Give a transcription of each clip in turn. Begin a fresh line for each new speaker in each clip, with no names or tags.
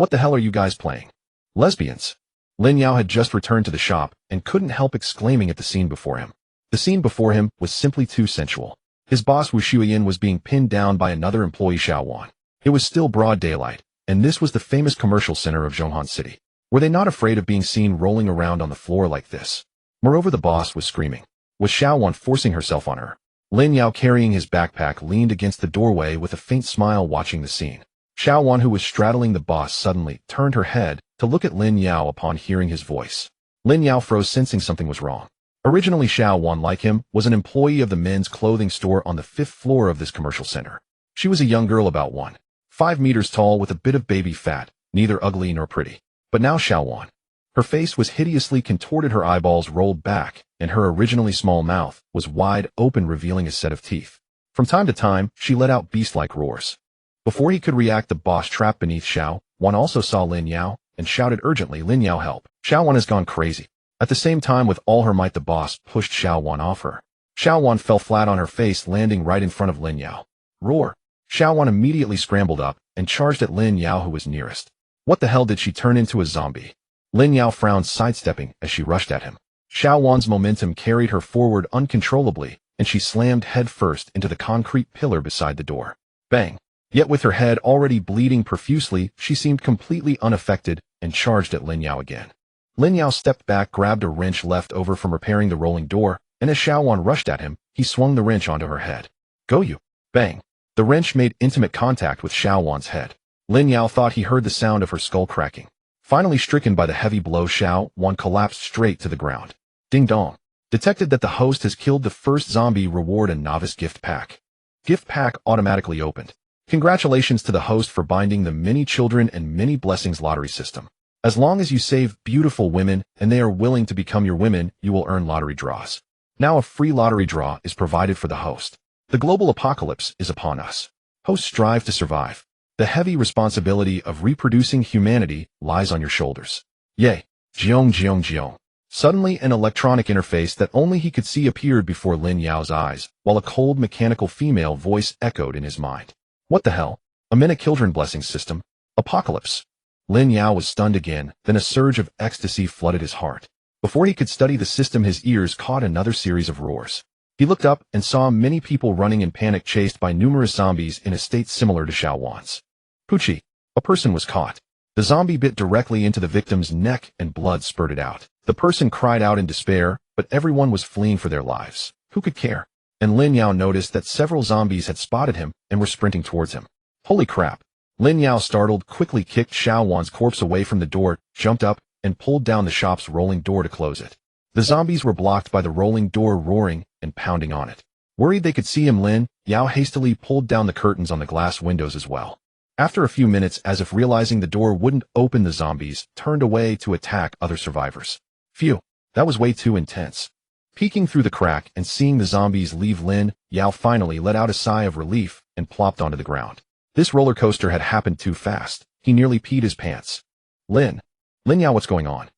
What the hell are you guys playing? Lesbians. Lin Yao had just returned to the shop and couldn't help exclaiming at the scene before him. The scene before him was simply too sensual. His boss Wu Shuiyin was being pinned down by another employee Xiao Wan. It was still broad daylight, and this was the famous commercial center of Zhonghan City. Were they not afraid of being seen rolling around on the floor like this? Moreover, the boss was screaming. Was Xiao Wan forcing herself on her? Lin Yao, carrying his backpack, leaned against the doorway with a faint smile watching the scene. Xiao Wan, who was straddling the boss, suddenly turned her head to look at Lin Yao upon hearing his voice. Lin Yao froze, sensing something was wrong. Originally, Xiao Wan, like him, was an employee of the men's clothing store on the 5th floor of this commercial center. She was a young girl about 1.5 meters tall with a bit of baby fat, neither ugly nor pretty. But now Xiao Wan. Her face was hideously contorted, her eyeballs rolled back, and her originally small mouth was wide open, revealing a set of teeth. From time to time, she let out beast-like roars. Before he could react, the boss, trapped beneath Xiao Wan, also saw Lin Yao and shouted urgently, "Lin Yao, help! Xiao Wan has gone crazy." At the same time, with all her might, the boss pushed Xiao Wan off her. Xiao Wan fell flat on her face, landing right in front of Lin Yao. Roar! Xiao Wan immediately scrambled up and charged at Lin Yao, who was nearest. What the hell, did she turn into a zombie? Lin Yao frowned, sidestepping as she rushed at him. Xiao Wan's momentum carried her forward uncontrollably, and she slammed headfirst into the concrete pillar beside the door. Bang! Yet with her head already bleeding profusely, she seemed completely unaffected and charged at Lin Yao again. Lin Yao stepped back, grabbed a wrench left over from repairing the rolling door, and as Xiao Wan rushed at him, he swung the wrench onto her head. Go you! Bang! The wrench made intimate contact with Xiao Wan's head. Lin Yao thought he heard the sound of her skull cracking. Finally stricken by the heavy blow, Xiao Wan collapsed straight to the ground. Ding dong! Detected that the host has killed the first zombie. Reward a novice gift pack. Gift pack automatically opened. Congratulations to the host for binding the many children and many blessings lottery system. As long as you save beautiful women and they are willing to become your women, you will earn lottery draws. Now a free lottery draw is provided for the host. The global apocalypse is upon us. Hosts strive to survive. The heavy responsibility of reproducing humanity lies on your shoulders. Yay! Jiong jiong jiong. Suddenly an electronic interface that only he could see appeared before Lin Yao's eyes, while a cold mechanical female voice echoed in his mind. What the hell? A minute children blessing system? Apocalypse. Lin Yao was stunned again, then a surge of ecstasy flooded his heart. Before he could study the system, his ears caught another series of roars. He looked up and saw many people running in panic, chased by numerous zombies in a state similar to Xiao Wan's. Poochie. A person was caught. The zombie bit directly into the victim's neck and blood spurted out. The person cried out in despair, but everyone was fleeing for their lives. Who could care? And Lin Yao noticed that several zombies had spotted him and were sprinting towards him. Holy crap! Lin Yao, startled, quickly kicked Xiao Wan's corpse away from the door, jumped up, and pulled down the shop's rolling door to close it. The zombies were blocked by the rolling door, roaring and pounding on it. Worried they could see him, Lin Yao hastily pulled down the curtains on the glass windows as well. After a few minutes, as if realizing the door wouldn't open, the zombies turned away to attack other survivors. Phew, that was way too intense. Peeking through the crack and seeing the zombies leave, Lin Yao finally let out a sigh of relief and plopped onto the ground. This roller coaster had happened too fast. He nearly peed his pants. Lin Yao, what's going on?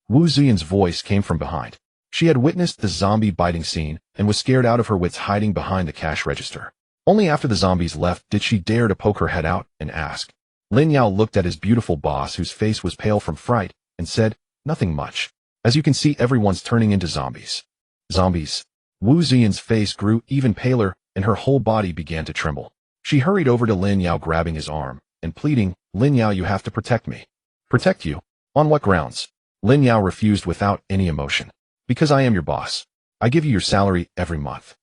Wu Ziyin's voice came from behind. She had witnessed the zombie biting scene and was scared out of her wits, hiding behind the cash register. Only after the zombies left did she dare to poke her head out and ask. Lin Yao looked at his beautiful boss, whose face was pale from fright, and said, "Nothing much. As you can see, everyone's turning into zombies." Zombies. Wu Ziyin's face grew even paler, and her whole body began to tremble. She hurried over to Lin Yao, grabbing his arm and pleading, "Lin Yao, you have to protect me." "Protect you? On what grounds?" Lin Yao refused without any emotion. "Because I am your boss. I give you your salary every month."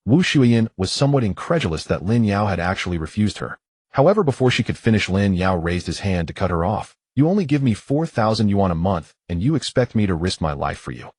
Wu Shuiyin was somewhat incredulous that Lin Yao had actually refused her. However, before she could finish, Lin Yao raised his hand to cut her off. "You only give me 4,000 yuan a month, and you expect me to risk my life for you?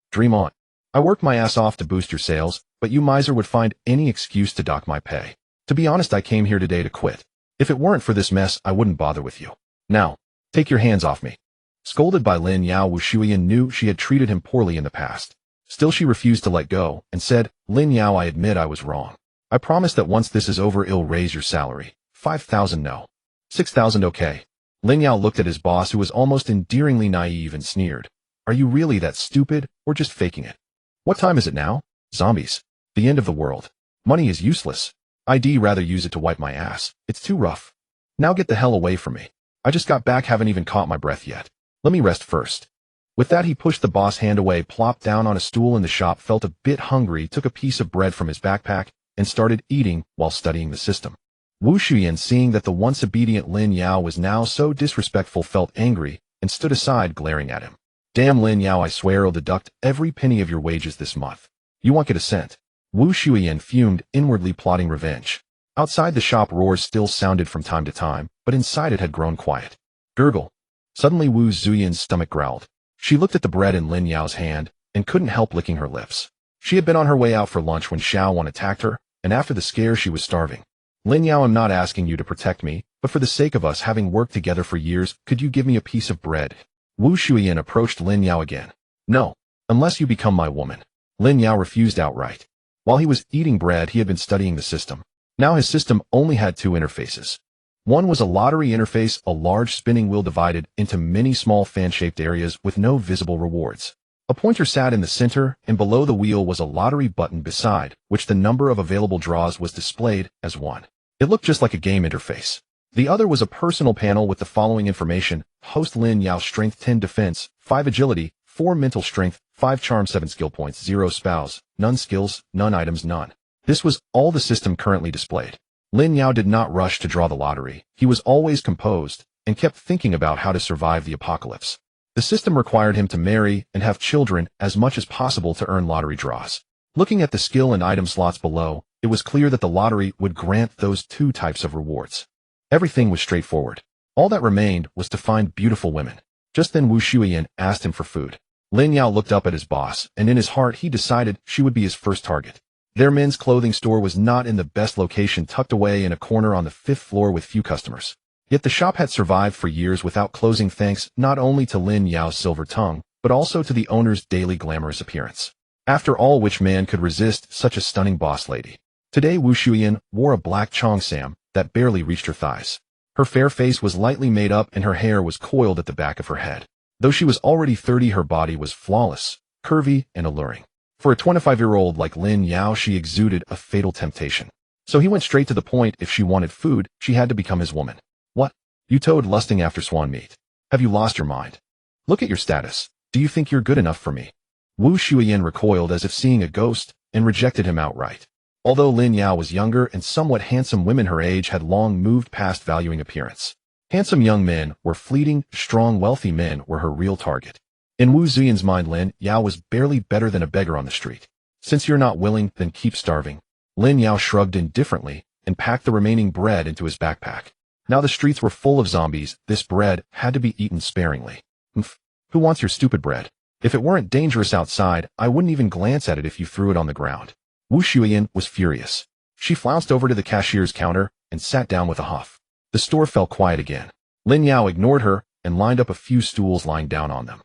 Dream on. I worked my ass off to boost your sales, but you miser would find any excuse to dock my pay. To be honest, I came here today to quit. If it weren't for this mess, I wouldn't bother with you. Now, take your hands off me." Scolded by Lin Yao, Wu Shuiyin knew she had treated him poorly in the past. Still, she refused to let go and said, "Lin Yao, I admit I was wrong. I promise that once this is over, I'll raise your salary. 5,000 no. 6,000 okay." Lin Yao looked at his boss, who was almost endearingly naive, and sneered. "Are you really that stupid, or just faking it? What time is it now? Zombies. The end of the world. Money is useless. I'd rather use it to wipe my ass. It's too rough. Now get the hell away from me." I just got back, haven't even caught my breath yet. Let me rest first. With that, he pushed the boss hand away, plopped down on a stool in the shop, felt a bit hungry, took a piece of bread from his backpack, and started eating while studying the system. Wu Shuyan, seeing that the once obedient Lin Yao was now so disrespectful, felt angry and stood aside, glaring at him. Damn, Lin Yao, I swear I'll deduct every penny of your wages this month. You won't get a cent. Wu Shuyan fumed, inwardly plotting revenge. Outside the shop, roars still sounded from time to time, but inside it had grown quiet. Gurgle. Suddenly Wu Zuyan's stomach growled. She looked at the bread in Lin Yao's hand and couldn't help licking her lips. She had been on her way out for lunch when Xiao Wan attacked her, and after the scare she was starving. Lin Yao, I'm not asking you to protect me, but for the sake of us having worked together for years, could you give me a piece of bread? Wu Shuyan approached Lin Yao again. No, unless you become my woman. Lin Yao refused outright. While he was eating bread, he had been studying the system. Now his system only had two interfaces. One was a lottery interface, a large spinning wheel divided into many small fan-shaped areas with no visible rewards. A pointer sat in the center, and below the wheel was a lottery button beside which the number of available draws was displayed as 1. It looked just like a game interface. The other was a personal panel with the following information: host Lin Yao, strength 10, defense 5, agility 4, mental strength 5, charm 7, skill points 0, spouse none, skills none, items none. This was all the system currently displayed. Lin Yao did not rush to draw the lottery. He was always composed and kept thinking about how to survive the apocalypse. The system required him to marry and have children as much as possible to earn lottery draws. Looking at the skill and item slots below, it was clear that the lottery would grant those two types of rewards. Everything was straightforward. All that remained was to find beautiful women. Just then Wu Shuyan asked him for food. Lin Yao looked up at his boss, and in his heart he decided she would be his first target. Their men's clothing store was not in the best location, tucked away in a corner on the 5th floor with few customers. Yet the shop had survived for years without closing, thanks not only to Lin Yao's silver tongue, but also to the owner's daily glamorous appearance. After all, which man could resist such a stunning boss lady? Today Wu Shuyan wore a black cheongsam that barely reached her thighs. Her fair face was lightly made up and her hair was coiled at the back of her head. Though she was already 30, her body was flawless, curvy, and alluring. For a 25-year-old like Lin Yao, she exuded a fatal temptation. So he went straight to the point. If she wanted food, she had to become his woman. What? You toad lusting after swan meat. Have you lost your mind? Look at your status. Do you think you're good enough for me? Wu Shuyan recoiled as if seeing a ghost and rejected him outright. Although Lin Yao was younger and somewhat handsome, women her age had long moved past valuing appearance. Handsome young men were fleeting, strong, wealthy men were her real target. In Wu Zuyan's mind, Lin Yao was barely better than a beggar on the street. Since you're not willing, then keep starving. Lin Yao shrugged indifferently and packed the remaining bread into his backpack. Now the streets were full of zombies. This bread had to be eaten sparingly. Who wants your stupid bread? If it weren't dangerous outside, I wouldn't even glance at it if you threw it on the ground. Wu Shuyan was furious. She flounced over to the cashier's counter and sat down with a huff. The store fell quiet again. Lin Yao ignored her and lined up a few stools, lying down on them.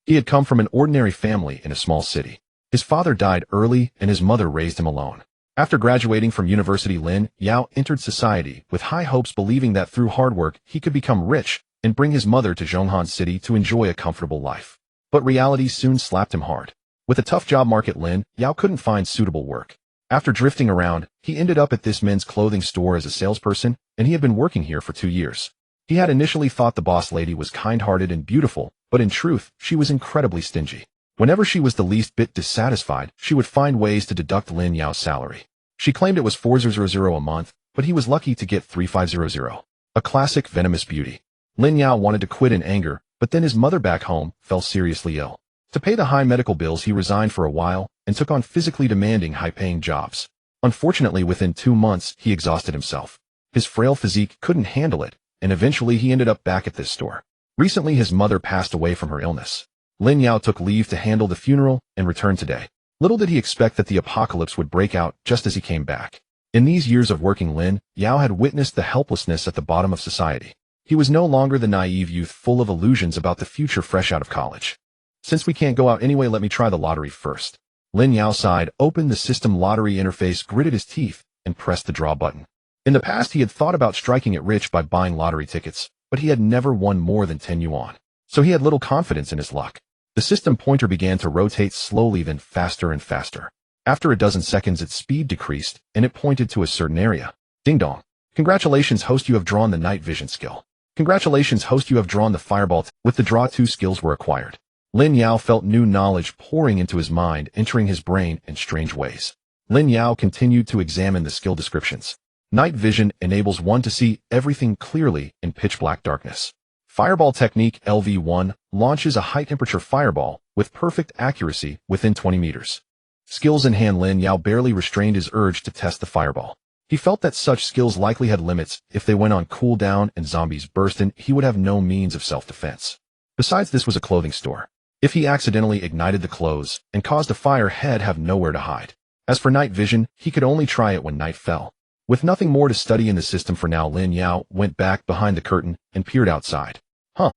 He had come from an ordinary family in a small city. His father died early and his mother raised him alone. After graduating from university, Lin Yao entered society with high hopes, believing that through hard work he could become rich and bring his mother to Zhonghan City to enjoy a comfortable life. But reality soon slapped him hard. With a tough job market, Lin Yao couldn't find suitable work. After drifting around, he ended up at this men's clothing store as a salesperson, and he had been working here for 2 years. He had initially thought the boss lady was kind-hearted and beautiful, but in truth, she was incredibly stingy. Whenever she was the least bit dissatisfied, she would find ways to deduct Lin Yao's salary. She claimed it was 400 a month, but he was lucky to get 3500. A classic venomous beauty. Lin Yao wanted to quit in anger, but then his mother back home fell seriously ill. To pay the high medical bills, he resigned for a while and took on physically demanding, high-paying jobs. Unfortunately, within 2 months, he exhausted himself. His frail physique couldn't handle it, and eventually he ended up back at this store. Recently, his mother passed away from her illness. Lin Yao took leave to handle the funeral and returned today. Little did he expect that the apocalypse would break out just as he came back. In these years of working, Lin Yao had witnessed the helplessness at the bottom of society. He was no longer the naive youth full of illusions about the future fresh out of college. Since we can't go out anyway, let me try the lottery first. Lin Yao sighed, opened the system lottery interface, gritted his teeth, and pressed the draw button. In the past, he had thought about striking it rich by buying lottery tickets, but he had never won more than 10 yuan. So he had little confidence in his luck. The system pointer began to rotate slowly, then faster and faster. After a dozen seconds, its speed decreased, and it pointed to a certain area. Ding dong. Congratulations, host, you have drawn the night vision skill. Congratulations, host, you have drawn the fireball. With the draw, 2 skills were acquired. Lin Yao felt new knowledge pouring into his mind, entering his brain in strange ways. Lin Yao continued to examine the skill descriptions. Night vision enables one to see everything clearly in pitch-black darkness. Fireball technique LV1 launches a high-temperature fireball with perfect accuracy within 20 meters. Skills in hand. Lin Yao barely restrained his urge to test the fireball. He felt that such skills likely had limits. If they went on cooldown and zombies burst in, he would have no means of self-defense. Besides, this was a clothing store. If he accidentally ignited the clothes and caused a fire, he'd have nowhere to hide. As for night vision, he could only try it when night fell. With nothing more to study in the system for now, Lin Yao went back behind the curtain and peered outside.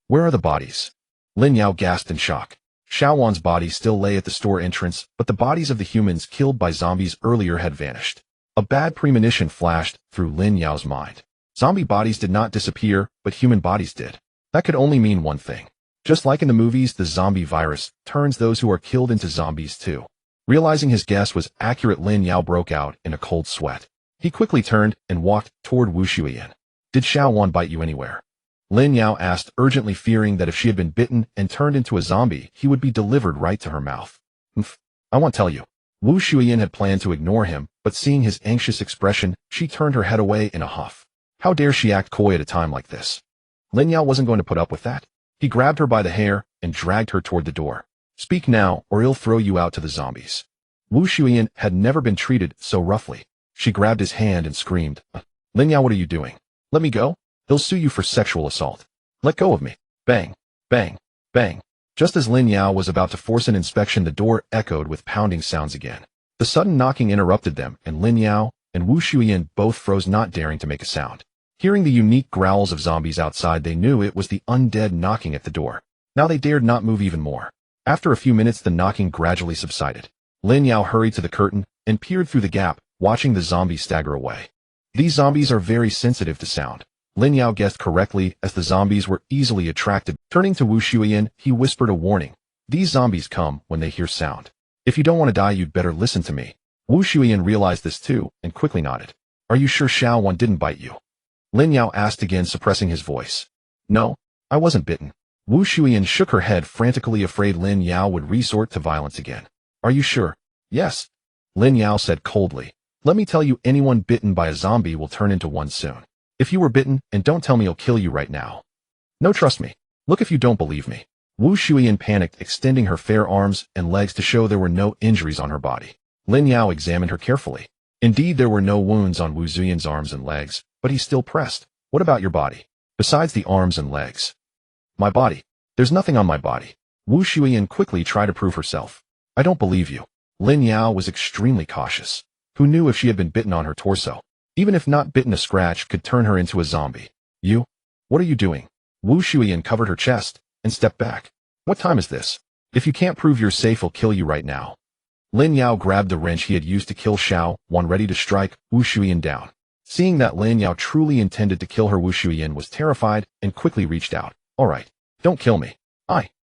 Where are the bodies? Lin Yao gasped in shock. Xiaowan's body still lay at the store entrance, but the bodies of the humans killed by zombies earlier had vanished. A bad premonition flashed through Lin Yao's mind. Zombie bodies did not disappear, but human bodies did. That could only mean one thing. Just like in the movies, the zombie virus turns those who are killed into zombies too. Realizing his guess was accurate, Lin Yao broke out in a cold sweat. He quickly turned and walked toward Wu Shuiyan. Did Xiaowan bite you anywhere? Lin Yao asked, urgently, fearing that if she had been bitten and turned into a zombie, he would be delivered right to her mouth. I won't tell you. Wu Shuiyan had planned to ignore him, but seeing his anxious expression, she turned her head away in a huff. How dare she act coy at a time like this? Lin Yao wasn't going to put up with that. He grabbed her by the hair and dragged her toward the door. Speak now, or he'll throw you out to the zombies. Wu Shuiyan had never been treated so roughly. She grabbed his hand and screamed, Lin Yao, what are you doing? Let me go. He'll sue you for sexual assault. Let go of me. Bang, bang, bang. Just as Lin Yao was about to force an inspection, the door echoed with pounding sounds again. The sudden knocking interrupted them, and Lin Yao and Wu Shuiyan both froze, not daring to make a sound. Hearing the unique growls of zombies outside, they knew it was the undead knocking at the door. Now they dared not move even more. After a few minutes, the knocking gradually subsided. Lin Yao hurried to the curtain and peered through the gap, watching the zombies stagger away. These zombies are very sensitive to sound. Lin Yao guessed correctly, as the zombies were easily attracted. Turning to Wu Shuiyan, he whispered a warning. These zombies come when they hear sound. If you don't want to die, you'd better listen to me. Wu Shuiyan realized this too, and quickly nodded. Are you sure Xiaowan didn't bite you? Lin Yao asked again, suppressing his voice. No, I wasn't bitten. Wu Shuiyan shook her head, frantically afraid Lin Yao would resort to violence again. Are you sure? Yes. Lin Yao said coldly. Let me tell you, anyone bitten by a zombie will turn into one soon. If you were bitten, and don't tell me he'll kill you right now. No, trust me. Look if you don't believe me. Wu Shuiyan panicked, extending her fair arms and legs to show there were no injuries on her body. Lin Yao examined her carefully. Indeed, there were no wounds on Wu Shuiyan's arms and legs, but he still pressed. What about your body? Besides the arms and legs? My body. There's nothing on my body. Wu Shuiyan quickly tried to prove herself. I don't believe you. Lin Yao was extremely cautious. Who knew if she had been bitten on her torso? Even if not bitten, a scratch could turn her into a zombie. You? What are you doing? Wu Shuiyan covered her chest and stepped back. What time is this? If you can't prove you're safe, he'll kill you right now. Lin Yao grabbed the wrench he had used to kill Xiaowan, ready to strike Wu Shuiyan down. Seeing that Lin Yao truly intended to kill her, Wu Shuiyan was terrified and quickly reached out. All right, don't kill me.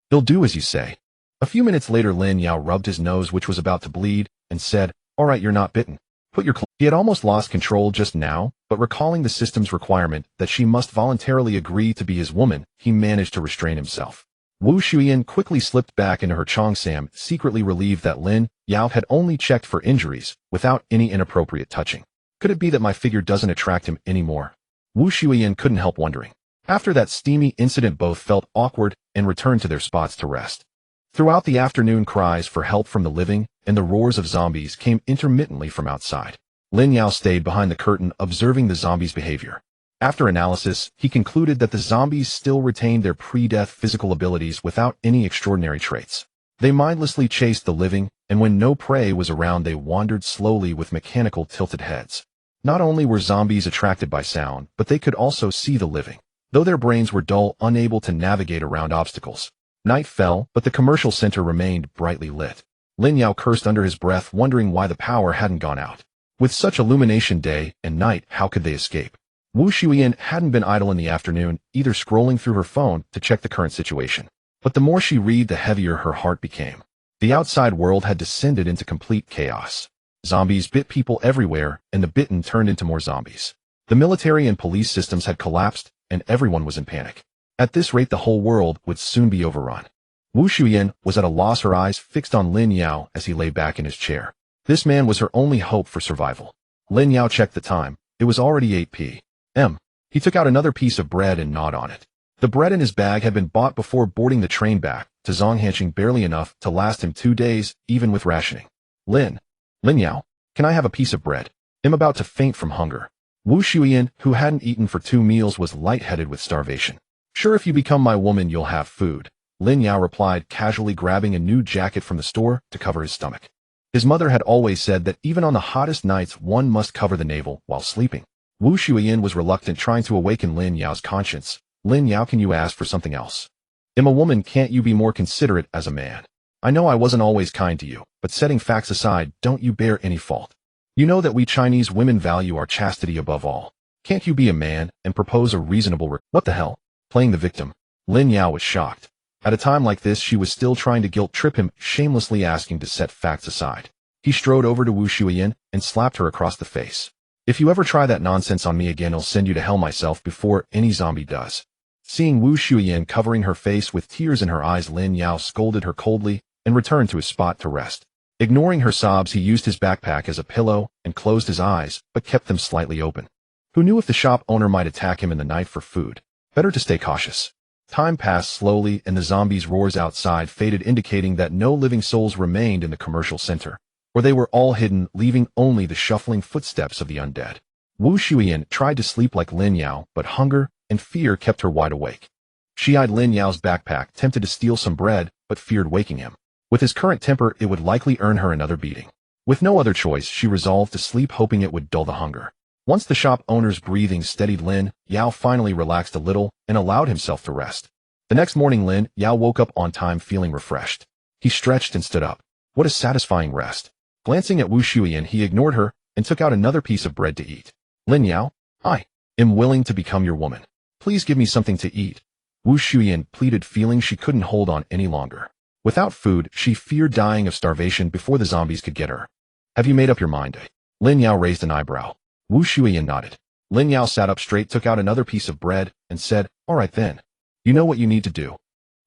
He'll do as you say. A few minutes later, Lin Yao rubbed his nose, which was about to bleed, and said, all right, you're not bitten. Put your He had almost lost control just now, but recalling the system's requirement that she must voluntarily agree to be his woman, he managed to restrain himself. Wu Shuiyan quickly slipped back into her cheongsam, secretly relieved that Lin Yao had only checked for injuries, without any inappropriate touching. Could it be that my figure doesn't attract him anymore? Wu Shuiyan couldn't help wondering. After that steamy incident, both felt awkward and returned to their spots to rest. Throughout the afternoon, cries for help from the living and the roars of zombies came intermittently from outside. Lin Yao stayed behind the curtain, observing the zombies' behavior. After analysis, he concluded that the zombies still retained their pre-death physical abilities without any extraordinary traits. They mindlessly chased the living, and when no prey was around, they wandered slowly with mechanical tilted heads. Not only were zombies attracted by sound, but they could also see the living, though their brains were dull, unable to navigate around obstacles. Night fell, but the commercial center remained brightly lit. Lin Yao cursed under his breath, wondering why the power hadn't gone out. With such illumination day and night, how could they escape? Wu Shuiyan hadn't been idle in the afternoon, either scrolling through her phone to check the current situation. But the more she read, the heavier her heart became. The outside world had descended into complete chaos. Zombies bit people everywhere, and the bitten turned into more zombies. The military and police systems had collapsed, and everyone was in panic. At this rate, the whole world would soon be overrun. Wu Shuyan was at a loss, her eyes fixed on Lin Yao as he lay back in his chair. This man was her only hope for survival. Lin Yao checked the time. It was already 8 p.m. He took out another piece of bread and gnawed on it. The bread in his bag had been bought before boarding the train back to Zhonghanqing, barely enough to last him 2 days, even with rationing. Lin Yao, can I have a piece of bread? I'm about to faint from hunger. Wu Shuyan, who hadn't eaten for 2 meals, was lightheaded with starvation. Sure, if you become my woman, you'll have food, Lin Yao replied, casually grabbing a new jacket from the store to cover his stomach. His mother had always said that even on the hottest nights, one must cover the navel while sleeping. Wu Shuyan was reluctant, trying to awaken Lin Yao's conscience. Lin Yao, can you ask for something else? I'm a woman, can't you be more considerate as a man? I know I wasn't always kind to you, but setting facts aside, don't you bear any fault. You know that we Chinese women value our chastity above all. Can't you be a man and propose a reasonable What the hell? Playing the victim. Lin Yao was shocked. At a time like this, she was still trying to guilt-trip him, shamelessly asking to set facts aside. He strode over to Wu Shuyan and slapped her across the face. If you ever try that nonsense on me again, I'll send you to hell myself before any zombie does. Seeing Wu Shuyan covering her face with tears in her eyes, Lin Yao scolded her coldly and returned to his spot to rest. Ignoring her sobs, he used his backpack as a pillow and closed his eyes, but kept them slightly open. Who knew if the shop owner might attack him in the night for food? Better to stay cautious. Time passed slowly, and the zombies' roars outside faded, indicating that no living souls remained in the commercial center, where they were all hidden, leaving only the shuffling footsteps of the undead. Wu Shuyan tried to sleep like Lin Yao, but hunger and fear kept her wide awake. She eyed Lin Yao's backpack, tempted to steal some bread, but feared waking him. With his current temper, it would likely earn her another beating. With no other choice, she resolved to sleep, hoping it would dull the hunger. Once the shop owner's breathing steadied, Lin Yao finally relaxed a little and allowed himself to rest. The next morning, Lin Yao woke up on time, feeling refreshed. He stretched and stood up. What a satisfying rest. Glancing at Wu Shuyan, he ignored her and took out another piece of bread to eat. Lin Yao, I am willing to become your woman. Please give me something to eat. Wu Shuyan pleaded, feeling she couldn't hold on any longer. Without food, she feared dying of starvation before the zombies could get her. Have you made up your mind? Lin Yao raised an eyebrow. Wu Shuyan nodded. Lin Yao sat up straight, took out another piece of bread, and said, all right then. You know what you need to do.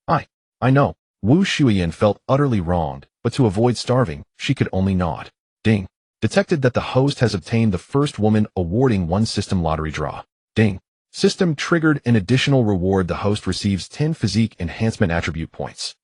I know. Wu Shuyan felt utterly wronged, but to avoid starving, she could only nod. Ding. Detected that the host has obtained the first woman, awarding 1 system lottery draw. Ding. System triggered an additional reward. The host receives 10 physique enhancement attribute points.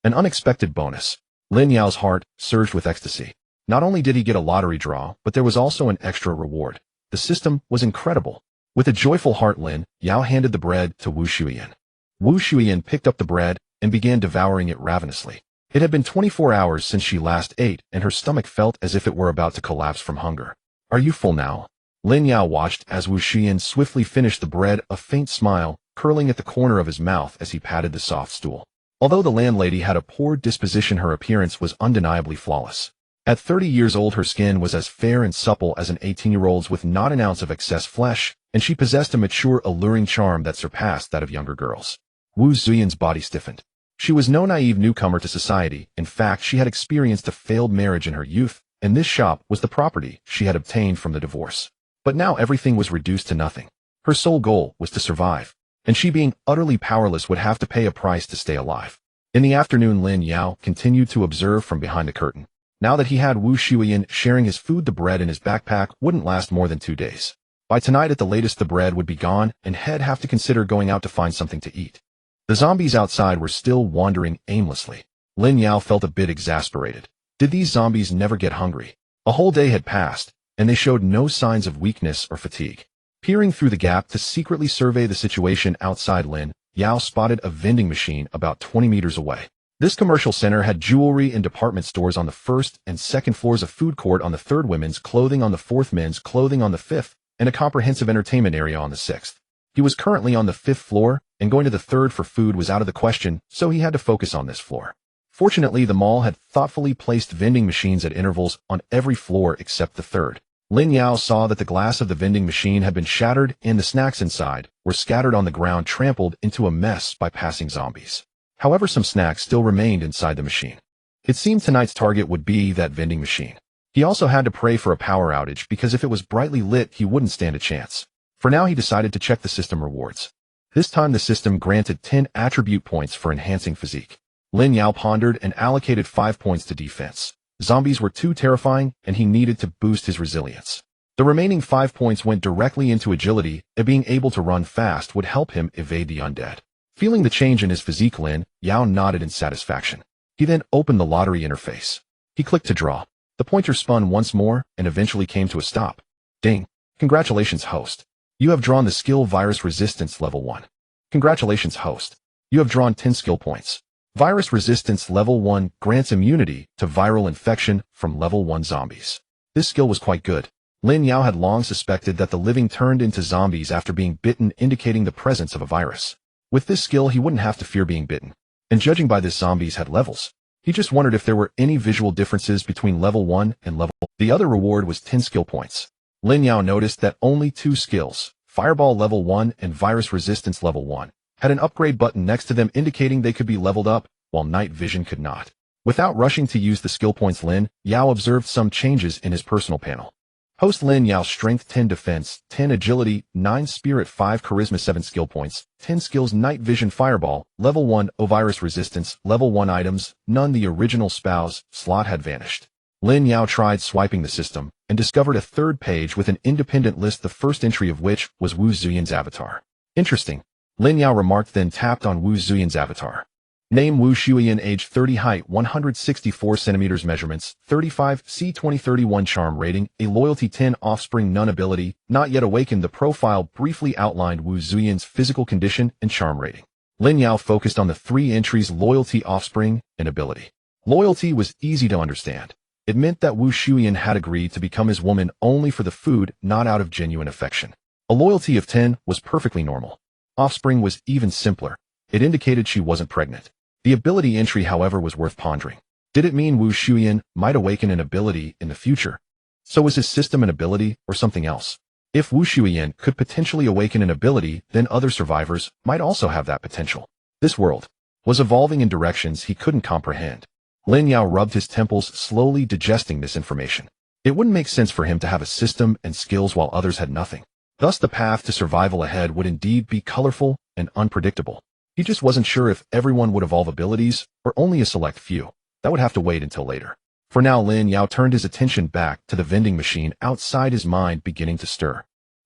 An unexpected bonus. Lin Yao's heart surged with ecstasy. Not only did he get a lottery draw, but there was also an extra reward. The system was incredible. With a joyful heart, Lin Yao handed the bread to Wu Shuyan. Wu Shuyan picked up the bread and began devouring it ravenously. It had been 24 hours since she last ate, and her stomach felt as if it were about to collapse from hunger. Are you full now? Lin Yao watched as Wu Shuyan swiftly finished the bread, a faint smile curling at the corner of his mouth as he patted the soft stool. Although the landlady had a poor disposition, her appearance was undeniably flawless. At 30 years old, her skin was as fair and supple as an 18-year-old's, with not an ounce of excess flesh, and she possessed a mature, alluring charm that surpassed that of younger girls. Wu Shuyan's body stiffened. She was no naive newcomer to society. In fact, she had experienced a failed marriage in her youth, and this shop was the property she had obtained from the divorce. But now everything was reduced to nothing. Her sole goal was to survive, and she, being utterly powerless, would have to pay a price to stay alive. In the afternoon, Lin Yao continued to observe from behind the curtain. Now that he had Wu Shuyan sharing his food, the bread in his backpack wouldn't last more than 2 days. By tonight at the latest, the bread would be gone, and he'd have to consider going out to find something to eat. The zombies outside were still wandering aimlessly. Lin Yao felt a bit exasperated. Did these zombies never get hungry? A whole day had passed, and they showed no signs of weakness or fatigue. Peering through the gap to secretly survey the situation outside, Lin Yao spotted a vending machine about 20 meters away. This commercial center had jewelry and department stores on the first and second floors, a food court on the third, women's clothing on the fourth, men's clothing on the fifth, and a comprehensive entertainment area on the sixth. He was currently on the 5th floor, and going to the 3rd for food was out of the question, so he had to focus on this floor. Fortunately, the mall had thoughtfully placed vending machines at intervals on every floor except the 3rd. Lin Yao saw that the glass of the vending machine had been shattered, and the snacks inside were scattered on the ground, trampled into a mess by passing zombies. However, some snacks still remained inside the machine. It seemed tonight's target would be that vending machine. He also had to pray for a power outage, because if it was brightly lit, he wouldn't stand a chance. For now, he decided to check the system rewards. This time, the system granted 10 attribute points for enhancing physique. Lin Yao pondered and allocated 5 points to defense. Zombies were too terrifying, and he needed to boost his resilience. The remaining 5 points went directly into agility, and being able to run fast would help him evade the undead. Feeling the change in his physique, Lin Yao nodded in satisfaction. He then opened the lottery interface. He clicked to draw. The pointer spun once more and eventually came to a stop. Ding. Congratulations, host. You have drawn the skill Virus Resistance Level 1. Congratulations, host. You have drawn 10 skill points. Virus Resistance Level 1 grants immunity to viral infection from Level 1 zombies. This skill was quite good. Lin Yao had long suspected that the living turned into zombies after being bitten, indicating the presence of a virus. With this skill, he wouldn't have to fear being bitten. And judging by this, zombies had levels. He just wondered if there were any visual differences between Level 1 and Level 2. The other reward was 10 skill points. Lin Yao noticed that only 2 skills, Fireball Level 1 and Virus Resistance Level 1, had an upgrade button next to them indicating they could be leveled up, while Night Vision could not. Without rushing to use the skill points, Lin Yao observed some changes in his personal panel. Host Lin Yao: Strength 10 Defense, 10 Agility, 9 Spirit, 5 Charisma, 7 skill points, 10 skills. Night Vision Fireball, Level 1, Virus Resistance, Level 1 items, none. The original spouse slot had vanished. Lin Yao tried swiping the system and discovered a third page with an independent list, the first entry of which was Wu Zuyan's avatar. Interesting, Lin Yao remarked, then tapped on Wu Zuyan's avatar. Name: Wu Xuyan, age 30, height 164 centimeters, measurements 35, C2031, charm rating, a loyalty 10, offspring none, ability not yet awakened. The profile briefly outlined Wu Zuyan's physical condition and charm rating. Lin Yao focused on the 3 entries: loyalty, offspring, and ability. Loyalty was easy to understand. It meant that Wu Xuyan had agreed to become his woman only for the food, not out of genuine affection. A loyalty of 10 was perfectly normal. Offspring was even simpler. It indicated she wasn't pregnant. The ability entry, however, was worth pondering. Did it mean Wu Xuyan might awaken an ability in the future? So was his system an ability or something else? If Wu Xuyan could potentially awaken an ability, then other survivors might also have that potential. This world was evolving in directions he couldn't comprehend. Lin Yao rubbed his temples, slowly digesting this information. It wouldn't make sense for him to have a system and skills while others had nothing. Thus, the path to survival ahead would indeed be colorful and unpredictable. He just wasn't sure if everyone would evolve abilities or only a select few. That would have to wait until later. For now, Lin Yao turned his attention back to the vending machine outside, his mind beginning to stir.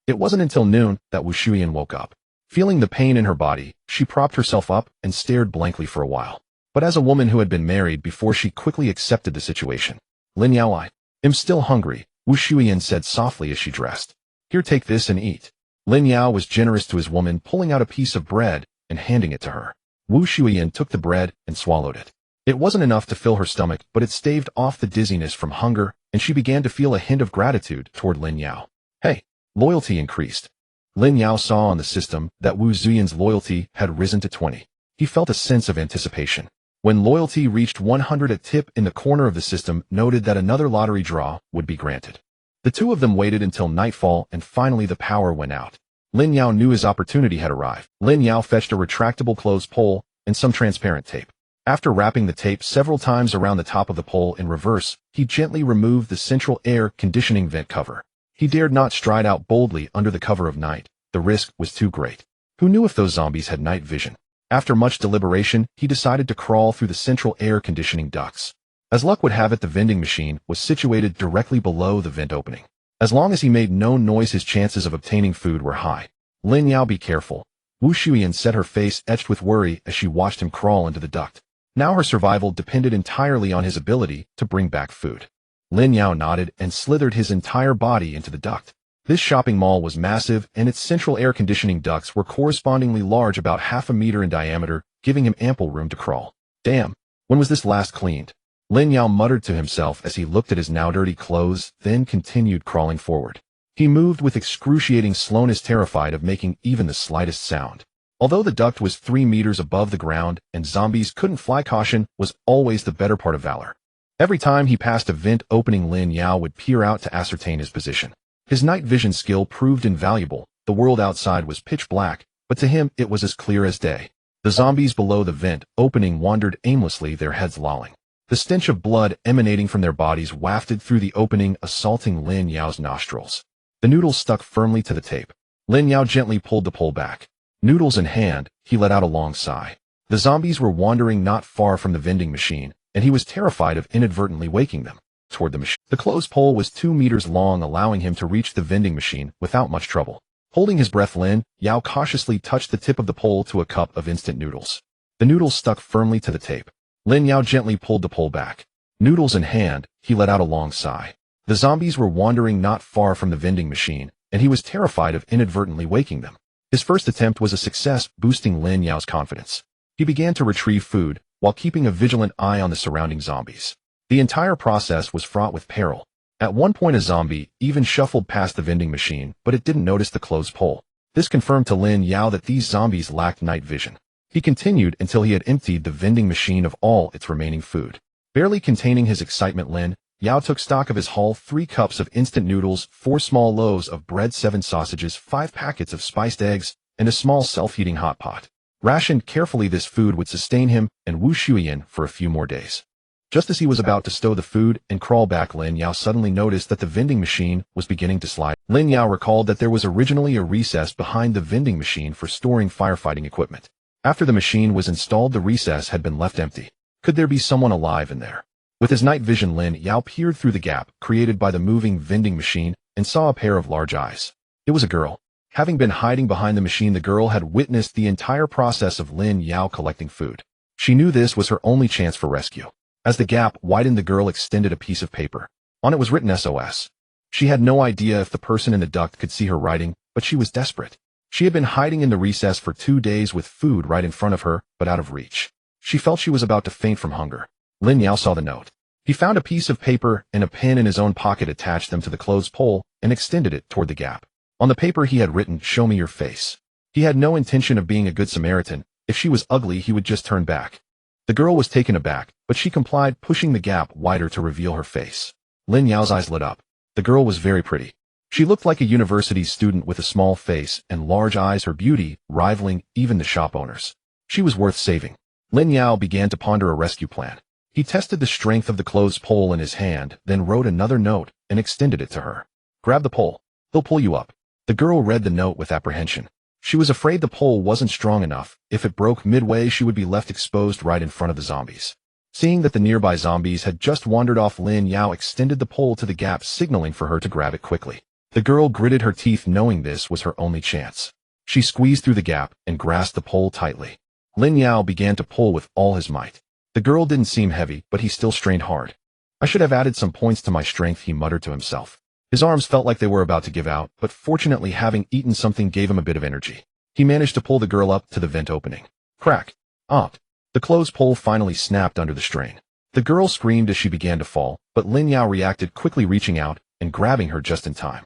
It wasn't until noon that Wu Xuyan woke up. Feeling the pain in her body, she propped herself up and stared blankly for a while. But as a woman who had been married before, she quickly accepted the situation. Lin Yao: I am still hungry, Wu Xuyan said softly as she dressed. Here, take this and eat. Lin Yao was generous to his woman, pulling out a piece of bread and handing it to her. Wu Xuyan took the bread and swallowed it. It wasn't enough to fill her stomach, but it staved off the dizziness from hunger, and she began to feel a hint of gratitude toward Lin Yao. Hey, loyalty increased. Lin Yao saw on the system that Wu Zuyan's loyalty had risen to 20. He felt a sense of anticipation. When loyalty reached 100, a tip in the corner of the system noted that another lottery draw would be granted. The two of them waited until nightfall, and finally the power went out. Lin Yao knew his opportunity had arrived. Lin Yao fetched a retractable clothes pole and some transparent tape. After wrapping the tape several times around the top of the pole in reverse, he gently removed the central air conditioning vent cover. He dared not stride out boldly under the cover of night. The risk was too great. Who knew if those zombies had night vision? After much deliberation, he decided to crawl through the central air conditioning ducts. As luck would have it, the vending machine was situated directly below the vent opening. As long as he made no noise, his chances of obtaining food were high. Lin Yao: be careful. Wu Xuyan said, her face etched with worry as she watched him crawl into the duct. Now her survival depended entirely on his ability to bring back food. Lin Yao nodded and slithered his entire body into the duct. This shopping mall was massive, and its central air conditioning ducts were correspondingly large, about half a meter in diameter, giving him ample room to crawl. Damn, when was this last cleaned? Lin Yao muttered to himself as he looked at his now dirty clothes, then continued crawling forward. He moved with excruciating slowness, terrified of making even the slightest sound. Although the duct was 3 meters above the ground and zombies couldn't fly, caution was always the better part of valor. Every time he passed a vent opening, Lin Yao would peer out to ascertain his position. His night vision skill proved invaluable. The world outside was pitch black, but to him it was as clear as day. The zombies below the vent opening wandered aimlessly, their heads lolling. The stench of blood emanating from their bodies wafted through the opening, assaulting Lin Yao's nostrils. The noodles stuck firmly to the tape. Lin Yao gently pulled the pole back. Noodles in hand, he let out a long sigh. The zombies were wandering not far from the vending machine, and he was terrified of inadvertently waking them toward the machine. The closed pole was 2 meters long, allowing him to reach the vending machine without much trouble. Holding his breath, Lin Yao cautiously touched the tip of the pole to a cup of instant noodles. The noodles stuck firmly to the tape. Lin Yao gently pulled the pole back. Noodles in hand, he let out a long sigh. The zombies were wandering not far from the vending machine, and he was terrified of inadvertently waking them. His first attempt was a success, boosting Lin Yao's confidence. He began to retrieve food, while keeping a vigilant eye on the surrounding zombies. The entire process was fraught with peril. At one point, a zombie even shuffled past the vending machine, but it didn't notice the closed pole. This confirmed to Lin Yao that these zombies lacked night vision. He continued until he had emptied the vending machine of all its remaining food. Barely containing his excitement, Lin Yao took stock of his haul: 3 cups of instant noodles, 4 small loaves of bread, 7 sausages, 5 packets of spiced eggs, and a small self-heating hot pot. Rationed carefully, this food would sustain him and Wu Shuyan for a few more days. Just as he was about to stow the food and crawl back, Lin Yao suddenly noticed that the vending machine was beginning to slide. Lin Yao recalled that there was originally a recess behind the vending machine for storing firefighting equipment. After the machine was installed, the recess had been left empty. Could there be someone alive in there? With his night vision, Lin Yao peered through the gap created by the moving vending machine and saw a pair of large eyes. It was a girl. Having been hiding behind the machine, the girl had witnessed the entire process of Lin Yao collecting food. She knew this was her only chance for rescue. As the gap widened, the girl extended a piece of paper. On it was written SOS. She had no idea if the person in the duct could see her writing, but she was desperate. She had been hiding in the recess for 2 days with food right in front of her, but out of reach. She felt she was about to faint from hunger. Lin Yao saw the note. He found a piece of paper and a pen in his own pocket, attached them to the closed pole, and extended it toward the gap. On the paper he had written, "Show me your face." He had no intention of being a good Samaritan. If she was ugly, he would just turn back. The girl was taken aback, but she complied, pushing the gap wider to reveal her face. Lin Yao's eyes lit up. The girl was very pretty. She looked like a university student with a small face and large eyes, her beauty rivaling even the shop owners. She was worth saving. Lin Yao began to ponder a rescue plan. He tested the strength of the closed pole in his hand, then wrote another note and extended it to her. "Grab the pole. They'll pull you up." The girl read the note with apprehension. She was afraid the pole wasn't strong enough. If it broke midway, she would be left exposed right in front of the zombies. Seeing that the nearby zombies had just wandered off, Lin Yao extended the pole to the gap, signaling for her to grab it quickly. The girl gritted her teeth, knowing this was her only chance. She squeezed through the gap and grasped the pole tightly. Lin Yao began to pull with all his might. The girl didn't seem heavy, but he still strained hard. "I should have added some points to my strength," he muttered to himself. His arms felt like they were about to give out, but fortunately having eaten something gave him a bit of energy. He managed to pull the girl up to the vent opening. Crack! Opt! The closed pole finally snapped under the strain. The girl screamed as she began to fall, but Lin Yao reacted quickly, reaching out and grabbing her just in time.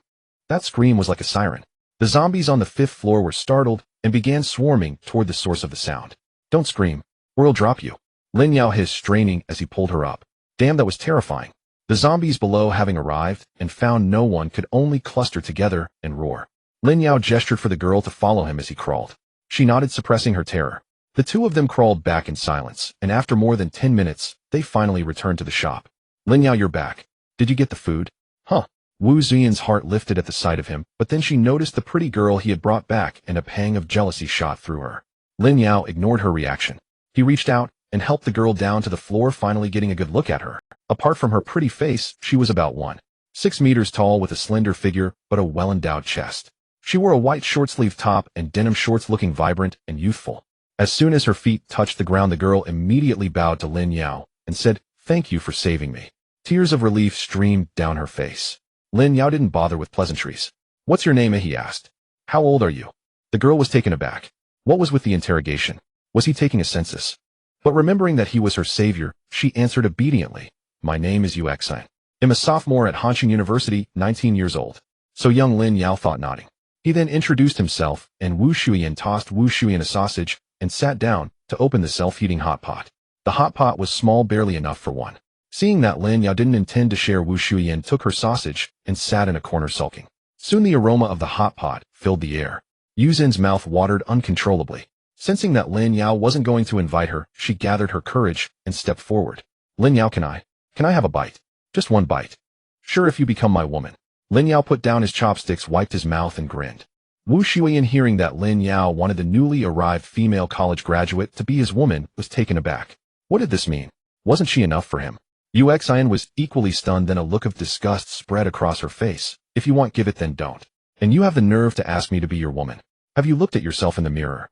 That scream was like a siren. The zombies on the 5th floor were startled and began swarming toward the source of the sound. "Don't scream, or I'll drop you," Lin Yao hissed, straining as he pulled her up. Damn, that was terrifying. The zombies below, having arrived and found no one, could only cluster together and roar. Lin Yao gestured for the girl to follow him as he crawled. She nodded, suppressing her terror. The two of them crawled back in silence, and after more than 10 minutes, they finally returned to the shop. "Lin Yao, you're back. Did you get the food?" "Huh." Wu Ziyan's heart lifted at the sight of him, but then she noticed the pretty girl he had brought back, and a pang of jealousy shot through her. Lin Yao ignored her reaction. He reached out and helped the girl down to the floor, finally getting a good look at her. Apart from her pretty face, she was about 1.6 meters tall, with a slender figure but a well-endowed chest. She wore a white short-sleeved top and denim shorts, looking vibrant and youthful. As soon as her feet touched the ground, the girl immediately bowed to Lin Yao and said, "Thank you for saving me." Tears of relief streamed down her face. Lin Yao didn't bother with pleasantries. "What's your name?" he asked. "How old are you?" The girl was taken aback. What was with the interrogation? Was he taking a census? But remembering that he was her savior, she answered obediently. "My name is Yuxin. I'm a sophomore at Hanqing University, 19 years old." So young Lin Yao thought, nodding. He then introduced himself, and Wu Shuyan tossed Wu Shuyan a sausage and sat down to open the self-heating hot pot. The hot pot was small, barely enough for one. Seeing that Lin Yao didn't intend to share, Wu Shuyan took her sausage and sat in a corner sulking. Soon the aroma of the hot pot filled the air. Yuzin's mouth watered uncontrollably. Sensing that Lin Yao wasn't going to invite her, she gathered her courage and stepped forward. "Lin Yao, can I have a bite? Just one bite." "Sure, if you become my woman." Lin Yao put down his chopsticks, wiped his mouth, and grinned. Wu Shuiyan, hearing that Lin Yao wanted the newly arrived female college graduate to be his woman, was taken aback. What did this mean? Wasn't she enough for him? Yuxian was equally stunned, then a look of disgust spread across her face. If you want, give it, then don't. And you have the nerve to ask me to be your woman. Have you looked at yourself in the mirror?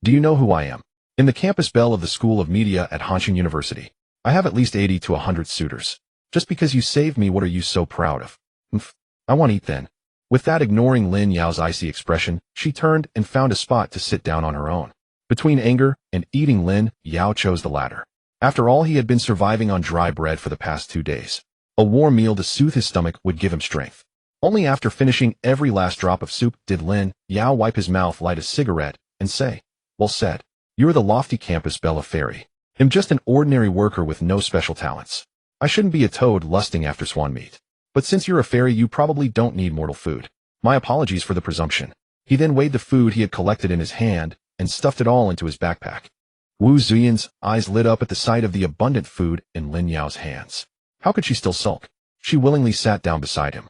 Do you know who I am? In the campus bell of the School of Media at Hanshin University, I have at least 80 to 100 suitors. Just because you saved me, what are you so proud of? I want to eat then. With that, ignoring Lin Yao's icy expression, she turned and found a spot to sit down on her own. Between anger and eating, Lin Yao chose the latter. After all, he had been surviving on dry bread for the past 2 days. A warm meal to soothe his stomach would give him strength. Only after finishing every last drop of soup did Lin Yao wipe his mouth, light a cigarette, and say, "Well said. You're the lofty campus bella fairy. I'm just an ordinary worker with no special talents. I shouldn't be a toad lusting after swan meat. But since you're a fairy, you probably don't need mortal food. My apologies for the presumption." He then weighed the food he had collected in his hand and stuffed it all into his backpack. Wu Zuyan's eyes lit up at the sight of the abundant food in Lin Yao's hands. How could she still sulk? She willingly sat down beside him.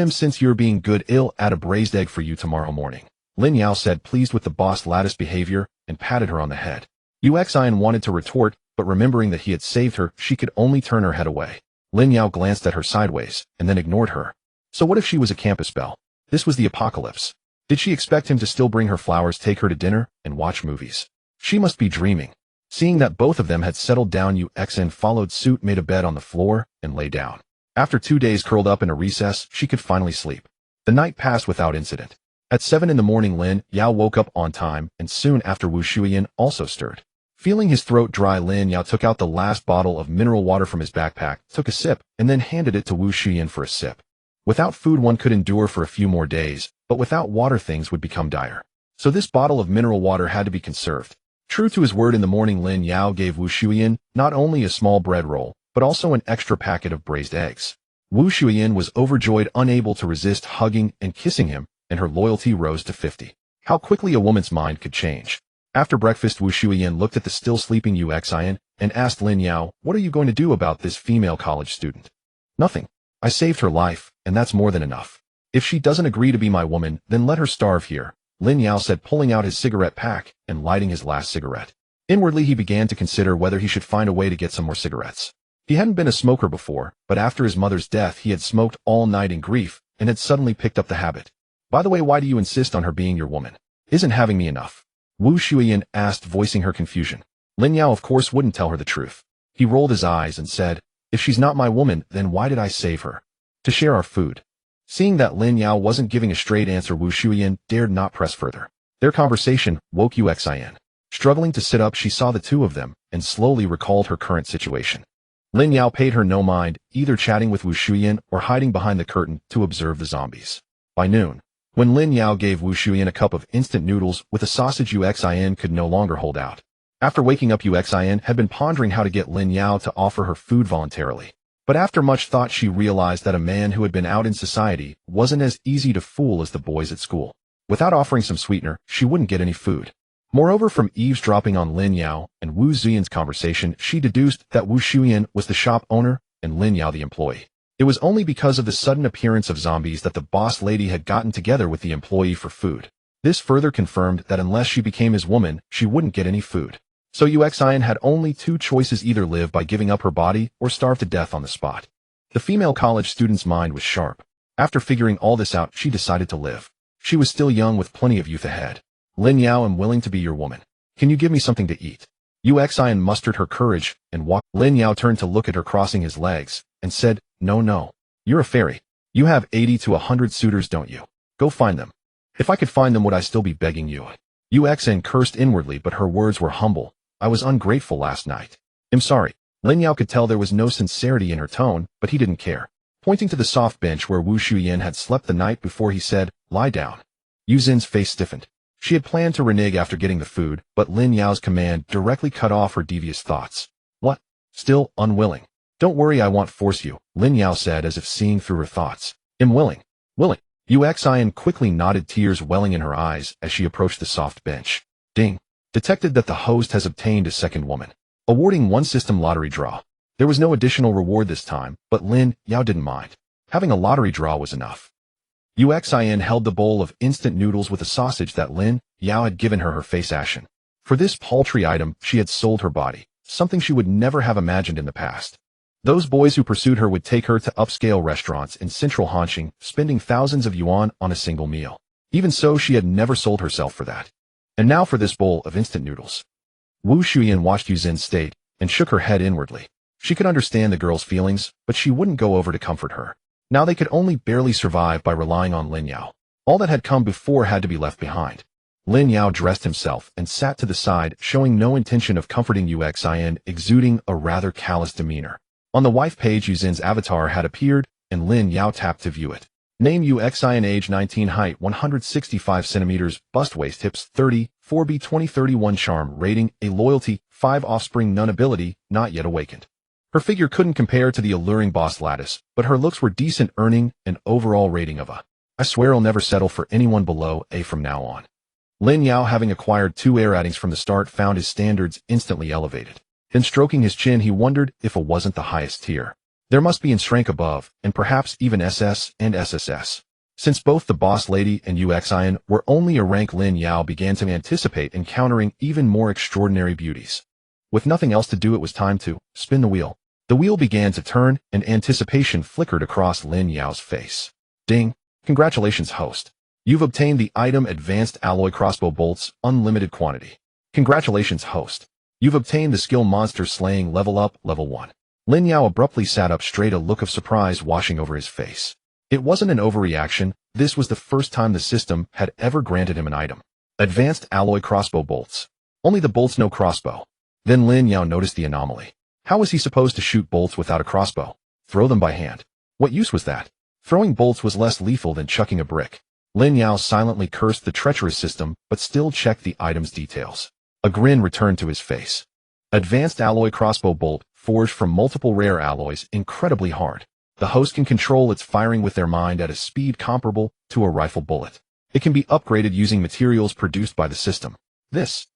Since you're being good, I'll add a braised egg for you tomorrow morning," Lin Yao said, pleased with the boss lattice behavior, and patted her on the head. Yuxian wanted to retort, but remembering that he had saved her, she could only turn her head away. Lin Yao glanced at her sideways, and then ignored her. So what if she was a campus belle? This was the apocalypse. Did she expect him to still bring her flowers, take her to dinner, and watch movies? She must be dreaming. Seeing that both of them had settled down, Yuxian followed suit, made a bed on the floor, and lay down. After 2 days curled up in a recess, she could finally sleep. The night passed without incident. At 7 in the morning, Lin Yao woke up on time, and soon after Wu Shuiyan also stirred. Feeling his throat dry, Lin Yao took out the last bottle of mineral water from his backpack, took a sip, and then handed it to Wu Shuiyan for a sip. Without food one could endure for a few more days, but without water things would become dire. So this bottle of mineral water had to be conserved. True to his word, in the morning Lin Yao gave Wu Shuiyan not only a small bread roll, but also an extra packet of braised eggs. Wu Shuiyan was overjoyed, unable to resist hugging and kissing him, and her loyalty rose to 50. How quickly a woman's mind could change. After breakfast, Wu Shuiyan looked at the still sleeping Yuxian and asked Lin Yao, "What are you going to do about this female college student?" "Nothing. I saved her life, and that's more than enough. If she doesn't agree to be my woman, then let her starve here," Lin Yao said, pulling out his cigarette pack and lighting his last cigarette. Inwardly, he began to consider whether he should find a way to get some more cigarettes. He hadn't been a smoker before, but after his mother's death he had smoked all night in grief and had suddenly picked up the habit. "By the way, why do you insist on her being your woman? Isn't having me enough?" Wu Shuiyan asked, voicing her confusion. Lin Yao of course wouldn't tell her the truth. He rolled his eyes and said, "If she's not my woman, then why did I save her? To share our food." Seeing that Lin Yao wasn't giving a straight answer, Wu Shuiyan dared not press further. Their conversation woke Yuxian. Struggling to sit up, she saw the two of them and slowly recalled her current situation. Lin Yao paid her no mind, either chatting with Wu Shuiyan or hiding behind the curtain to observe the zombies. By noon, when Lin Yao gave Wu Shuiyan a cup of instant noodles with a sausage, Yuxian could no longer hold out. After waking up, Yuxian had been pondering how to get Lin Yao to offer her food voluntarily. But after much thought, she realized that a man who had been out in society wasn't as easy to fool as the boys at school. Without offering some sweetener, she wouldn't get any food. Moreover, from eavesdropping on Lin Yao and Wu Zuyan's conversation, she deduced that Wu Shuiyan was the shop owner and Lin Yao the employee. It was only because of the sudden appearance of zombies that the boss lady had gotten together with the employee for food. This further confirmed that unless she became his woman, she wouldn't get any food. So Yuxian had only two choices: either live by giving up her body or starve to death on the spot. The female college student's mind was sharp. After figuring all this out, she decided to live. She was still young with plenty of youth ahead. "Lin Yao, I'm willing to be your woman. Can you give me something to eat?" Yuxian mustered her courage and walked. Lin Yao turned to look at her crossing his legs and said, No, you're a fairy. You have 80 to 100 suitors, don't you? Go find them. If I could find them, would I still be begging you?" Yuxian cursed inwardly, but her words were humble. "I was ungrateful last night. I'm sorry." Lin Yao could tell there was no sincerity in her tone, but he didn't care. Pointing to the soft bench where Wu Shuiyan had slept the night before, he said, "Lie down." Yu Xin's face stiffened. She had planned to renege after getting the food, but Lin Yao's command directly cut off her devious thoughts. "What? Still unwilling? Don't worry, I won't force you," Lin Yao said, as if seeing through her thoughts. "I'm willing. Willing." Yuxian quickly nodded, tears welling in her eyes as she approached the soft bench. Ding. Detected that the host has obtained a second woman. Awarding one system lottery draw. There was no additional reward this time, but Lin Yao didn't mind. Having a lottery draw was enough. Uxin held the bowl of instant noodles with a sausage that Lin Yao had given her face ashen. For this paltry item, she had sold her body, something she would never have imagined in the past. Those boys who pursued her would take her to upscale restaurants in central Hanxing, spending thousands of yuan on a single meal. Even so, she had never sold herself for that. And now for this bowl of instant noodles. Wu Shuyan watched Yuzin's state and shook her head inwardly. She could understand the girl's feelings, but she wouldn't go over to comfort her. Now they could only barely survive by relying on Lin Yao. All that had come before had to be left behind. Lin Yao dressed himself and sat to the side, showing no intention of comforting Uxin, exuding a rather callous demeanor. On the wife page, Yuzin's avatar had appeared, and Lin Yao tapped to view it. Name Uxin, age 19, height 165 centimeters, bust waist hips 30, 4B 2031, charm rating A, loyalty 5, offspring none, ability not yet awakened. Her figure couldn't compare to the alluring boss Lattice, but her looks were decent, earning an overall rating of A. I swear I'll never settle for anyone below A from now on. Lin Yao, having acquired 2 air ratings from the start, found his standards instantly elevated. Then stroking his chin, he wondered if it wasn't the highest tier. There must be in rank above, and perhaps even SS and SSS. Since both the boss lady and Uxin were only a rank, Lin Yao began to anticipate encountering even more extraordinary beauties. With nothing else to do, it was time to spin the wheel. The wheel began to turn, and anticipation flickered across Lin Yao's face. Ding! Congratulations, host. You've obtained the item Advanced Alloy Crossbow Bolts, unlimited quantity. Congratulations, host. You've obtained the skill Monster Slaying level up, level 1. Lin Yao abruptly sat up straight, a look of surprise washing over his face. It wasn't an overreaction, this was the first time the system had ever granted him an item. Advanced Alloy Crossbow Bolts. Only the bolts, no crossbow. Then Lin Yao noticed the anomaly. How was he supposed to shoot bolts without a crossbow? Throw them by hand. What use was that? Throwing bolts was less lethal than chucking a brick. Lin Yao silently cursed the treacherous system, but still checked the item's details. A grin returned to his face. Advanced Alloy Crossbow Bolt, forged from multiple rare alloys, incredibly hard. The host can control its firing with their mind at a speed comparable to a rifle bullet. It can be upgraded using materials produced by the system. This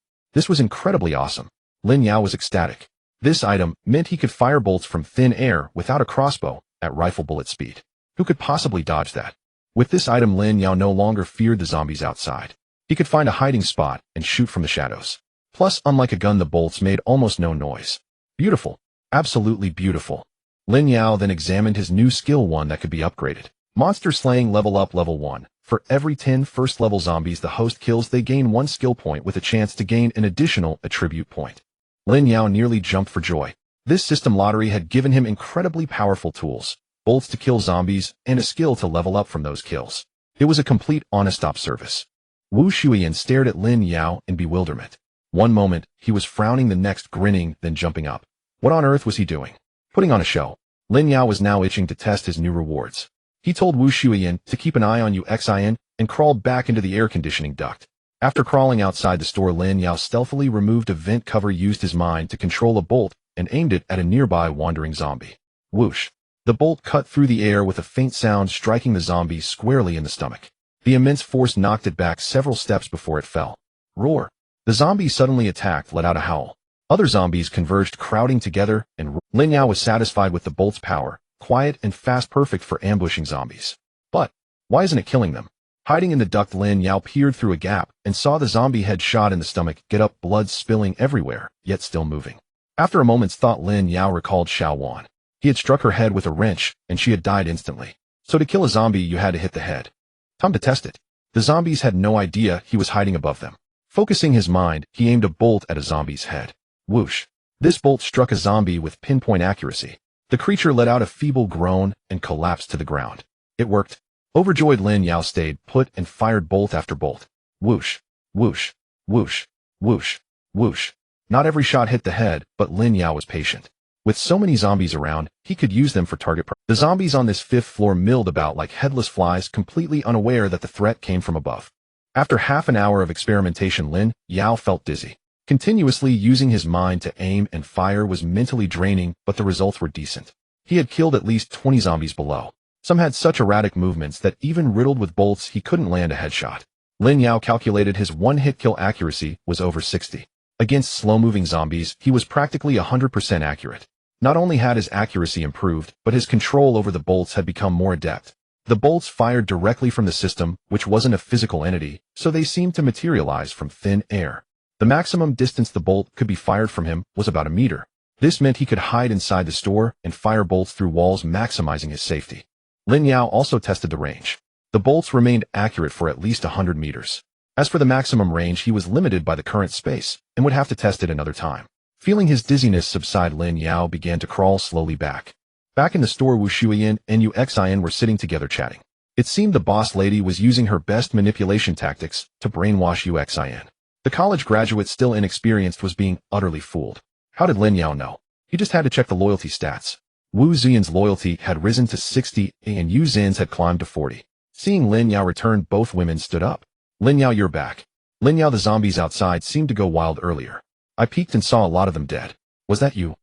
was incredibly awesome. Lin Yao was ecstatic. This item meant he could fire bolts from thin air without a crossbow at rifle bullet speed. Who could possibly dodge that? With this item, Lin Yao no longer feared the zombies outside. He could find a hiding spot and shoot from the shadows. Plus, unlike a gun, the bolts made almost no noise. Beautiful. Absolutely beautiful. Lin Yao then examined his new skill, one that could be upgraded. Monster Slaying level up, level 1. For every 10 first-level zombies the host kills, they gain 1 skill point with a chance to gain an additional attribute point. Lin Yao nearly jumped for joy. This system lottery had given him incredibly powerful tools, bolts to kill zombies, and a skill to level up from those kills. It was a complete on-a-stop service. Wu Shuyan stared at Lin Yao in bewilderment. One moment, he was frowning, the next grinning, then jumping up. What on earth was he doing? Putting on a show. Lin Yao was now itching to test his new rewards. He told Wu Shuyan to keep an eye on Uxin and crawled back into the air conditioning duct. After crawling outside the store, Lin Yao stealthily removed a vent cover, used his mind to control a bolt, and aimed it at a nearby wandering zombie. Whoosh! The bolt cut through the air with a faint sound, striking the zombie squarely in the stomach. The immense force knocked it back several steps before it fell. Roar! The zombie suddenly attacked, let out a howl. Other zombies converged, crowding together, and Lin Yao was satisfied with the bolt's power, quiet and fast, perfect for ambushing zombies. But why isn't it killing them? Hiding in the duct, Lin Yao peered through a gap and saw the zombie head shot in the stomach get up, blood spilling everywhere, yet still moving. After a moment's thought, Lin Yao recalled Xiao Wan. He had struck her head with a wrench, and she had died instantly. So to kill a zombie, you had to hit the head. Time to test it. The zombies had no idea he was hiding above them. Focusing his mind, he aimed a bolt at a zombie's head. Whoosh! This bolt struck a zombie with pinpoint accuracy. The creature let out a feeble groan and collapsed to the ground. It worked. Overjoyed, Lin Yao stayed put and fired bolt after bolt. Whoosh! Whoosh! Whoosh! Whoosh! Whoosh! Not every shot hit the head, but Lin Yao was patient. With so many zombies around, he could use them for target practice. The zombies on this 5th floor milled about like headless flies, completely unaware that the threat came from above. After half an hour of experimentation, Lin Yao felt dizzy. Continuously using his mind to aim and fire was mentally draining, but the results were decent. He had killed at least 20 zombies below. Some had such erratic movements that even riddled with bolts, he couldn't land a headshot. Lin Yao calculated his one-hit kill accuracy was over 60. Against slow-moving zombies, he was practically 100% accurate. Not only had his accuracy improved, but his control over the bolts had become more adept. The bolts fired directly from the system, which wasn't a physical entity, so they seemed to materialize from thin air. The maximum distance the bolt could be fired from him was about a meter. This meant he could hide inside the store and fire bolts through walls, maximizing his safety. Lin Yao also tested the range. The bolts remained accurate for at least 100 meters. As for the maximum range, he was limited by the current space and would have to test it another time. Feeling his dizziness subside, Lin Yao began to crawl slowly back. Back in the store, Wu Shuiyin and Yu Xian were sitting together chatting. It seemed the boss lady was using her best manipulation tactics to brainwash Yu Xian. The college graduate, still inexperienced, was being utterly fooled. How did Lin Yao know? He just had to check the loyalty stats. Wu Xian's loyalty had risen to 60 and Yu Xin's had climbed to 40. Seeing Lin Yao return, both women stood up. Lin Yao, you're back. Lin Yao, the zombies outside seemed to go wild earlier. I peeked and saw a lot of them dead. Was that you?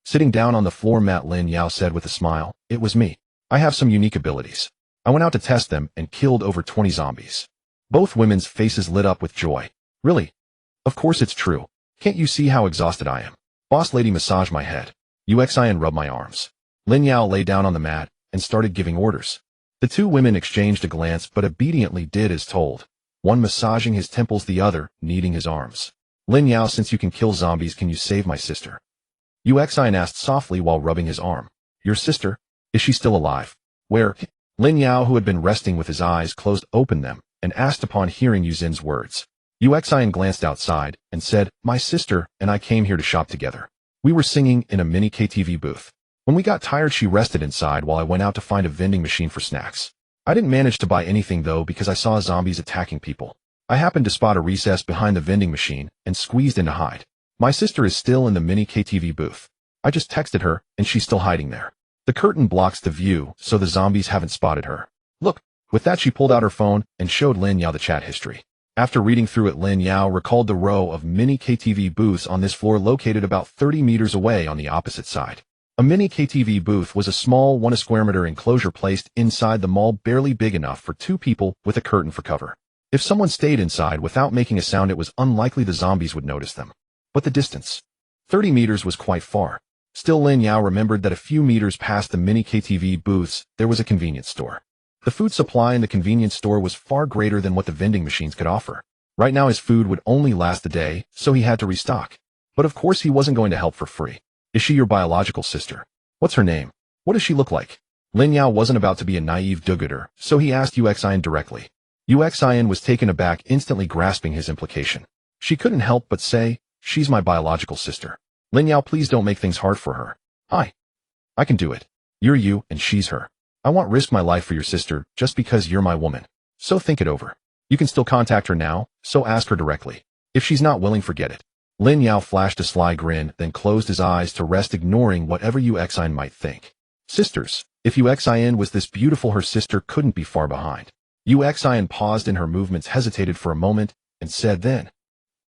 Sitting down on the floor mat, Lin Yao said with a smile, it was me. I have some unique abilities. I went out to test them and killed over 20 zombies. Both women's faces lit up with joy. Really? Of course it's true. Can't you see how exhausted I am? Boss lady massaged my head. Yu Xian rubbed my arms. Lin Yao lay down on the mat and started giving orders. The two women exchanged a glance but obediently did as told. One massaging his temples, the other kneading his arms. Lin Yao, since you can kill zombies, can you save my sister? Yu Xian asked softly while rubbing his arm. Your sister? Is she still alive? Where? Lin Yao, who had been resting with his eyes closed, opened them and asked upon hearing Yu Xin's words. Yu Xian glanced outside and said, my sister and I came here to shop together. We were singing in a mini KTV booth. When we got tired, she rested inside while I went out to find a vending machine for snacks. I didn't manage to buy anything though because I saw zombies attacking people. I happened to spot a recess behind the vending machine and squeezed in to hide. My sister is still in the mini KTV booth. I just texted her and she's still hiding there. The curtain blocks the view so the zombies haven't spotted her. Look. With that, she pulled out her phone and showed Lin Yao the chat history. After reading through it, Lin Yao recalled the row of mini KTV booths on this floor located about 30 meters away on the opposite side. A mini KTV booth was a small 1 square meter enclosure placed inside the mall, barely big enough for 2 people with a curtain for cover. If someone stayed inside without making a sound, it was unlikely the zombies would notice them. But the distance, 30 meters, was quite far. Still, Lin Yao remembered that a few meters past the mini KTV booths, there was a convenience store. The food supply in the convenience store was far greater than what the vending machines could offer. Right now his food would only last a day, so he had to restock. But of course he wasn't going to help for free. Is she your biological sister? What's her name? What does she look like? Lin Yao wasn't about to be a naive do-gooder, so he asked Yu Xian directly. Yu Xian was taken aback, instantly grasping his implication. She couldn't help but say, she's my biological sister. Lin Yao, please don't make things hard for her. I can do it. You're you and she's her. I won't risk my life for your sister just because you're my woman. So think it over. You can still contact her now, so ask her directly. If she's not willing, forget it. Lin Yao flashed a sly grin, then closed his eyes to rest, ignoring whatever Yu Xian might think. Sisters. If Yu Xian was this beautiful, her sister couldn't be far behind. Yu Xian paused in her movements, hesitated for a moment, and said then,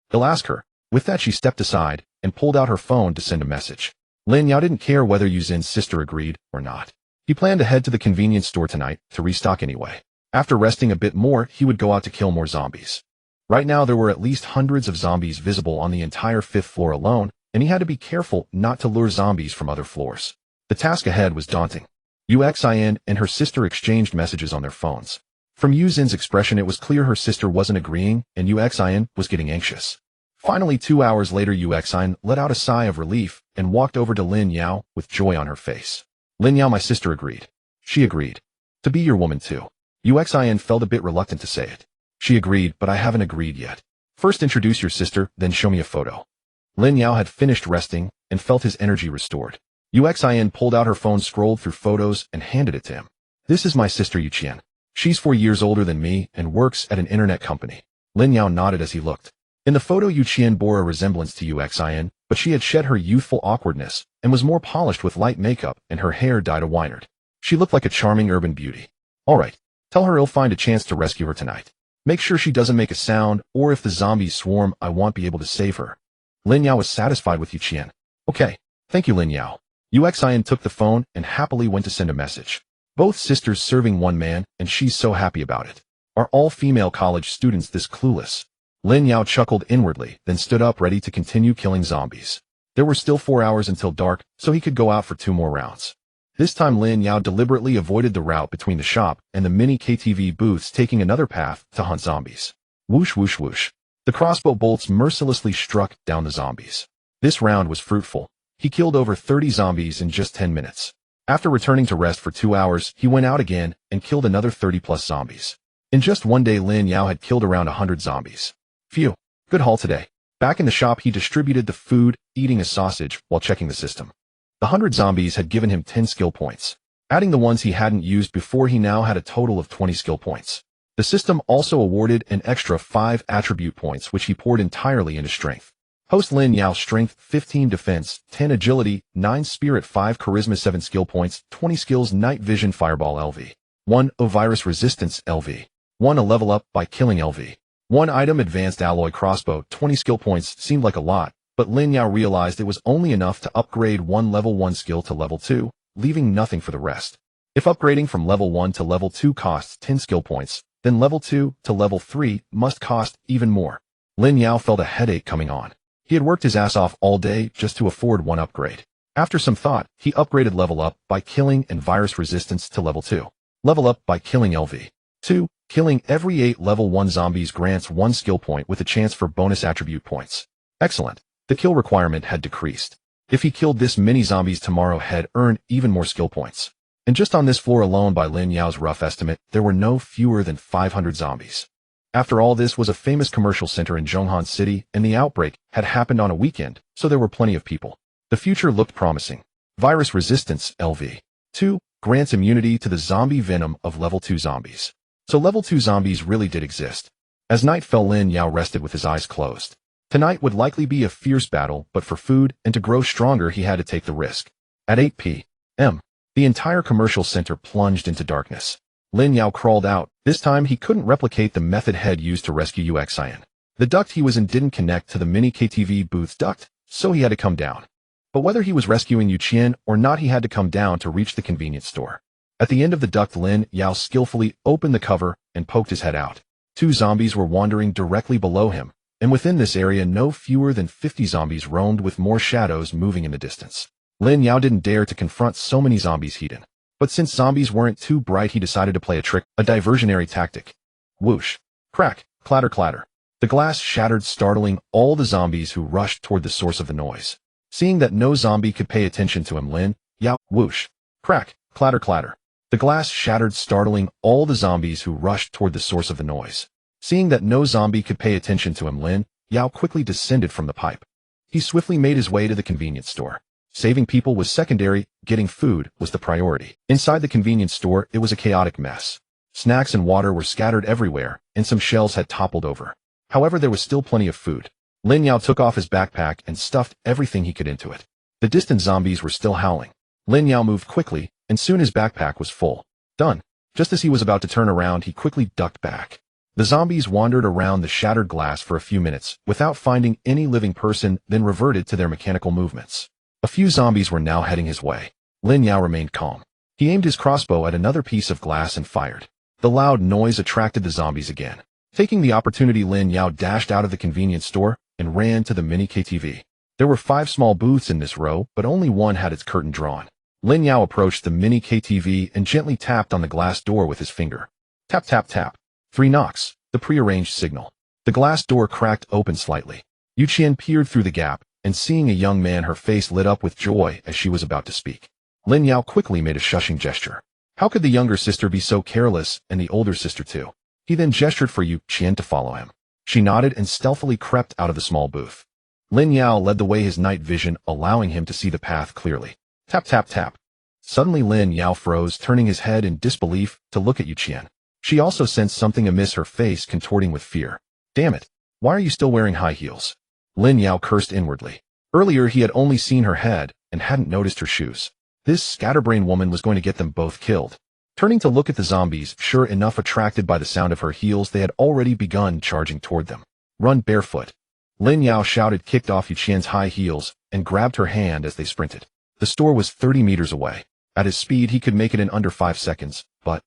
he'll ask her. With that, she stepped aside and pulled out her phone to send a message. Lin Yao didn't care whether Yu Xin's sister agreed or not. He planned to head to the convenience store tonight to restock anyway. After resting a bit more, he would go out to kill more zombies. Right now there were at least hundreds of zombies visible on the entire 5th floor alone, and he had to be careful not to lure zombies from other floors. The task ahead was daunting. Yu Xian and her sister exchanged messages on their phones. From Yu Xin's expression, it was clear her sister wasn't agreeing, and Yu Xian was getting anxious. Finally, 2 hours later, Yu Xian let out a sigh of relief and walked over to Lin Yao with joy on her face. Lin Yao, my sister agreed. She agreed to be your woman too. Yu Xian felt a bit reluctant to say it. She agreed, but I haven't agreed yet. First introduce your sister, then show me a photo. Lin Yao had finished resting and felt his energy restored. Yu Xian pulled out her phone, scrolled through photos, and handed it to him. This is my sister Yu Qian. She's 4 years older than me and works at an internet company. Lin Yao nodded as he looked. In the photo, Yu Qian bore a resemblance to Yu Xian, but she had shed her youthful awkwardness and was more polished with light makeup, and her hair dyed a wynard. She looked like a charming urban beauty. All right, tell her he'll find a chance to rescue her tonight. Make sure she doesn't make a sound, or if the zombies swarm, I won't be able to save her. Lin Yao was satisfied with Yu Qian. Okay, thank you, Lin Yao. Yu Xian took the phone and happily went to send a message. Both sisters serving one man, and she's so happy about it. Are all female college students this clueless? Lin Yao chuckled inwardly, then stood up ready to continue killing zombies. There were still 4 hours until dark, so he could go out for 2 more rounds. This time Lin Yao deliberately avoided the route between the shop and the mini KTV booths, taking another path to hunt zombies. Whoosh whoosh whoosh. The crossbow bolts mercilessly struck down the zombies. This round was fruitful. He killed over 30 zombies in just 10 minutes. After returning to rest for 2 hours, he went out again and killed another 30+ zombies. In just one day, Lin Yao had killed around 100 zombies. Phew, good haul today. Back in the shop, he distributed the food, eating a sausage while checking the system. The 100 zombies had given him 10 skill points. Adding the ones he hadn't used before, he now had a total of 20 skill points. The system also awarded an extra 5 attribute points, which he poured entirely into strength. Host Lin Yao: strength 15, defense 10, agility 9, spirit 5, charisma 7, skill points 20, skills night vision, fireball LV 1, virus resistance LV 1, a level up by killing LV 1, item advanced alloy crossbow 20 skill points. Seemed like a lot, but Lin Yao realized it was only enough to upgrade one level 1 skill to level 2, leaving nothing for the rest. If upgrading from level 1 to level 2 costs 10 skill points, then level 2 to level 3 must cost even more. Lin Yao felt a headache coming on. He had worked his ass off all day just to afford one upgrade. After some thought, he upgraded level up by killing and virus resistance to level 2. Level up by killing LV 2. Killing every 8 level 1 zombies grants 1 skill point with a chance for bonus attribute points. Excellent. The kill requirement had decreased. If he killed this many zombies tomorrow, he'd earn even more skill points. And just on this floor alone, by Lin Yao's rough estimate, there were no fewer than 500 zombies. After all, this was a famous commercial center in Zhonghan City, and the outbreak had happened on a weekend, so there were plenty of people. The future looked promising. Virus resistance LV 2 grants immunity to the zombie venom of level 2 zombies. So level 2 zombies really did exist. As night fell, Lin Yao rested with his eyes closed. Tonight would likely be a fierce battle, but for food and to grow stronger, he had to take the risk. At 8 p.m., the entire commercial center plunged into darkness. Lin Yao crawled out. This time he couldn't replicate the method head used to rescue Yuxian. The duct he was in didn't connect to the mini KTV booth's duct, so he had to come down. But whether he was rescuing Yuqian or not, he had to come down to reach the convenience store. At the end of the duct, Lin Yao skillfully opened the cover and poked his head out. 2 zombies were wandering directly below him, and within this area no fewer than 50 zombies roamed, with more shadows moving in the distance. Lin Yao didn't dare to confront so many zombies hidden. But since zombies weren't too bright, he decided to play a trick, a diversionary tactic. Whoosh. Crack. Clatter clatter. The glass shattered, startling all the zombies who rushed toward the source of the noise. Seeing that no zombie could pay attention to him, Lin Yao, whoosh. Crack. Clatter clatter. The glass shattered, startling all the zombies who rushed toward the source of the noise. Seeing that no zombie could pay attention to him, Lin Yao quickly descended from the pipe. He swiftly made his way to the convenience store. Saving people was secondary, getting food was the priority. Inside the convenience store, it was a chaotic mess. Snacks and water were scattered everywhere, and some shelves had toppled over. However, there was still plenty of food. Lin Yao took off his backpack and stuffed everything he could into it. The distant zombies were still howling. Lin Yao moved quickly, and soon his backpack was full. Done. Just as he was about to turn around, he quickly ducked back. The zombies wandered around the shattered glass for a few minutes without finding any living person, then reverted to their mechanical movements. A few zombies were now heading his way. Lin Yao remained calm. He aimed his crossbow at another piece of glass and fired. The loud noise attracted the zombies again. Taking the opportunity, Lin Yao dashed out of the convenience store and ran to the mini KTV. There were 5 small booths in this row, but only one had its curtain drawn. Lin Yao approached the mini KTV and gently tapped on the glass door with his finger. Tap tap tap. 3 knocks, the prearranged signal. The glass door cracked open slightly. Yuqian peered through the gap, and seeing a young man, her face lit up with joy as she was about to speak. Lin Yao quickly made a shushing gesture. How could the younger sister be so careless, and the older sister too? He then gestured for Yuqian to follow him. She nodded and stealthily crept out of the small booth. Lin Yao led the way, his night vision allowing him to see the path clearly. Tap tap tap. Suddenly Lin Yao froze, turning his head in disbelief to look at Yuqian. She also sensed something amiss, her face contorting with fear. Damn it. Why are you still wearing high heels? Lin Yao cursed inwardly. Earlier he had only seen her head and hadn't noticed her shoes. This scatterbrain woman was going to get them both killed. Turning to look at the zombies, sure enough, attracted by the sound of her heels, they had already begun charging toward them. Run barefoot. Lin Yao shouted, kicked off Yuqian's high heels, and grabbed her hand as they sprinted. The store was 30 meters away. At his speed, he could make it in under 5 seconds, but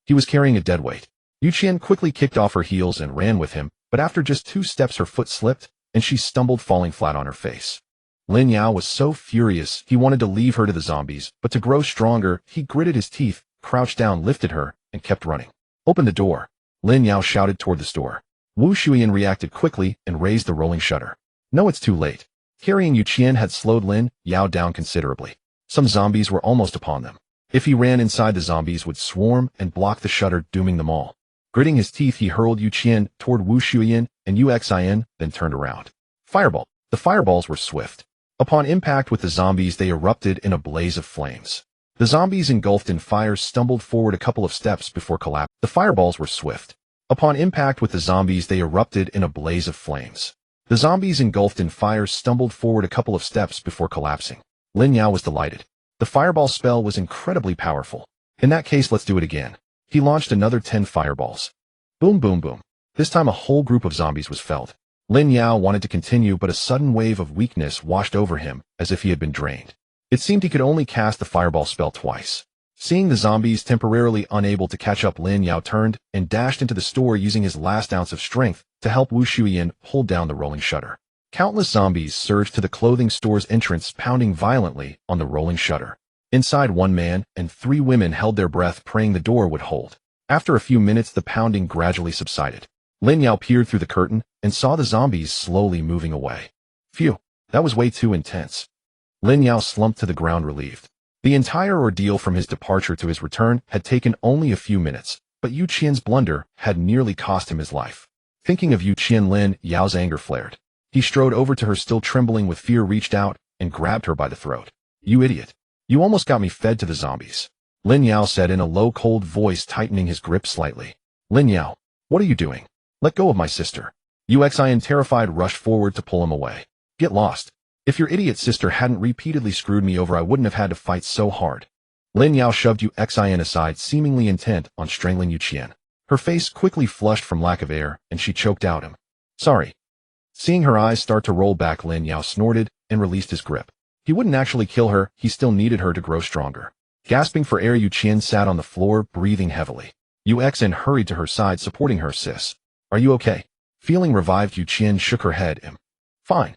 he was carrying a dead weight. Yuqian quickly kicked off her heels and ran with him, but after just 2 steps her foot slipped, and she stumbled, falling flat on her face. Lin Yao was so furious he wanted to leave her to the zombies, but to grow stronger, he gritted his teeth, crouched down, lifted her, and kept running. Open the door, Lin Yao shouted toward the store. Wu Shuyan reacted quickly and raised the rolling shutter. No, it's too late. Carrying Yu Qian had slowed Lin Yao down considerably. Some zombies were almost upon them. If he ran inside, the zombies would swarm and block the shutter, dooming them all. Gritting his teeth, he hurled Yu Qian toward Wu Shuyan and Uxin, then turned around. Fireball. The fireballs were swift. Upon impact with the zombies, they erupted in a blaze of flames. The zombies, engulfed in fire, stumbled forward a couple of steps before collapsing. The fireballs were swift. Upon impact with the zombies, they erupted in a blaze of flames. The zombies, engulfed in fire, stumbled forward a couple of steps before collapsing. Lin Yao was delighted. The fireball spell was incredibly powerful. In that case, let's do it again. He launched another 10 fireballs. Boom, boom, boom. This time a whole group of zombies was felled. Lin Yao wanted to continue, but a sudden wave of weakness washed over him, as if he had been drained. It seemed he could only cast the fireball spell twice. Seeing the zombies temporarily unable to catch up, Lin Yao turned and dashed into the store, using his last ounce of strength to help Wu Shuyan hold down the rolling shutter. Countless zombies surged to the clothing store's entrance, pounding violently on the rolling shutter. Inside, 1 man and 3 women held their breath, praying the door would hold. After a few minutes, the pounding gradually subsided. Lin Yao peered through the curtain and saw the zombies slowly moving away. Phew, that was way too intense. Lin Yao slumped to the ground, relieved. The entire ordeal from his departure to his return had taken only a few minutes, but Yu Qian's blunder had nearly cost him his life. Thinking of Yu Qian, Lin Yao's anger flared. He strode over to her, still trembling with fear, reached out and grabbed her by the throat. You idiot. You almost got me fed to the zombies, Lin Yao said in a low, cold voice, tightening his grip slightly. Lin Yao, what are you doing? Let go of my sister. Uxin, terrified, rushed forward to pull him away. Get lost. If your idiot sister hadn't repeatedly screwed me over, I wouldn't have had to fight so hard. Lin Yao shoved Uxin aside, seemingly intent on strangling Yu Qian. Her face quickly flushed from lack of air, and she choked out, Sorry. Seeing her eyes start to roll back, Lin Yao snorted and released his grip. He wouldn't actually kill her, he still needed her to grow stronger. Gasping for air, Yu Qian sat on the floor, breathing heavily. Uxin hurried to her side, supporting her. Sis, are you okay? Feeling revived, Yu Qian shook her head. Fine.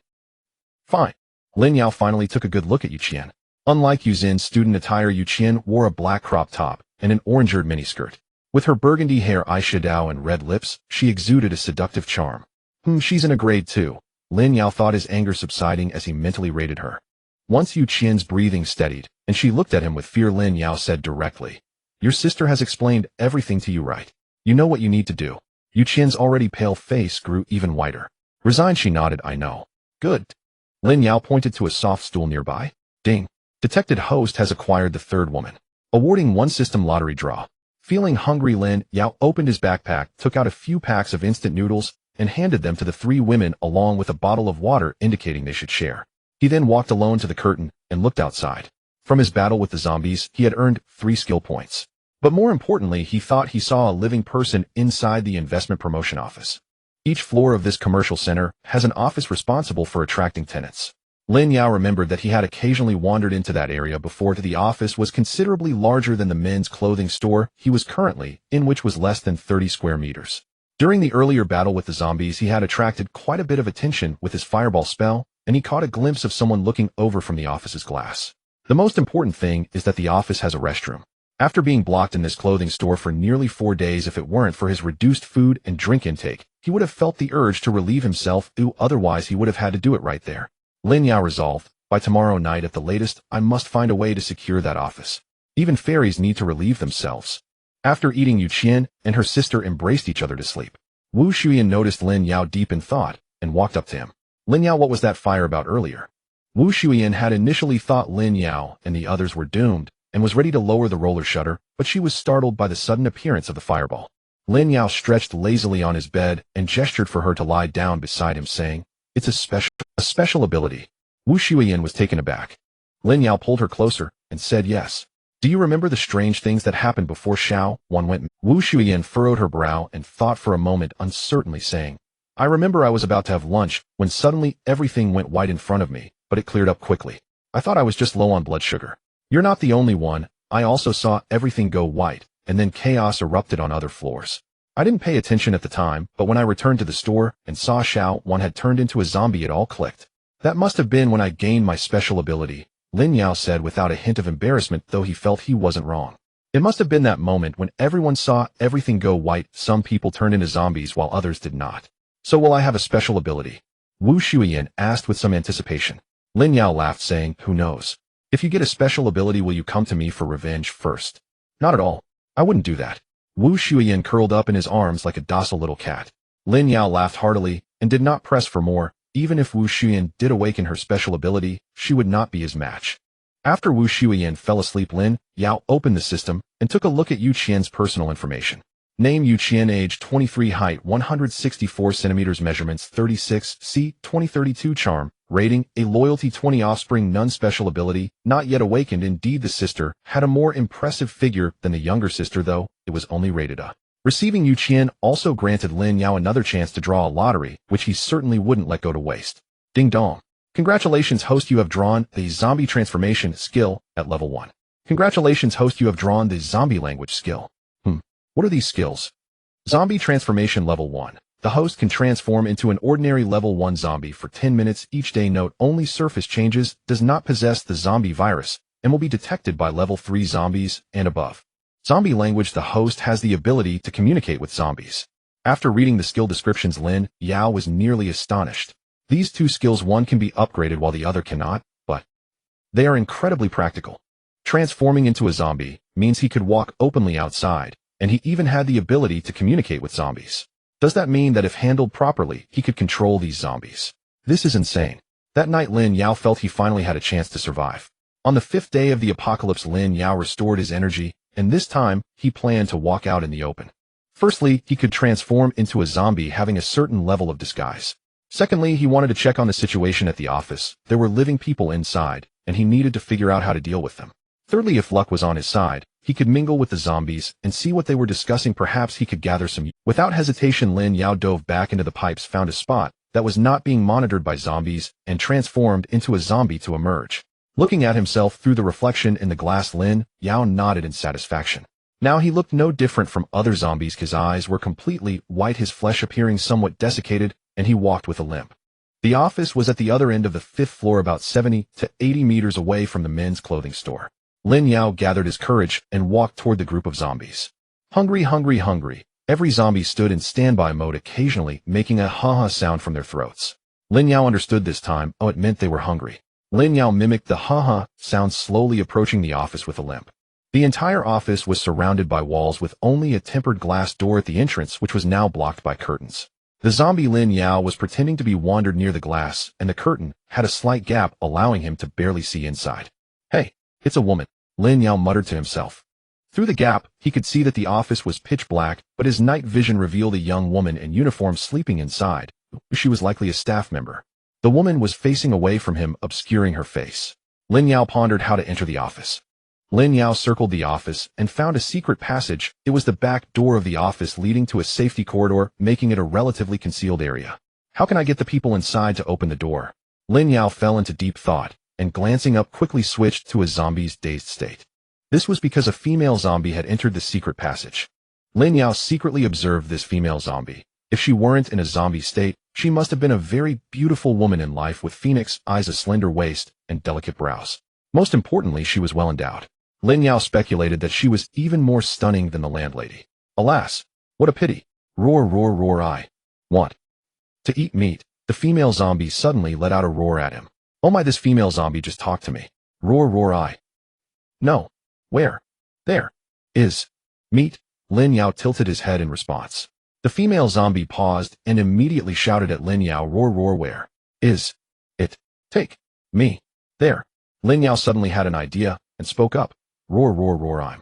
Fine. Lin Yao finally took a good look at Yu Qian. Unlike Yuzin's student attire, Yu Qian wore a black crop top and an orange-eared miniskirt. With her burgundy hair, eyeshadow, and red lips, she exuded a seductive charm. She's in a grade 2. Lin Yao thought, his anger subsiding as he mentally rated her. Once Yu Qian's breathing steadied, and she looked at him with fear, Lin Yao said directly, Your sister has explained everything to you, right? You know what you need to do. Yu Qian's already pale face grew even whiter. Resigned, she nodded. I know. Good. Lin Yao pointed to a soft stool nearby. Ding. Detected host has acquired the 3rd woman. Awarding 1 system lottery draw. Feeling hungry, Lin Yao opened his backpack, took out a few packs of instant noodles, and handed them to the 3 women along with a bottle of water, indicating they should share. He then walked alone to the curtain and looked outside. From his battle with the zombies, he had earned 3 skill points. But more importantly, he thought he saw a living person inside the investment promotion office. Each floor of this commercial center has an office responsible for attracting tenants. Lin Yao remembered that he had occasionally wandered into that area before. The office was considerably larger than the men's clothing store he was currently in, which was less than 30 square meters. During the earlier battle with the zombies, he had attracted quite a bit of attention with his fireball spell, and he caught a glimpse of someone looking over from the office's glass. The most important thing is that the office has a restroom. After being blocked in this clothing store for nearly 4 days, if it weren't for his reduced food and drink intake, he would have felt the urge to relieve himself. Otherwise he would have had to do it right there. Lin Yao resolved, by tomorrow night at the latest, I must find a way to secure that office. Even fairies need to relieve themselves. After eating, Yu Qian and her sister embraced each other to sleep. Wu Shuyan noticed Lin Yao deep in thought and walked up to him. Lin Yao, what was that fire about earlier? Wu Shuyan had initially thought Lin Yao and the others were doomed and was ready to lower the roller shutter, but she was startled by the sudden appearance of the fireball. Lin Yao stretched lazily on his bed and gestured for her to lie down beside him, saying, It's a special ability. Wu Shuyan was taken aback. Lin Yao pulled her closer and said, Yes. Do you remember the strange things that happened before Xiao Wan went? Wu Shuyan furrowed her brow and thought for a moment, uncertainly saying, I remember I was about to have lunch when suddenly everything went white in front of me, but it cleared up quickly. I thought I was just low on blood sugar. You're not the only one. I also saw everything go white, and then chaos erupted on other floors. I didn't pay attention at the time, but when I returned to the store and saw Xiao Wan had turned into a zombie, it all clicked. That must have been when I gained my special ability, Lin Yao said without a hint of embarrassment, though he felt he wasn't wrong. It must have been that moment when everyone saw everything go white. Some people turned into zombies while others did not. So will I have a special ability? Wu Shuiyan asked with some anticipation. Lin Yao laughed, saying, who knows? If you get a special ability, will you come to me for revenge first? Not at all. I wouldn't do that. Wu Shuiyan curled up in his arms like a docile little cat. Lin Yao laughed heartily and did not press for more. Even if Wu Shuiyan did awaken her special ability, she would not be his match. After Wu Shuiyan fell asleep, Lin Yao opened the system and took a look at Yu Qian's personal information. Name: Yu Qian, age 23, height 164 centimeters, measurements 36, c. 2032, charm, rating, a loyalty 20, offspring none, special ability, not yet awakened. Indeed, the sister had a more impressive figure than the younger sister, though it was only rated A. Receiving Yu Qian also granted Lin Yao another chance to draw a lottery, which he certainly wouldn't let go to waste. Ding dong. Congratulations, host, you have drawn the zombie transformation skill at level 1. Congratulations, host, you have drawn the zombie language skill. What are these skills? Zombie transformation level 1. The host can transform into an ordinary level 1 zombie for 10 minutes each day. Note: only surface changes, does not possess the zombie virus, and will be detected by level 3 zombies and above. Zombie language: the host has the ability to communicate with zombies. After reading the skill descriptions, Lin Yao was nearly astonished. These two skills, one can be upgraded while the other cannot, but they are incredibly practical. Transforming into a zombie means he could walk openly outside, and he even had the ability to communicate with zombies. Does that mean that if handled properly, he could control these zombies? This is insane. That night, Lin Yao felt he finally had a chance to survive. On the 5th day of the apocalypse, Lin Yao restored his energy, and this time, he planned to walk out in the open. Firstly, he could transform into a zombie having a certain level of disguise. Secondly, he wanted to check on the situation at the office. There were living people inside, and he needed to figure out how to deal with them. Thirdly, if luck was on his side, he could mingle with the zombies and see what they were discussing. Perhaps he could gather some. Without hesitation, Lin Yao dove back into the pipes, found a spot that was not being monitored by zombies, and transformed into a zombie to emerge. Looking at himself through the reflection in the glass, Lin Yao nodded in satisfaction. Now he looked no different from other zombies. His eyes were completely white, his flesh appearing somewhat desiccated, and he walked with a limp. The office was at the other end of the 5th floor, about 70 to 80 meters away from the men's clothing store. Lin Yao gathered his courage and walked toward the group of zombies. Hungry, hungry, hungry. Every zombie stood in standby mode, occasionally making a ha-ha sound from their throats. Lin Yao understood this time. Oh, it meant they were hungry. Lin Yao mimicked the ha-ha sound, slowly approaching the office with a limp. The entire office was surrounded by walls with only a tempered glass door at the entrance, which was now blocked by curtains. The zombie Lin Yao was pretending to be wandered near the glass, and the curtain had a slight gap, allowing him to barely see inside. Hey, it's a woman, Lin Yao muttered to himself. Through the gap, he could see that the office was pitch black, but his night vision revealed a young woman in uniform sleeping inside. She was likely a staff member. The woman was facing away from him, obscuring her face. Lin Yao pondered how to enter the office. Lin Yao circled the office and found a secret passage. It was the back door of the office, leading to a safety corridor, making it a relatively concealed area. How can I get the people inside to open the door? Lin Yao fell into deep thought, and glancing up, quickly switched to a zombie's dazed state. This was because a female zombie had entered the secret passage. Lin Yao secretly observed this female zombie. If she weren't in a zombie state, she must have been a very beautiful woman in life, with phoenix eyes, a slender waist, and delicate brows. Most importantly, she was well endowed. Lin Yao speculated that she was even more stunning than the landlady. Alas, what a pity. Roar, roar, roar, I want to eat meat. The female zombie suddenly let out a roar at him. Oh my, this female zombie just talked to me. Roar, roar, I. No. Where? There. Is. Meat. Lin Yao tilted his head in response. The female zombie paused and immediately shouted at Lin Yao, roar, roar, where? Is. It. Take. Me. There. Lin Yao suddenly had an idea and spoke up. Roar, roar, roar, I'm.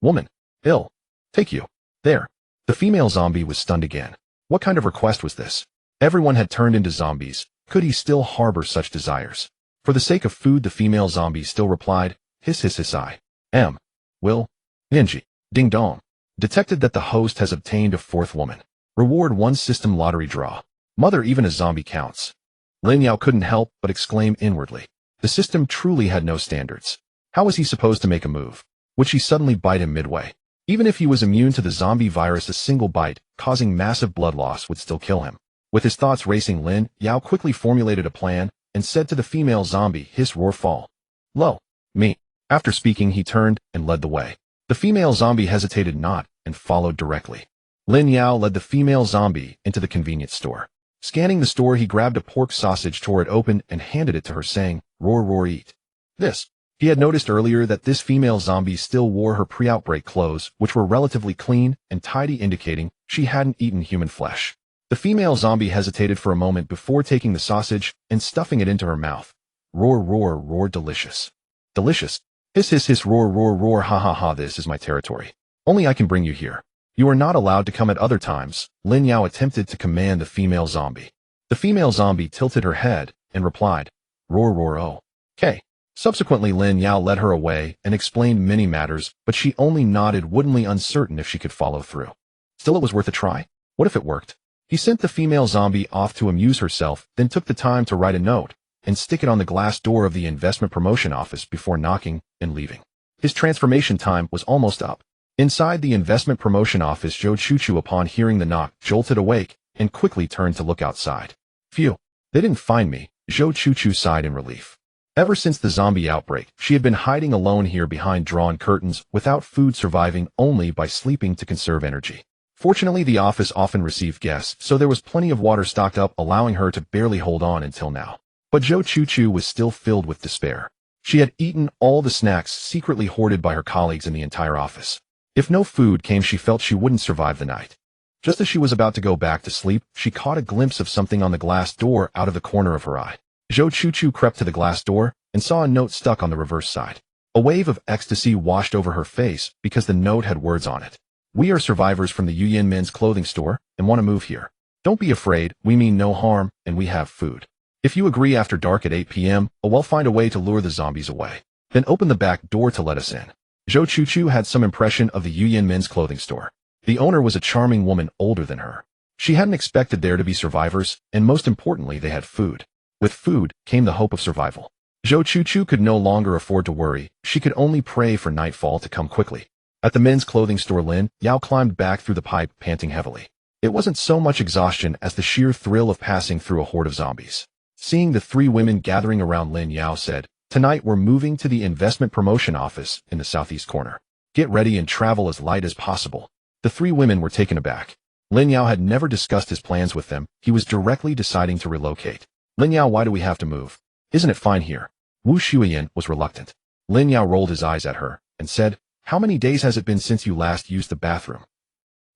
Woman. Ill. Take you. There. The female zombie was stunned again. What kind of request was this? Everyone had turned into zombies. Could he still harbor such desires? For the sake of food, the female zombie still replied, hiss, hiss, hiss, I am. Will. Ninji. Ding dong. Detected that the host has obtained a 4th woman. Reward 1 system lottery draw. Mother, even a zombie counts. Lin Yao couldn't help but exclaim inwardly. The system truly had no standards. How was he supposed to make a move? Would she suddenly bite him midway? Even if he was immune to the zombie virus, a single bite, causing massive blood loss, would still kill him. With his thoughts racing, Lin Yao quickly formulated a plan and said to the female zombie, hiss, roar, fall. Lo, me. After speaking, he turned and led the way. The female zombie hesitated not and followed directly. Lin Yao led the female zombie into the convenience store. Scanning the store, he grabbed a pork sausage, tore it open, and handed it to her, saying, roar, roar, eat. This. He had noticed earlier that this female zombie still wore her pre-outbreak clothes, which were relatively clean and tidy, indicating she hadn't eaten human flesh. The female zombie hesitated for a moment before taking the sausage and stuffing it into her mouth. Roar, roar, roar, delicious. Delicious. Hiss, hiss, hiss, roar, roar, roar, ha ha ha, this is my territory. Only I can bring you here. You are not allowed to come at other times. Lin Yao attempted to command the female zombie. The female zombie tilted her head and replied, roar, roar, oh. Okay. Subsequently, Lin Yao led her away and explained many matters, but she only nodded, woodenly, uncertain if she could follow through. Still, it was worth a try. What if it worked? He sent the female zombie off to amuse herself, then took the time to write a note and stick it on the glass door of the investment promotion office before knocking and leaving. His transformation time was almost up. Inside the investment promotion office, Zhou Chuchu, upon hearing the knock, jolted awake and quickly turned to look outside. Phew, they didn't find me. Zhou Chuchu sighed in relief. Ever since the zombie outbreak, she had been hiding alone here behind drawn curtains, without food, surviving only by sleeping to conserve energy. Fortunately, the office often received guests, so there was plenty of water stocked up, allowing her to barely hold on until now. But Zhou Chuchu was still filled with despair. She had eaten all the snacks secretly hoarded by her colleagues in the entire office. If no food came, she felt she wouldn't survive the night. Just as she was about to go back to sleep, she caught a glimpse of something on the glass door out of the corner of her eye. Zhou Chuchu crept to the glass door and saw a note stuck on the reverse side. A wave of ecstasy washed over her face because the note had words on it. We are survivors from the Yuyin men's clothing store and want to move here. Don't be afraid, we mean no harm, and we have food. If you agree after dark at 8 p.m., we'll find a way to lure the zombies away. Then open the back door to let us in. Zhou Chuchu had some impression of the Yuyin men's clothing store. The owner was a charming woman older than her. She hadn't expected there to be survivors, and most importantly, they had food. With food came the hope of survival. Zhou Chuchu could no longer afford to worry. She could only pray for nightfall to come quickly. At the men's clothing store, Lin Yao climbed back through the pipe, panting heavily. It wasn't so much exhaustion as the sheer thrill of passing through a horde of zombies. Seeing the three women gathering around, Lin Yao said, tonight we're moving to the investment promotion office in the southeast corner. Get ready and travel as light as possible. The three women were taken aback. Lin Yao had never discussed his plans with them. He was directly deciding to relocate. Lin Yao, why do we have to move? Isn't it fine here? Wu Shuiyan was reluctant. Lin Yao rolled his eyes at her and said, how many days has it been since you last used the bathroom?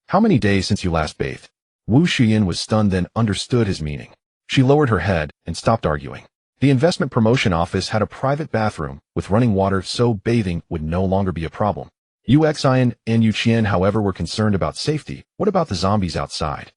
How many days since you last bathed? Wu Shuiyan was stunned, then understood his meaning. She lowered her head and stopped arguing. The investment promotion office had a private bathroom with running water, so bathing would no longer be a problem. Yu Xian and Yu Qian, however, were concerned about safety. What about the zombies outside?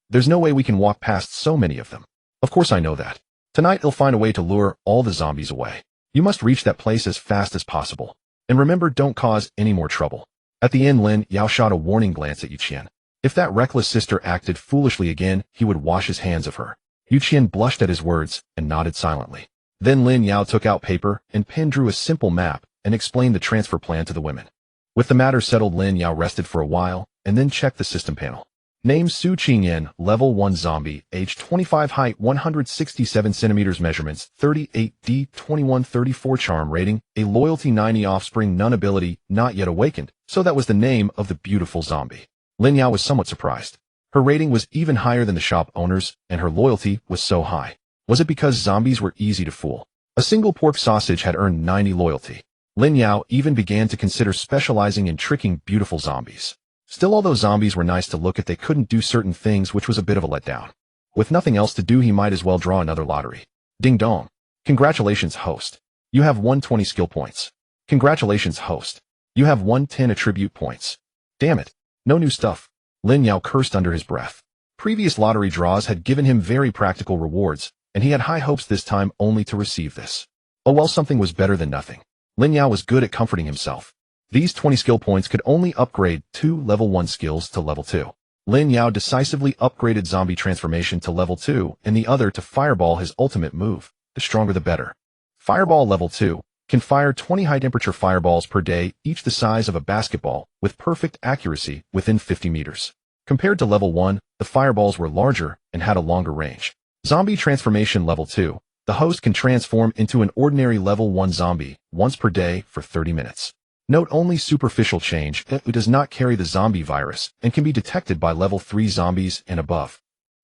There's no way we can walk past so many of them. Of course I know that. Tonight they'll find a way to lure all the zombies away. You must reach that place as fast as possible. And remember, don't cause any more trouble. At the end, Lin Yao shot a warning glance at Yu Qian. If that reckless sister acted foolishly again, he would wash his hands of her. Yu Qian blushed at his words and nodded silently. Then Lin Yao took out paper and pen, drew a simple map, and explained the transfer plan to the women. With the matter settled, Lin Yao rested for a while and then checked the system panel. Name Su Qingyan, level 1 zombie, age 25, height 167 centimeters, measurements 38D, 2134, charm rating, a loyalty 90, offspring none, ability not yet awakened. So that was the name of the beautiful zombie. Lin Yao was somewhat surprised. Her rating was even higher than the shop owner's, and her loyalty was so high. Was it because zombies were easy to fool? A single pork sausage had earned 90 loyalty. Lin Yao even began to consider specializing in tricking beautiful zombies. Still, although zombies were nice to look at, they couldn't do certain things, which was a bit of a letdown. With nothing else to do, he might as well draw another lottery. Ding dong. Congratulations, host. You have 120 skill points. Congratulations, host. You have 110 attribute points. Damn it. No new stuff. Lin Yao cursed under his breath. Previous lottery draws had given him very practical rewards, and he had high hopes this time only to receive this. Oh well, something was better than nothing. Lin Yao was good at comforting himself. These 20 skill points could only upgrade 2 level 1 skills to level 2. Lin Yao decisively upgraded zombie transformation to level 2 and the other to fireball, his ultimate move. The stronger the better. Fireball level 2 can fire 20 high temperature fireballs per day, each the size of a basketball, with perfect accuracy within 50 meters. Compared to level 1, the fireballs were larger and had a longer range. Zombie transformation level 2. The host can transform into an ordinary level 1 zombie once per day for 30 minutes. Note only superficial change. It does not carry the zombie virus and can be detected by level 3 zombies and above.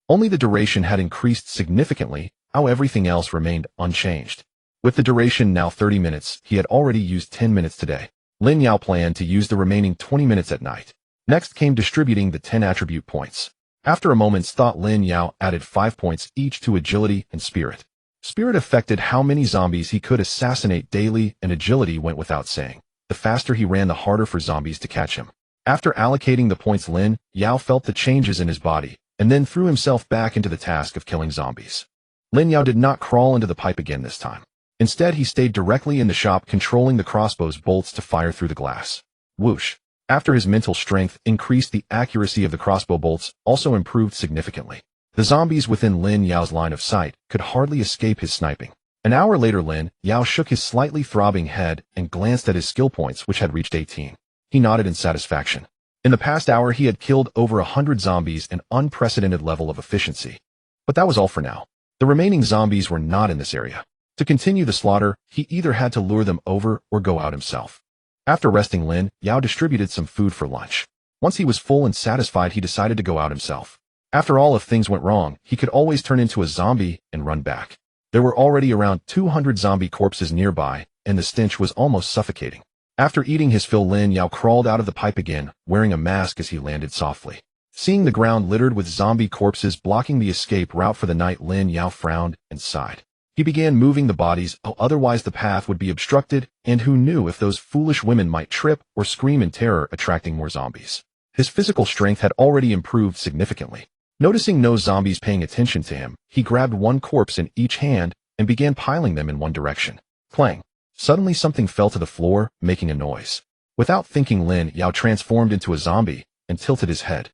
Only the duration had increased significantly, how everything else remained unchanged. With the duration now 30 minutes, he had already used 10 minutes today. Lin Yao planned to use the remaining 20 minutes at night. Next came distributing the 10 attribute points. After a moment's thought, Lin Yao added 5 points each to agility and spirit. Spirit affected how many zombies he could assassinate daily, and agility went without saying. The faster he ran, the harder for zombies to catch him. After allocating the points, Lin Yao felt the changes in his body, and then threw himself back into the task of killing zombies. Lin Yao did not crawl into the pipe again this time. Instead, he stayed directly in the shop, controlling the crossbow's bolts to fire through the glass. Whoosh. After his mental strength increased, the accuracy of the crossbow bolts also improved significantly. The zombies within Lin Yao's line of sight could hardly escape his sniping. An hour later, Lin Yao shook his slightly throbbing head and glanced at his skill points, which had reached 18. He nodded in satisfaction. In the past hour, he had killed over 100 zombies, an unprecedented level of efficiency. But that was all for now. The remaining zombies were not in this area. To continue the slaughter, he either had to lure them over or go out himself. After resting, Lin Yao distributed some food for lunch. Once he was full and satisfied, he decided to go out himself. After all, if things went wrong, he could always turn into a zombie and run back. There were already around 200 zombie corpses nearby, and the stench was almost suffocating. After eating his fill, Lin Yao crawled out of the pipe again, wearing a mask as he landed softly. Seeing the ground littered with zombie corpses blocking the escape route for the night, Lin Yao frowned and sighed. He began moving the bodies, otherwise the path would be obstructed, and who knew if those foolish women might trip or scream in terror, attracting more zombies. His physical strength had already improved significantly. Noticing no zombies paying attention to him, he grabbed one corpse in each hand and began piling them in one direction. Clang! Suddenly something fell to the floor, making a noise. Without thinking, Lin Yao transformed into a zombie and tilted his head.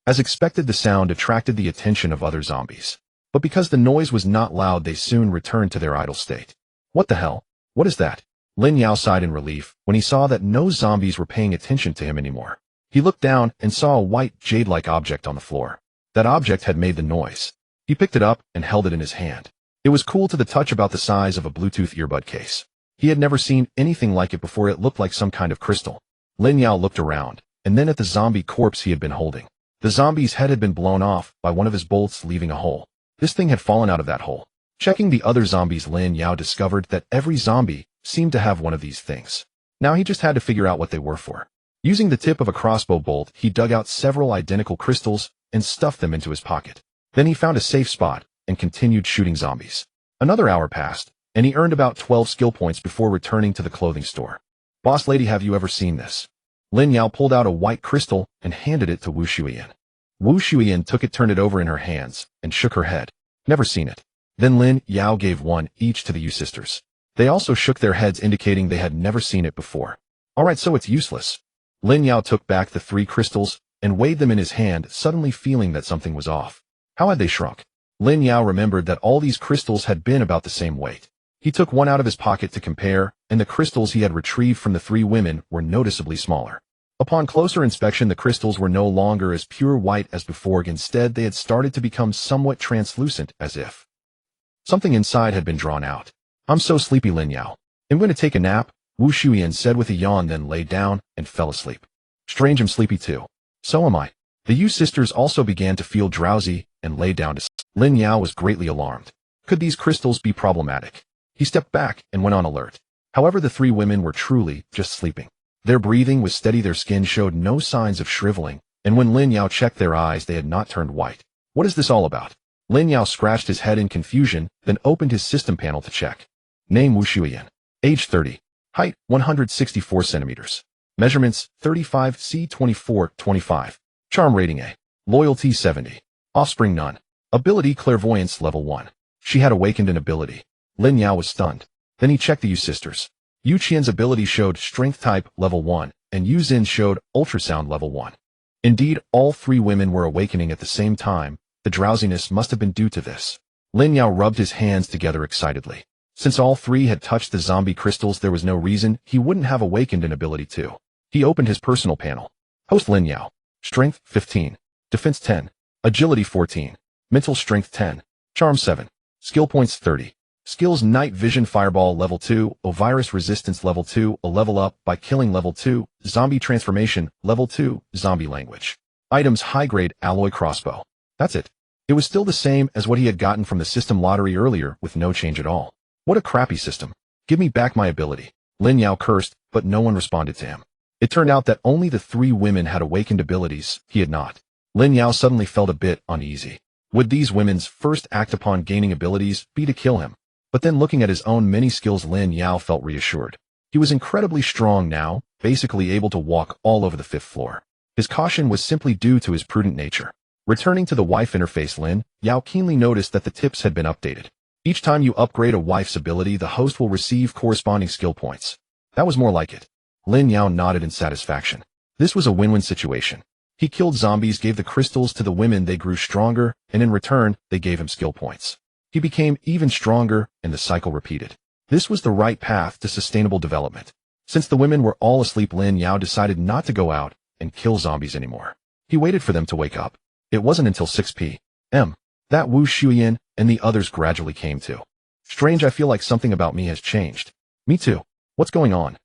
As expected, the sound attracted the attention of other zombies. But because the noise was not loud, they soon returned to their idle state. What the hell? What is that? Lin Yao sighed in relief when he saw that no zombies were paying attention to him anymore. He looked down and saw a white jade-like object on the floor. That object had made the noise. He picked it up and held it in his hand. It was cool to the touch, about the size of a Bluetooth earbud case. He had never seen anything like it before. It looked like some kind of crystal. Lin Yao looked around, and then at the zombie corpse he had been holding. The zombie's head had been blown off by one of his bolts, leaving a hole. This thing had fallen out of that hole. Checking the other zombies, Lin Yao discovered that every zombie seemed to have one of these things. Now he just had to figure out what they were for. Using the tip of a crossbow bolt, he dug out several identical crystals and stuffed them into his pocket. Then he found a safe spot and continued shooting zombies. Another hour passed, and he earned about 12 skill points before returning to the clothing store. Boss lady, have you ever seen this? Lin Yao pulled out a white crystal and handed it to Wu Shuiyan. Wu Shuiyan took it, turned it over in her hands, and shook her head. Never seen it. Then Lin Yao gave one each to the Yu sisters. They also shook their heads, indicating they had never seen it before. Alright, so it's useless. Lin Yao took back the 3 crystals and weighed them in his hand, suddenly feeling that something was off. How had they shrunk? Lin Yao remembered that all these crystals had been about the same weight. He took one out of his pocket to compare, and the crystals he had retrieved from the 3 women were noticeably smaller. Upon closer inspection, the crystals were no longer as pure white as before. Instead, they had started to become somewhat translucent, as if something inside had been drawn out. I'm so sleepy, Lin Yao. I'm going to take a nap, Wu Shuiyan said with a yawn, then lay down and fell asleep. Strange, I'm sleepy too. So am I. The Yu sisters also began to feel drowsy and lay down to sleep. Lin Yao was greatly alarmed. Could these crystals be problematic? He stepped back and went on alert. However, the 3 women were truly just sleeping. Their breathing was steady, their skin showed no signs of shriveling, and when Lin Yao checked their eyes, they had not turned white. What is this all about? Lin Yao scratched his head in confusion, then opened his system panel to check. Name: Wu Shuiyan. Age 30. Height: 164 centimeters. Measurements: 35 c 24 25. Charm rating A. Loyalty 70. Offspring none. Ability: Clairvoyance level 1. She had awakened an ability. Lin Yao was stunned. Then he checked the Yu sisters. Yu Qian's ability showed Strength type level 1, and Yu Xin showed Ultrasound level 1. Indeed, all 3 women were awakening at the same time. The drowsiness must have been due to this. Lin Yao rubbed his hands together excitedly. Since all 3 had touched the zombie crystals, there was no reason he wouldn't have awakened an ability too. He opened his personal panel. Host: Lin Yao. Strength: 15. defense 10, agility 14, mental strength 10, charm 7, skill points 30. Skills night vision fireball level 2, virus resistance level 2, a level up by killing level 2, zombie transformation level 2, zombie language. Items high grade alloy crossbow. That's it. It was still the same as what he had gotten from the system lottery earlier with no change at all. What a crappy system. Give me back my ability. Lin Yao cursed, but no one responded to him. It turned out that only the 3 women had awakened abilities, he had not. Lin Yao suddenly felt a bit uneasy. Would these women's first act upon gaining abilities be to kill him? But then looking at his own many skills, Lin Yao felt reassured. He was incredibly strong now, basically able to walk all over the 5th floor. His caution was simply due to his prudent nature. Returning to the wife interface, Lin Yao keenly noticed that the tips had been updated. Each time you upgrade a wife's ability, the host will receive corresponding skill points. That was more like it. Lin Yao nodded in satisfaction. This was a win-win situation. He killed zombies, gave the crystals to the women, they grew stronger, and in return, they gave him skill points. He became even stronger, and the cycle repeated. This was the right path to sustainable development. Since the women were all asleep, Lin Yao decided not to go out and kill zombies anymore. He waited for them to wake up. It wasn't until 6 p.m. that Wu Shuyan and the others gradually came to. Strange, I feel like something about me has changed. Me too. What's going on?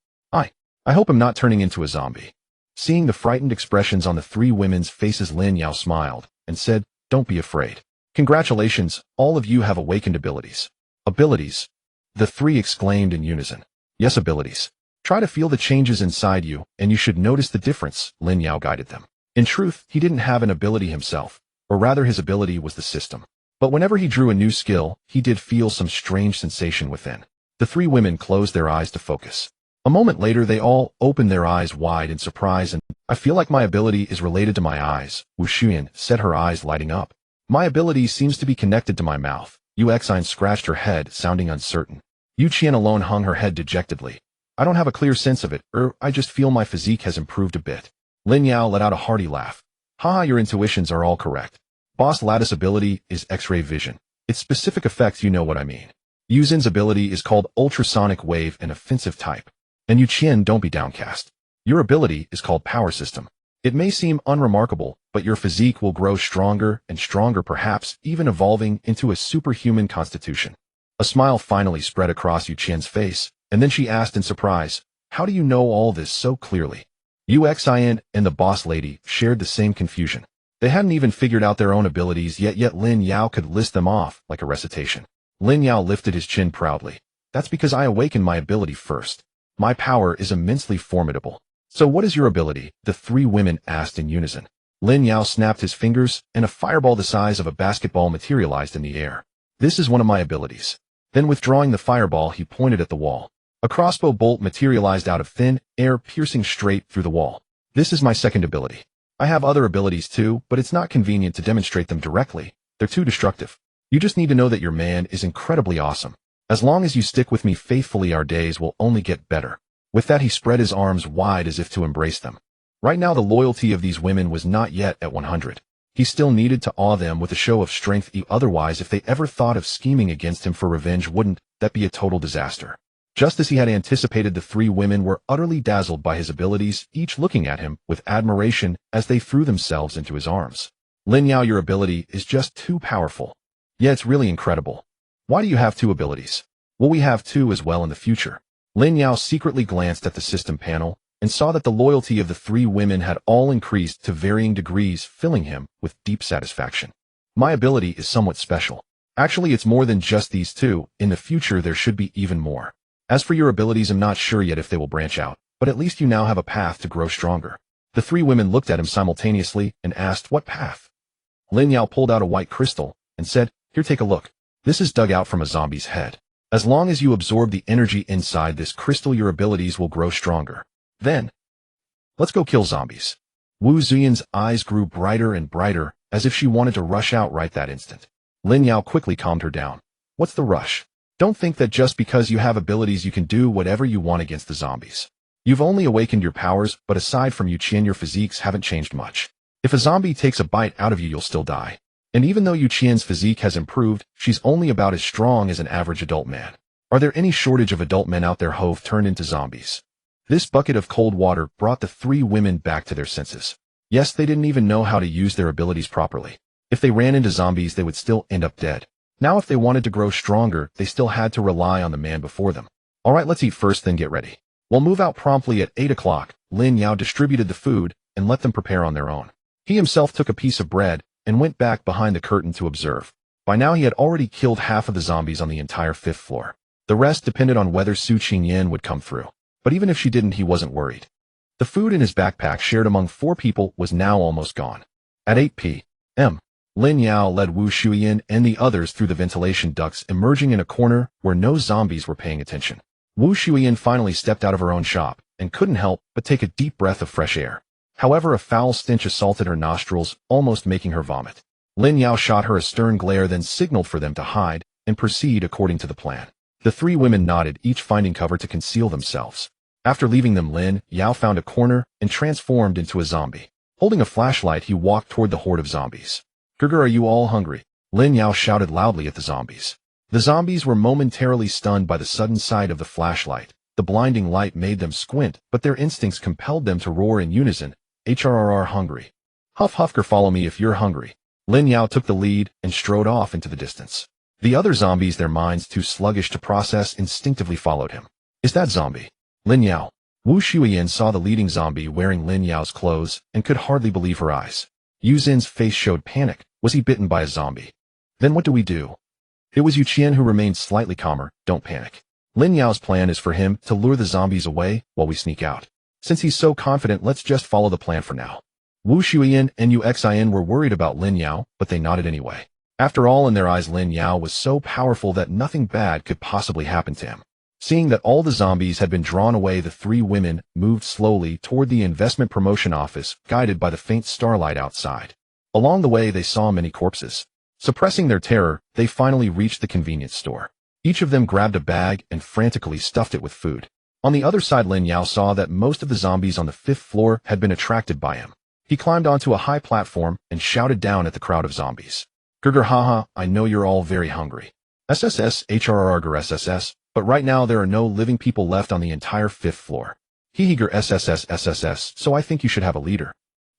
I hope I'm not turning into a zombie. Seeing the frightened expressions on the 3 women's faces, Lin Yao smiled and said, "Don't be afraid. Congratulations, all of you have awakened abilities." Abilities? The 3 exclaimed in unison. Yes, abilities. Try to feel the changes inside you, and you should notice the difference, Lin Yao guided them. In truth, he didn't have an ability himself, or rather his ability was the system. But whenever he drew a new skill, he did feel some strange sensation within. The 3 women closed their eyes to focus. A moment later, they all opened their eyes wide in surprise, and I feel like my ability is related to my eyes, Wu Shuyan said, her eyes lighting up. My ability seems to be connected to my mouth. Yu Xine scratched her head, sounding uncertain. Yu Qian alone hung her head dejectedly. I don't have a clear sense of it, I just feel my physique has improved a bit. Lin Yao let out a hearty laugh. Haha, your intuitions are all correct. Boss Lattice ability is X-ray vision. Its specific effects, you know what I mean. Yu Xin's ability is called ultrasonic wave, an offensive type. And Yu Qian, don't be downcast. Your ability is called power system. It may seem unremarkable, but your physique will grow stronger and stronger, perhaps even evolving into a superhuman constitution. A smile finally spread across Yu Qian's face, and then she asked in surprise, how do you know all this so clearly? Yu Xine and the boss lady shared the same confusion. They hadn't even figured out their own abilities yet Lin Yao could list them off like a recitation. Lin Yao lifted his chin proudly. That's because I awakened my ability first. My power is immensely formidable. So what is your ability? The 3 women asked in unison. Lin Yao snapped his fingers, and a fireball the size of a basketball materialized in the air. This is one of my abilities. Then withdrawing the fireball, he pointed at the wall. A crossbow bolt materialized out of thin air, piercing straight through the wall. This is my second ability. I have other abilities too, but it's not convenient to demonstrate them directly. They're too destructive. You just need to know that your man is incredibly awesome. As long as you stick with me faithfully, our days will only get better. With that, he spread his arms wide as if to embrace them. Right now, the loyalty of these women was not yet at 100. He still needed to awe them with a show of strength, otherwise if they ever thought of scheming against him for revenge, wouldn't that be a total disaster? Just as he had anticipated, the 3 women were utterly dazzled by his abilities, each looking at him with admiration as they threw themselves into his arms. Lin Yao, your ability is just too powerful. Yeah, it's really incredible. Why do you have 2 abilities? Will we have 2 as well in the future? Lin Yao secretly glanced at the system panel and saw that the loyalty of the 3 women had all increased to varying degrees, filling him with deep satisfaction. My ability is somewhat special. Actually, it's more than just these 2. In the future, there should be even more. As for your abilities, I'm not sure yet if they will branch out, but at least you now have a path to grow stronger. The 3 women looked at him simultaneously and asked, what path? Lin Yao pulled out a white crystal and said, here, take a look. This is dug out from a zombie's head. As long as you absorb the energy inside this crystal, your abilities will grow stronger. Then, let's go kill zombies. Wu Zuyan's eyes grew brighter and brighter, as if she wanted to rush out right that instant. Lin Yao quickly calmed her down. What's the rush? Don't think that just because you have abilities you can do whatever you want against the zombies. You've only awakened your powers, but aside from Yu Qian, your physiques haven't changed much. If a zombie takes a bite out of you, you'll still die. And even though Yu Qian's physique has improved, she's only about as strong as an average adult man. Are there any shortage of adult men out there who've turned into zombies? This bucket of cold water brought the 3 women back to their senses. Yes, they didn't even know how to use their abilities properly. If they ran into zombies, they would still end up dead. Now if they wanted to grow stronger, they still had to rely on the man before them. Alright, let's eat first, then get ready. We'll move out promptly at 8 o'clock. Lin Yao distributed the food and let them prepare on their own. He himself took a piece of bread and went back behind the curtain to observe. By now he had already killed half of the zombies on the entire 5th floor. The rest depended on whether Su Qingyan would come through. But even if she didn't, he wasn't worried. The food in his backpack, shared among 4 people, was now almost gone. At 8 p.m., Lin Yao led Wu Shuyan and the others through the ventilation ducts, emerging in a corner where no zombies were paying attention. Wu Shuyan finally stepped out of her own shop and couldn't help but take a deep breath of fresh air. However, a foul stench assaulted her nostrils, almost making her vomit. Lin Yao shot her a stern glare, then signaled for them to hide and proceed according to the plan. The 3 women nodded, each finding cover to conceal themselves. After leaving them, Lin Yao found a corner and transformed into a zombie. Holding a flashlight, he walked toward the horde of zombies. "Gerger, are you all hungry?" Lin Yao shouted loudly at the zombies. The zombies were momentarily stunned by the sudden sight of the flashlight. The blinding light made them squint, but their instincts compelled them to roar in unison, "HRRR, hungry." "Huff Hufker, follow me if you're hungry." Lin Yao took the lead and strode off into the distance. The other zombies, their minds too sluggish to process, instinctively followed him. "Is that zombie Lin Yao?" Wu Shuyan saw the leading zombie wearing Lin Yao's clothes and could hardly believe her eyes. Yu Xin's face showed panic. Was he bitten by a zombie? "Then what do we do?" It was Yu Qian who remained slightly calmer. "Don't panic. Lin Yao's plan is for him to lure the zombies away while we sneak out. Since he's so confident, let's just follow the plan for now." Wu Shuyan and Yu Xin were worried about Lin Yao, but they nodded anyway. After all, in their eyes, Lin Yao was so powerful that nothing bad could possibly happen to him. Seeing that all the zombies had been drawn away, the 3 women moved slowly toward the investment promotion office, guided by the faint starlight outside. Along the way, they saw many corpses. Suppressing their terror, they finally reached the convenience store. Each of them grabbed a bag and frantically stuffed it with food. On the other side, Lin Yao saw that most of the zombies on the 5th floor had been attracted by him. He climbed onto a high platform and shouted down at the crowd of zombies. "Gerger, haha, I know you're all very hungry. SSS, HRRR, SSS, but right now there are no living people left on the entire 5th floor. Heheger, SSS, SSS, so I think you should have a leader.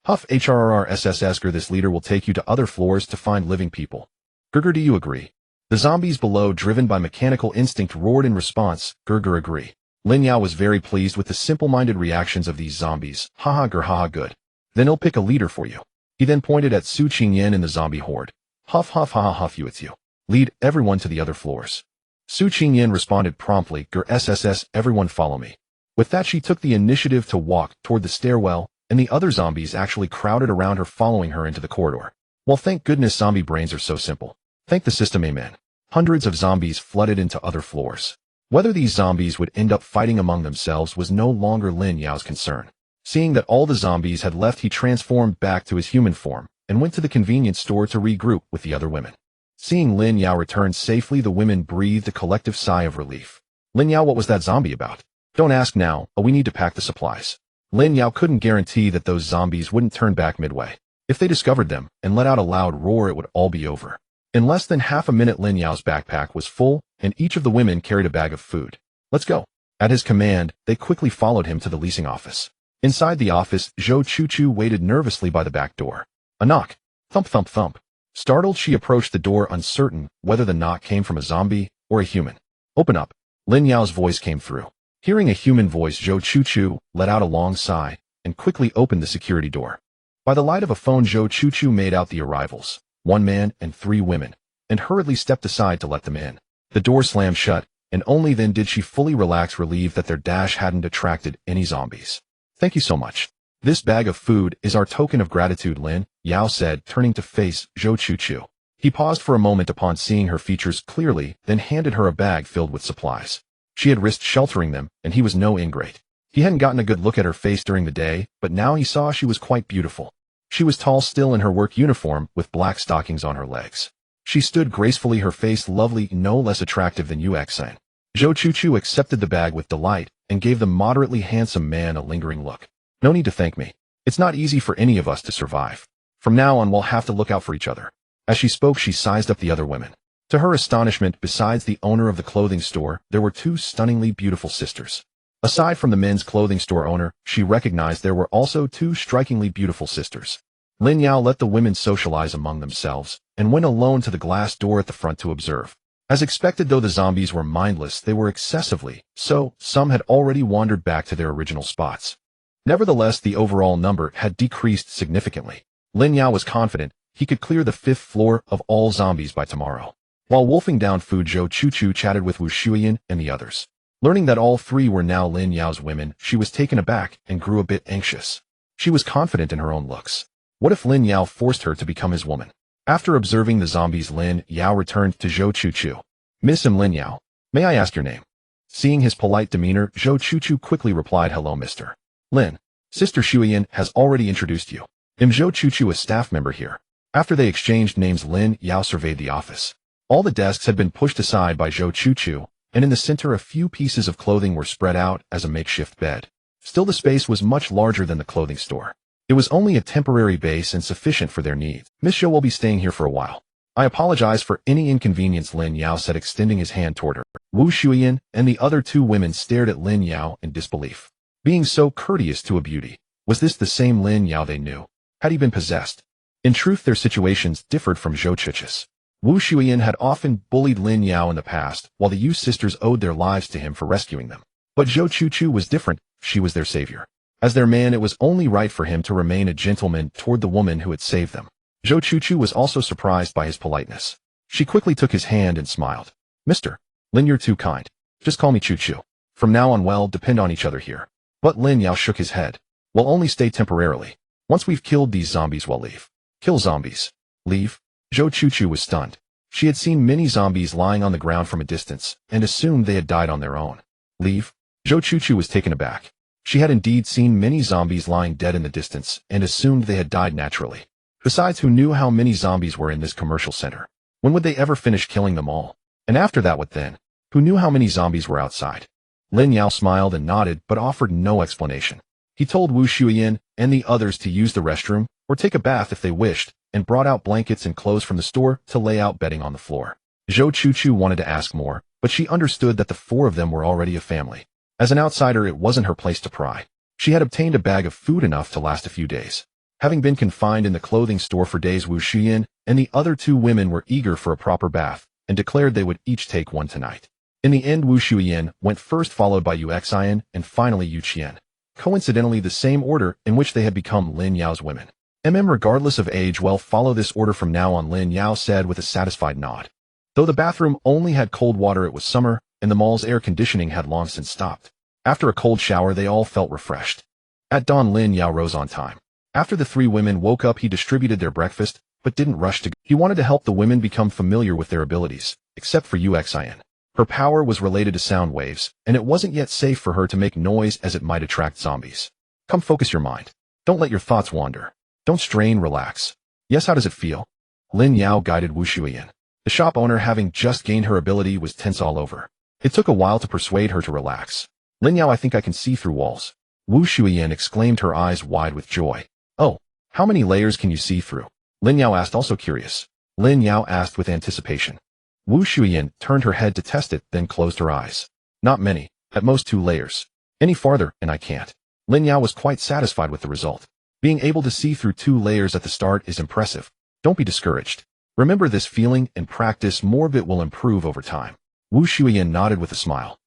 Huff, HRRR, SSS, Gerger, this leader will take you to other floors to find living people. Gerger, do you agree?" The zombies below, driven by mechanical instinct, roared in response. Gerger, agree. Lin Yao was very pleased with the simple-minded reactions of these zombies. "Haha, Gerger, haha, good. Then he'll pick a leader for you." He then pointed at Su Qingyan in the zombie horde. "Huff, huff, haha, huff, you, it's you. Lead everyone to the other floors." Su Qingyan responded promptly. "Gerger, SSS, everyone follow me." With that, she took the initiative to walk toward the stairwell, and the other zombies actually crowded around her, following her into the corridor. Well, thank goodness zombie brains are so simple. Thank the system, amen. Hundreds of zombies flooded into other floors. Whether these zombies would end up fighting among themselves was no longer Lin Yao's concern. Seeing that all the zombies had left, he transformed back to his human form and went to the convenience store to regroup with the other women. Seeing Lin Yao return safely, the women breathed a collective sigh of relief. "Lin Yao, what was that zombie about?" "Don't ask now, but we need to pack the supplies." Lin Yao couldn't guarantee that those zombies wouldn't turn back midway. If they discovered them and let out a loud roar, it would all be over. In less than half a minute, Lin Yao's backpack was full, and each of the women carried a bag of food. "Let's go." At his command, they quickly followed him to the leasing office. Inside the office, Zhou Chuchu waited nervously by the back door. A knock. Thump, thump, thump. Startled, she approached the door, uncertain whether the knock came from a zombie or a human. "Open up." Lin Yao's voice came through. Hearing a human voice, Zhou Chuchu let out a long sigh and quickly opened the security door. By the light of a phone, Zhou Chuchu made out the arrivals, 1 man and 3 women, and hurriedly stepped aside to let them in. The door slammed shut, and only then did she fully relax, relieved that their dash hadn't attracted any zombies. "Thank you so much. This bag of food is our token of gratitude," Lin Yao said, turning to face Zhou Chuchu. He paused for a moment upon seeing her features clearly, then handed her a bag filled with supplies. She had risked sheltering them, and he was no ingrate. He hadn't gotten a good look at her face during the day, but now he saw she was quite beautiful. She was tall still in her work uniform, with black stockings on her legs. She stood gracefully, her face lovely, no less attractive than Yu Xin. Zhou Chuchu accepted the bag with delight and gave the moderately handsome man a lingering look. "No need to thank me. It's not easy for any of us to survive. From now on, we'll have to look out for each other." As she spoke, she sized up the other women. To her astonishment, besides the owner of the clothing store, there were 2 stunningly beautiful sisters. Aside from the men's clothing store owner, she recognized there were also two strikingly beautiful sisters. Lin Yao let the women socialize among themselves, and went alone to the glass door at the front to observe. As expected, though the zombies were mindless, they were excessively, so some had already wandered back to their original spots. Nevertheless, the overall number had decreased significantly. Lin Yao was confident he could clear the 5th floor of all zombies by tomorrow. While wolfing down food, Zhou Chuchu chatted with Wu Shuyan and the others. Learning that all three were now Lin Yao's women, she was taken aback and grew a bit anxious. She was confident in her own looks. What if Lin Yao forced her to become his woman? After observing the zombies, Lin Yao returned to Zhou Chuchu. Miss Lin Yao, may I ask your name? Seeing his polite demeanor, Zhou Chuchu quickly replied, hello, Mr. Lin. Sister Shuyan has already introduced you. I'm Zhou Chuchu, a staff member here. After they exchanged names, Lin Yao surveyed the office. All the desks had been pushed aside by Zhou Chuchu, and in the center a few pieces of clothing were spread out as a makeshift bed. Still, the space was much larger than the clothing store. It was only a temporary base and sufficient for their needs. Miss Zhou will be staying here for a while. I apologize for any inconvenience, Lin Yao said, extending his hand toward her. Wu Shuyan and the other two women stared at Lin Yao in disbelief. Being so courteous to a beauty, was this the same Lin Yao they knew? Had he been possessed? In truth, their situations differed from Zhou Chuchu's. Wu Shuyan had often bullied Lin Yao in the past, while the Yu sisters owed their lives to him for rescuing them. But Zhou Chuchu was different. She was their savior. As their man, it was only right for him to remain a gentleman toward the woman who had saved them. Zhou Chuchu was also surprised by his politeness. She quickly took his hand and smiled. Mr. Lin, you're too kind. Just call me Chuchu. From now on, we'll depend on each other here. But Lin Yao shook his head. We'll only stay temporarily. Once we've killed these zombies, we'll leave. Kill zombies. Leave? Zhou Chuchu was stunned. She had seen many zombies lying on the ground from a distance, and assumed they had died on their own. Leave? Zhou Chuchu was taken aback. She had indeed seen many zombies lying dead in the distance, and assumed they had died naturally. Besides, who knew how many zombies were in this commercial center? When would they ever finish killing them all? And after that, what then? Who knew how many zombies were outside? Lin Yao smiled and nodded, but offered no explanation. He told Wu Shuyan and the others to use the restroom, or take a bath if they wished, and brought out blankets and clothes from the store to lay out bedding on the floor. Zhou Chuchu wanted to ask more, but she understood that the four of them were already a family. As an outsider, it wasn't her place to pry. She had obtained a bag of food enough to last a few days. Having been confined in the clothing store for days, Wu Shuyan and the other two women were eager for a proper bath, and declared they would each take one tonight. In the end, Wu Shuyan went first, followed by Yu Xian, and finally Yu Qian. Coincidentally, the same order in which they had become Lin Yao's women. Regardless of age, well, follow this order from now on, Lin Yao said with a satisfied nod. Though the bathroom only had cold water, it was summer, and the mall's air conditioning had long since stopped. After a cold shower, they all felt refreshed. At dawn, Lin Yao rose on time. After the three women woke up, he distributed their breakfast, but didn't rush to go. He wanted to help the women become familiar with their abilities, except for Yu Xian. Her power was related to sound waves, and it wasn't yet safe for her to make noise, as it might attract zombies. Come, focus your mind. Don't let your thoughts wander. Don't strain, relax. Yes, how does it feel? Lin Yao guided Wu Shuyan. The shop owner, having just gained her ability, was tense all over. It took a while to persuade her to relax. Lin Yao, I think I can see through walls. Wu Shuyan exclaimed, her eyes wide with joy. Oh, how many layers can you see through? Lin Yao asked, also curious. Lin Yao asked with anticipation. Wu Shuyan turned her head to test it, then closed her eyes. Not many, at most 2 layers. Any farther, and I can't. Lin Yao was quite satisfied with the result. Being able to see through 2 layers at the start is impressive. Don't be discouraged. Remember this feeling and practice more of it will improve over time. Wu Shuyan nodded with a smile.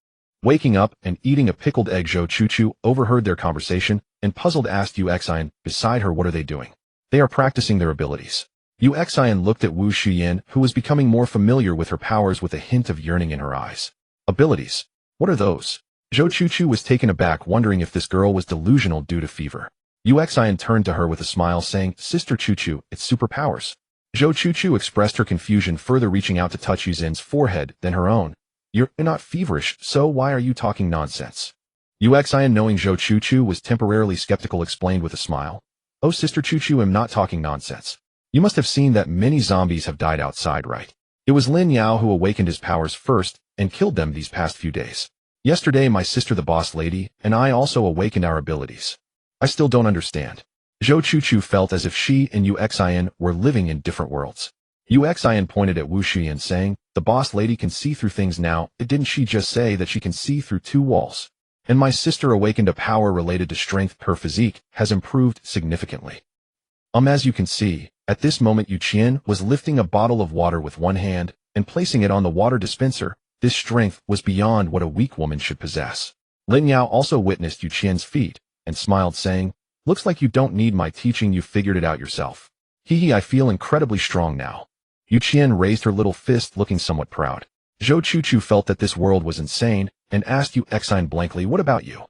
Waking up and eating a pickled egg, Zhou Chuchu overheard their conversation and puzzled asked Yu Xian beside her, what are they doing? They are practicing their abilities. Yu Xian looked at Wu Shuyan, who was becoming more familiar with her powers, with a hint of yearning in her eyes. Abilities? What are those? Zhou Chuchu was taken aback, wondering if this girl was delusional due to fever. Yu Xian turned to her with a smile, saying, Sister Chuchu, it's superpowers. Zhou Chuchu expressed her confusion, further reaching out to touch Yu Zin's forehead, then her own. You're not feverish, so why are you talking nonsense? Yu Xian, knowing Zhou Chuchu was temporarily skeptical, explained with a smile. Oh, Sister Chuchu, I'm not talking nonsense. You must have seen that many zombies have died outside, right? It was Lin Yao who awakened his powers first and killed them these past few days. Yesterday, my sister, the boss lady, and I also awakened our abilities. I still don't understand. Zhou Chuchu felt as if she and Yu Xian were living in different worlds. Yu Xian pointed at Wu Shuyan, saying, the boss lady can see through things now. Didn't she just say that she can see through 2 walls? and my sister awakened a power related to strength. Her physique has improved significantly. As you can see, at this moment Yu Qian was lifting a bottle of water with one hand and placing it on the water dispenser. This strength was beyond what a weak woman should possess. Lin Yao also witnessed Yu Qian's feat and smiled, saying, "Looks like you don't need my teaching, you figured it out yourself." Hee, I feel incredibly strong now. Yu Qian raised her little fist, looking somewhat proud. Zhou Chuchu felt that this world was insane and asked Yu Xine blankly, "What about you?"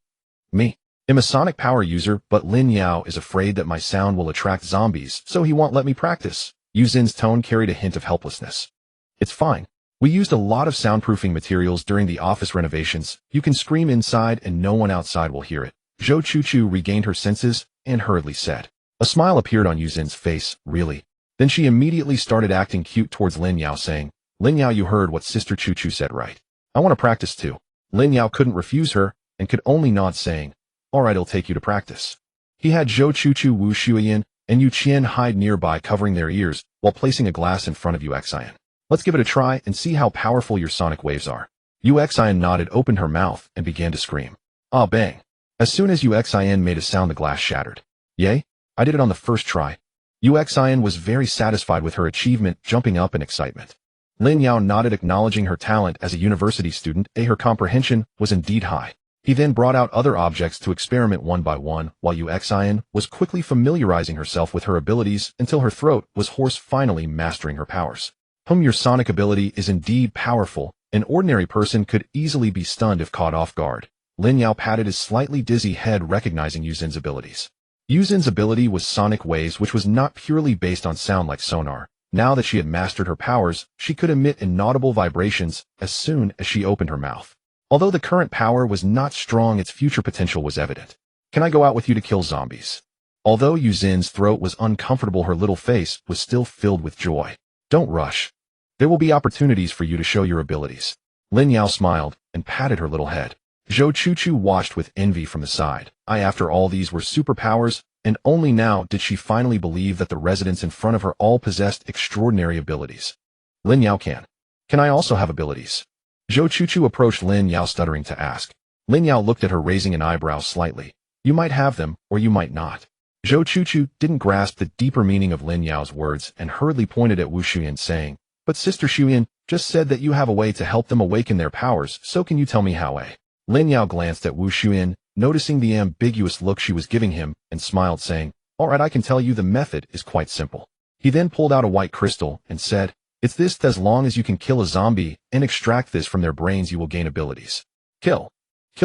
"Me. I'm a sonic power user, but Lin Yao is afraid that my sound will attract zombies, so he won't let me practice." Yu Xin's tone carried a hint of helplessness. "It's fine. We used a lot of soundproofing materials during the office renovations. You can scream inside and no one outside will hear it." Zhou Chuchu regained her senses and hurriedly said. A smile appeared on Yu Xin's face. "Really?" Then she immediately started acting cute towards Lin Yao, saying, "Lin Yao, you heard what Sister Chuchu said, right? I want to practice too." Lin Yao couldn't refuse her and could only nod, saying, "All right, I'll take you to practice." He had Zhou Chuchu, Wu Shuiyan, and Yu Qian hide nearby, covering their ears while placing a glass in front of Yu Xine. "Let's give it a try and see how powerful your sonic waves are." Yu Xine nodded, opened her mouth, and began to scream. Ah, bang. As soon as Yu Xine made a sound, the glass shattered. "Yay, I did it on the first try." Yu Xine was very satisfied with her achievement, jumping up in excitement. Lin Yao nodded, acknowledging her talent as a university student. Her comprehension was indeed high. He then brought out other objects to experiment one by one, while Yu Xine was quickly familiarizing herself with her abilities until her throat was hoarse, finally mastering her powers. Your sonic ability is indeed powerful. An ordinary person could easily be stunned if caught off guard. Lin Yao patted his slightly dizzy head, recognizing Yu Xin's abilities. Yu Xin's ability was sonic waves, which was not purely based on sound like sonar. Now that she had mastered her powers, she could emit inaudible vibrations as soon as she opened her mouth. Although the current power was not strong, its future potential was evident. "Can I go out with you to kill zombies?" Although Yu Xin's throat was uncomfortable, her little face was still filled with joy. "Don't rush. There will be opportunities for you to show your abilities." Lin Yao smiled and patted her little head. Zhou Chuchu watched with envy from the side. After all, these were superpowers, and only now did she finally believe that the residents in front of her all possessed extraordinary abilities. "Lin Yao, can I also have abilities?" Zhou Chuchu approached Lin Yao, stuttering to ask. Lin Yao looked at her, raising an eyebrow slightly. "You might have them, or you might not." Zhou Chuchu didn't grasp the deeper meaning of Lin Yao's words and hurriedly pointed at Wu Shuyan, saying, "But Sister Shuyan just said that you have a way to help them awaken their powers, so can you tell me how?" Lin Yao glanced at Wu Shuyan, noticing the ambiguous look she was giving him, and smiled, saying, "All right, I can tell you the method is quite simple." He then pulled out a white crystal and said, "It's this. As long as you can kill a zombie and extract this from their brains, you will gain abilities." Kill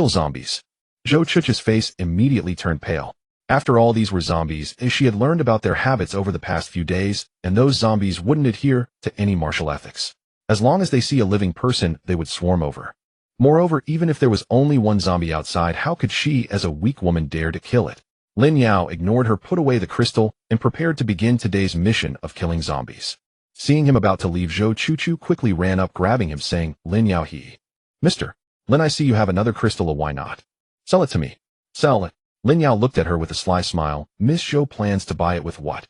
zombies. Zhou Chuchu's face immediately turned pale. After all, these were zombies, as she had learned about their habits over the past few days, and those zombies wouldn't adhere to any martial ethics. As long as they see a living person, they would swarm over. Moreover, even if there was only one zombie outside, how could she, as a weak woman, dare to kill it? Lin Yao ignored her, put away the crystal, and prepared to begin today's mission of killing zombies. Seeing him about to leave, Zhou Chuchu quickly ran up, grabbing him, saying, "Lin Yao, Mr. Lin, I see you have another crystal. Why not? Sell it to me." "Sell it?" Lin Yao looked at her with a sly smile. "Miss Zhou plans to buy it with what?"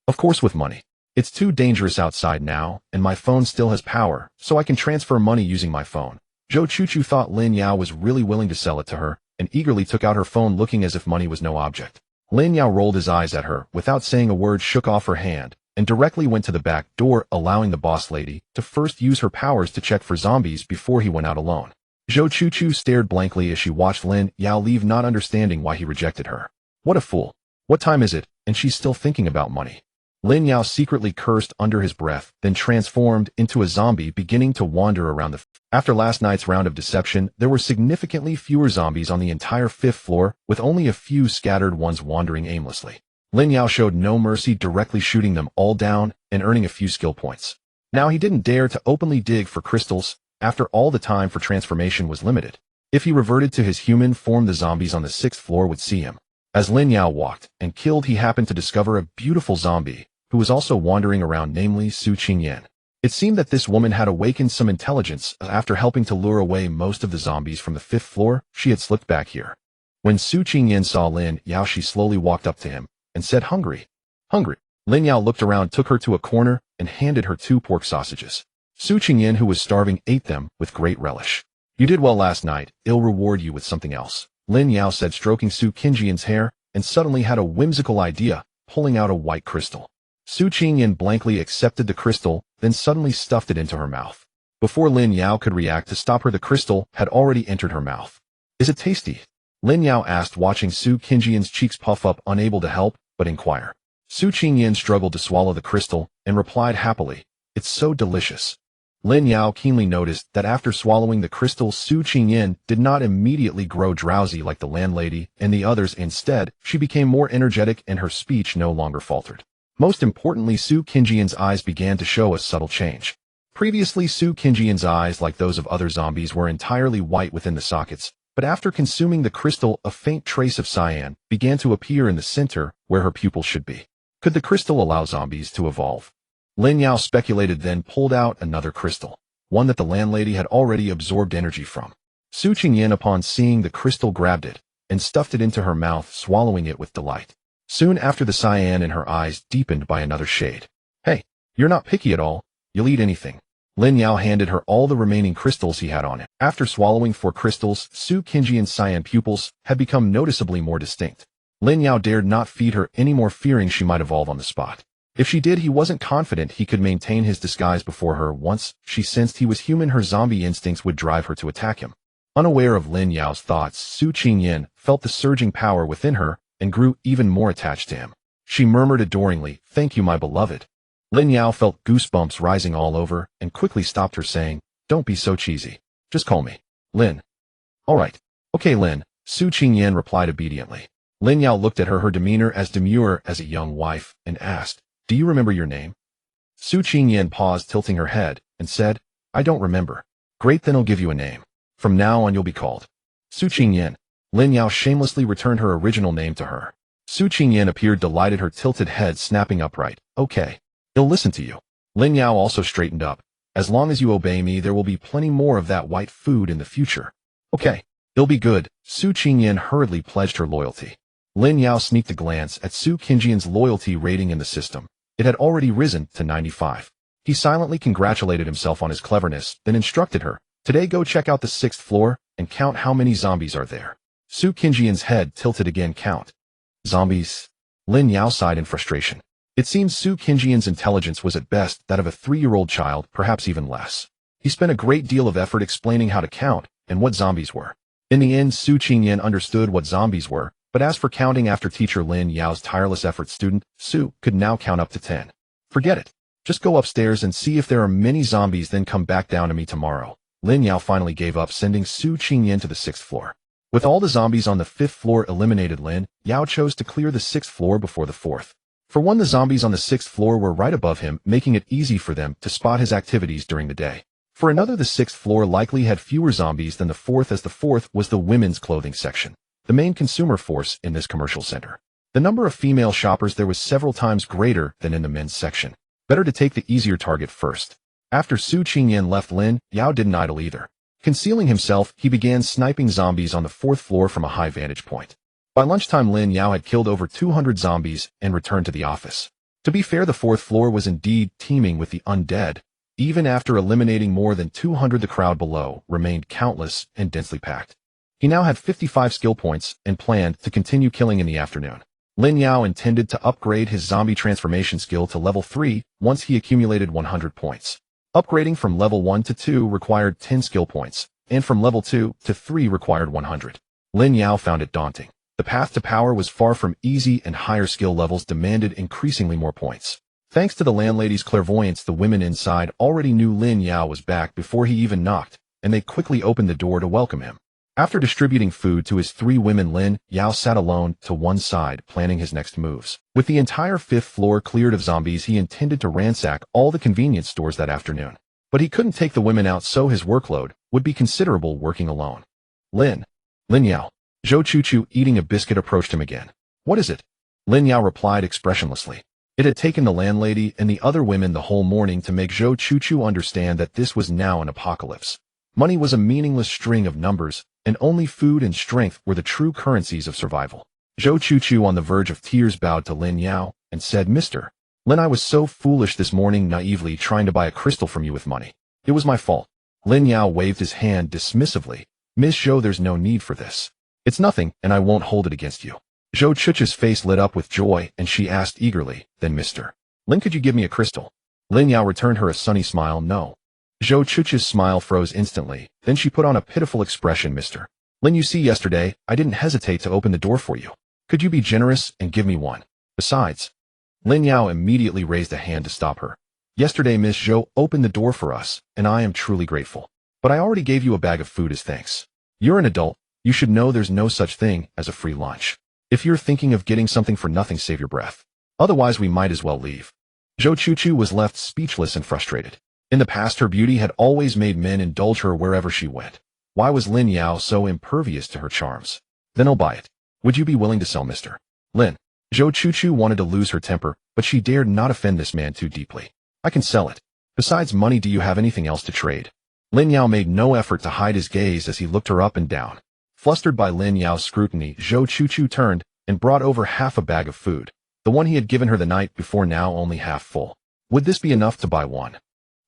"Of course with money. It's too dangerous outside now, and my phone still has power, so I can transfer money using my phone." Zhou Chuchu thought Lin Yao was really willing to sell it to her, and eagerly took out her phone, looking as if money was no object. Lin Yao rolled his eyes at her, without saying a word, shook off her hand, and directly went to the back door, allowing the boss lady to first use her powers to check for zombies before he went out alone. Zhou Chuchu stared blankly as she watched Lin Yao leave, not understanding why he rejected her. What a fool. What time is it, and she's still thinking about money? Lin Yao secretly cursed under his breath, then transformed into a zombie, beginning to wander around the After last night's round of deception, there were significantly fewer zombies on the entire 5th floor, with only a few scattered ones wandering aimlessly. Lin Yao showed no mercy, directly shooting them all down and earning a few skill points. Now he didn't dare to openly dig for crystals. After all, the time for transformation was limited. If he reverted to his human form, the zombies on the 6th floor would see him. As Lin Yao walked and killed, he happened to discover a beautiful zombie who was also wandering around, namely Su Qingyan. It seemed that this woman had awakened some intelligence. After helping to lure away most of the zombies from the 5th floor, she had slipped back here. When Su Qingyan saw Lin Yao, she slowly walked up to him and said, "Hungry? Hungry?" Lin Yao looked around, took her to a corner, and handed her 2 pork sausages. Su Qingyan, who was starving, ate them with great relish. You did well last night. I'll reward you with something else, Lin Yao said, stroking Su Qingyan's hair, and suddenly had a whimsical idea, pulling out a white crystal. Su Qingyan blankly accepted the crystal, then suddenly stuffed it into her mouth. Before Lin Yao could react to stop her, the crystal had already entered her mouth. Is it tasty? Lin Yao asked, watching Su Qingyan's cheeks puff up, unable to help but inquire. Su Qingyan struggled to swallow the crystal, and replied happily, "It's so delicious." Lin Yao keenly noticed that after swallowing the crystal, Su Qingyan did not immediately grow drowsy like the landlady and the others. Instead, she became more energetic and her speech no longer faltered. Most importantly, Su Qingyan's eyes began to show a subtle change. Previously, Su Qingyan's eyes, like those of other zombies, were entirely white within the sockets, but after consuming the crystal, a faint trace of cyan began to appear in the center where her pupils should be. Could the crystal allow zombies to evolve? Lin Yao speculated, then pulled out another crystal, one that the landlady had already absorbed energy from. Su Qingyan, upon seeing the crystal, grabbed it and stuffed it into her mouth, swallowing it with delight. Soon after, the cyan in her eyes deepened by another shade. "Hey, you're not picky at all. You'll eat anything." Lin Yao handed her all the remaining crystals he had on him. After swallowing 4 crystals, Su Qingyan's cyan pupils had become noticeably more distinct. Lin Yao dared not feed her any more, fearing she might evolve on the spot. If she did, he wasn't confident he could maintain his disguise before her. Once she sensed he was human, her zombie instincts would drive her to attack him. Unaware of Lin Yao's thoughts, Su Qingyan felt the surging power within her and grew even more attached to him. She murmured adoringly, "Thank you, my beloved." Lin Yao felt goosebumps rising all over and quickly stopped her, saying, "Don't be so cheesy. Just call me Lin." "All right. Okay, Lin," Su Qingyan replied obediently. Lin Yao looked at her, her demeanor as demure as a young wife, and asked, "Do you remember your name?" Su Qingyan paused, tilting her head, and said, "I don't remember." "Great, then I'll give you a name. From now on you'll be called Su Qingyan." Lin Yao shamelessly returned her original name to her. Su Qingyan appeared delighted, her tilted head snapping upright. "Okay. I'll listen to you." Lin Yao also straightened up. "As long as you obey me, there will be plenty more of that white food in the future." "Okay. It'll be good." Su Qingyan hurriedly pledged her loyalty. Lin Yao sneaked a glance at Su Qingyan's loyalty rating in the system. It had already risen to 95. He silently congratulated himself on his cleverness, then instructed her, "Today go check out the 6th floor and count how many zombies are there." Su Qingyan's head tilted again. "Count zombies?" Lin Yao sighed in frustration. It seems Su Qingyan's intelligence was at best that of a 3-year-old child, perhaps even less. He spent a great deal of effort explaining how to count and what zombies were. In the end, Su Qingyan understood what zombies were, but as for counting, after teacher Lin Yao's tireless efforts, student Su could now count up to 10. "Forget it. Just go upstairs and see if there are many zombies, then come back down to me tomorrow." Lin Yao finally gave up, sending Su Qingyan to the 6th floor. With all the zombies on the 5th floor eliminated, Lin Yao chose to clear the 6th floor before the 4th. For one, the zombies on the 6th floor were right above him, making it easy for them to spot his activities during the day. For another, the 6th floor likely had fewer zombies than the 4th, as the 4th was the women's clothing section, the main consumer force in this commercial center. The number of female shoppers there was several times greater than in the men's section. Better to take the easier target first. After Su Qingyan left, Lin Yao didn't idle either. Concealing himself, he began sniping zombies on the 4th floor from a high vantage point. By lunchtime, Lin Yao had killed over 200 zombies and returned to the office. To be fair, the 4th floor was indeed teeming with the undead. Even after eliminating more than 200, the crowd below remained countless and densely packed. He now had 55 skill points and planned to continue killing in the afternoon. Lin Yao intended to upgrade his zombie transformation skill to level 3 once he accumulated 100 points. Upgrading from level 1 to 2 required 10 skill points, and from level 2 to 3 required 100. Lin Yao found it daunting. The path to power was far from easy, and higher skill levels demanded increasingly more points. Thanks to the landlady's clairvoyance, the women inside already knew Lin Yao was back before he even knocked, and they quickly opened the door to welcome him. After distributing food to his 3 women, Lin Yao sat alone to one side, planning his next moves. With the entire 5th floor cleared of zombies, he intended to ransack all the convenience stores that afternoon. But he couldn't take the women out, so his workload would be considerable working alone. Lin Yao. Zhou Chuchu, eating a biscuit, approached him again. "What is it?" Lin Yao replied expressionlessly. It had taken the landlady and the other women the whole morning to make Zhou Chuchu understand that this was now an apocalypse. Money was a meaningless string of numbers, and only food and strength were the true currencies of survival. Zhou Chuchu, on the verge of tears, bowed to Lin Yao and said, "Mr. Lin, I was so foolish this morning, naively trying to buy a crystal from you with money. It was my fault. Lin Yao waved his hand dismissively. Miss Zhou, there's no need for this. It's nothing, and I won't hold it against you. Zhou Chuchu's face lit up with joy, and she asked eagerly, then Mr. Lin, could you give me a crystal? Lin Yao returned her a sunny smile, no. Zhou Chuchu's smile froze instantly, then she put on a pitiful expression, Mr. Lin, you see, yesterday, I didn't hesitate to open the door for you. Could you be generous and give me one? Besides, Lin Yao immediately raised a hand to stop her. Yesterday Miss Zhou opened the door for us, and I am truly grateful. But I already gave you a bag of food as thanks. You're an adult, you should know there's no such thing as a free lunch. If you're thinking of getting something for nothing, save your breath. Otherwise we might as well leave. Zhou Chuchu was left speechless and frustrated. In the past her beauty had always made men indulge her wherever she went. Why was Lin Yao so impervious to her charms? Then I'll buy it. Would you be willing to sell Mr. Lin? Zhou Chuchu wanted to lose her temper, but she dared not offend this man too deeply. I can sell it. Besides money, do you have anything else to trade? Lin Yao made no effort to hide his gaze as he looked her up and down. Flustered by Lin Yao's scrutiny, Zhou Chuchu turned and brought over half a bag of food, the one he had given her the night before now only half full. Would this be enough to buy one?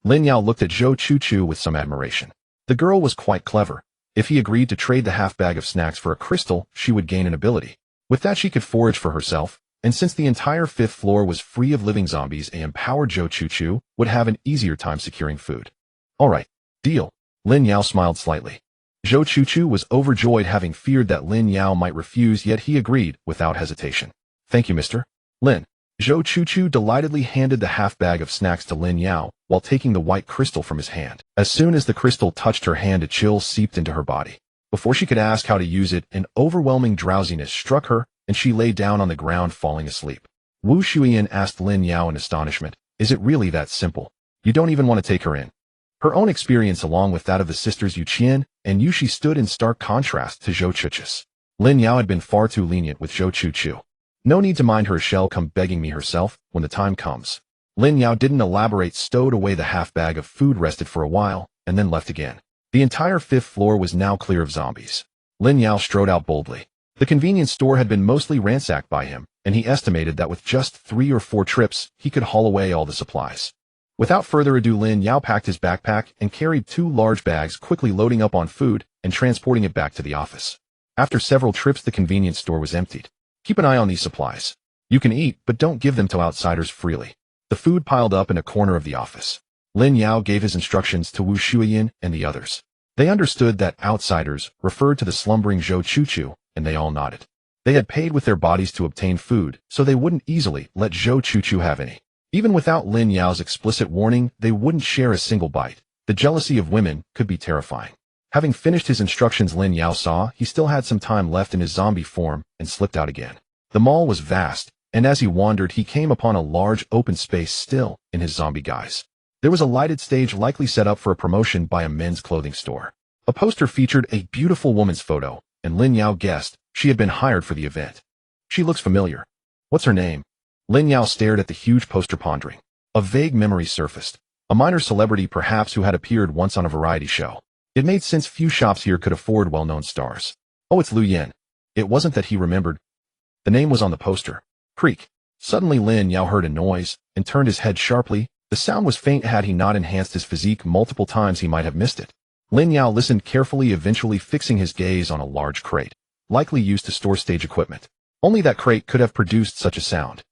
Lin Yao looked at Zhou Chuchu with some admiration. The girl was quite clever. If he agreed to trade the half bag of snacks for a crystal, she would gain an ability. With that she could forage for herself, and since the entire 5th floor was free of living zombies, a empowered Zhou Chuchu would have an easier time securing food. Alright, deal. Lin Yao smiled slightly. Zhou Chuchu was overjoyed, having feared that Lin Yao might refuse, yet he agreed without hesitation. Thank you, Mr. Lin. Zhou Chuchu delightedly handed the half bag of snacks to Lin Yao while taking the white crystal from his hand. As soon as the crystal touched her hand, a chill seeped into her body. Before she could ask how to use it, an overwhelming drowsiness struck her, and she lay down on the ground falling asleep. Wu Shuiyan asked Lin Yao in astonishment, is it really that simple? You don't even want to take her in? Her own experience, along with that of the sisters Yu Qian and Yu Shi, stood in stark contrast to Zhou Chuchu's. Lin Yao had been far too lenient with Zhou Chuchu. No need to mind her, she'll come begging me herself when the time comes. Lin Yao didn't elaborate, stowed away the half bag of food, rested for a while, and then left again. The entire 5th floor was now clear of zombies. Lin Yao strode out boldly. The convenience store had been mostly ransacked by him, and he estimated that with just 3 or 4 trips, he could haul away all the supplies. Without further ado, Lin Yao packed his backpack and carried 2 large bags, quickly loading up on food and transporting it back to the office. After several trips, the convenience store was emptied. Keep an eye on these supplies. You can eat, but don't give them to outsiders freely. The food piled up in a corner of the office. Lin Yao gave his instructions to Wu Shuiyan and the others. They understood that outsiders referred to the slumbering Zhou Chuchu, and they all nodded. They had paid with their bodies to obtain food, so they wouldn't easily let Zhou Chuchu have any. Even without Lin Yao's explicit warning, they wouldn't share a single bite. The jealousy of women could be terrifying. Having finished his instructions, Lin Yao saw he still had some time left in his zombie form and slipped out again. The mall was vast, and as he wandered, he came upon a large open space still in his zombie guise. There was a lighted stage likely set up for a promotion by a men's clothing store. A poster featured a beautiful woman's photo, and Lin Yao guessed she had been hired for the event. She looks familiar. What's her name? Lin Yao stared at the huge poster, pondering. A vague memory surfaced. A minor celebrity perhaps who had appeared once on a variety show. It made sense, few shops here could afford well-known stars. Oh, it's Lu Yan. It wasn't that he remembered. The name was on the poster. Creak. Suddenly Lin Yao heard a noise and turned his head sharply. The sound was faint. Had he not enhanced his physique multiple times, he might have missed it. Lin Yao listened carefully, eventually fixing his gaze on a large crate, likely used to store stage equipment. Only that crate could have produced such a sound.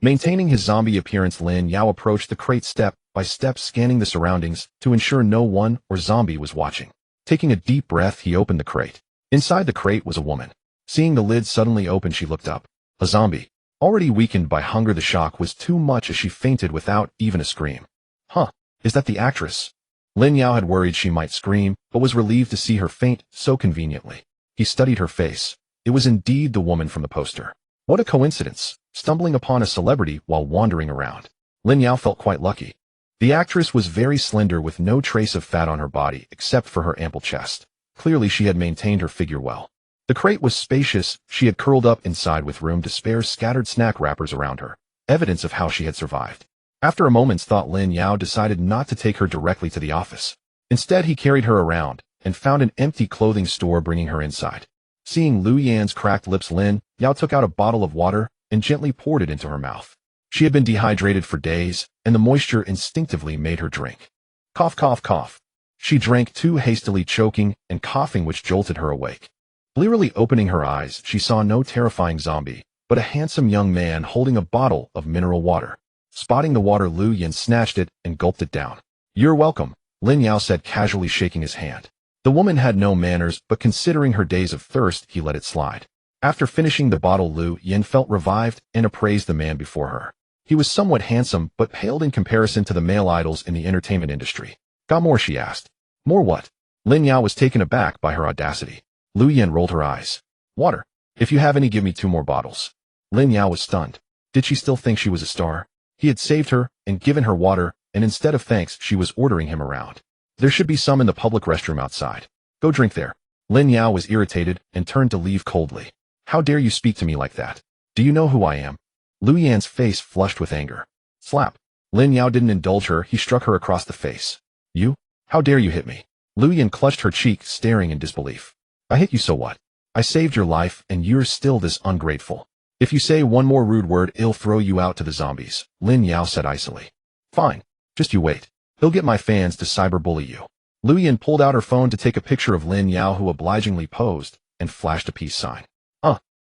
Maintaining his zombie appearance, Lin Yao approached the crate step by step, scanning the surroundings to ensure no one or zombie was watching. Taking a deep breath, he opened the crate. Inside the crate was a woman. Seeing the lid suddenly open, she looked up. A zombie. Already weakened by hunger, the shock was too much as she fainted without even a scream. Huh, is that the actress? Lin Yao had worried she might scream, but was relieved to see her faint so conveniently. He studied her face. It was indeed the woman from the poster. What a coincidence, stumbling upon a celebrity while wandering around. Lin Yao felt quite lucky. The actress was very slender, with no trace of fat on her body except for her ample chest. Clearly she had maintained her figure well. The crate was spacious. She had curled up inside with room to spare, scattered snack wrappers around her, evidence of how she had survived. After a moment's thought, Lin Yao decided not to take her directly to the office. Instead, he carried her around and found an empty clothing store, bringing her inside. Seeing Lu Yan's cracked lips, Lin Yao took out a bottle of water and gently poured it into her mouth. She had been dehydrated for days, and the moisture instinctively made her drink. Cough, cough, cough. She drank too hastily, choking and coughing, which jolted her awake. Blearily opening her eyes, she saw no terrifying zombie, but a handsome young man holding a bottle of mineral water. Spotting the water, Lu Yin snatched it and gulped it down. "You're welcome," Lin Yao said, casually shaking his hand. The woman had no manners, but considering her days of thirst, he let it slide. After finishing the bottle, Lu Yin felt revived and appraised the man before her. He was somewhat handsome, but paled in comparison to the male idols in the entertainment industry. "Got more?" she asked. "More what?" Lin Yao was taken aback by her audacity. Lu Yin rolled her eyes. "Water. If you have any, give me 2 more bottles." Lin Yao was stunned. Did she still think she was a star? He had saved her and given her water, and instead of thanks, she was ordering him around. "There should be some in the public restroom outside. Go drink there." Lin Yao was irritated and turned to leave coldly. "How dare you speak to me like that? Do you know who I am?" Lu Yan's face flushed with anger. Slap. Lin Yao didn't indulge her, he struck her across the face. "You? How dare you hit me?" Lu Yan clutched her cheek, staring in disbelief. "I hit you, so what? I saved your life, and you're still this ungrateful. If you say one more rude word, I'll throw you out to the zombies," Lin Yao said icily. "Fine. Just you wait. He'll get my fans to cyberbully you." Lu Yin pulled out her phone to take a picture of Lin Yao, who obligingly posed, and flashed a peace sign.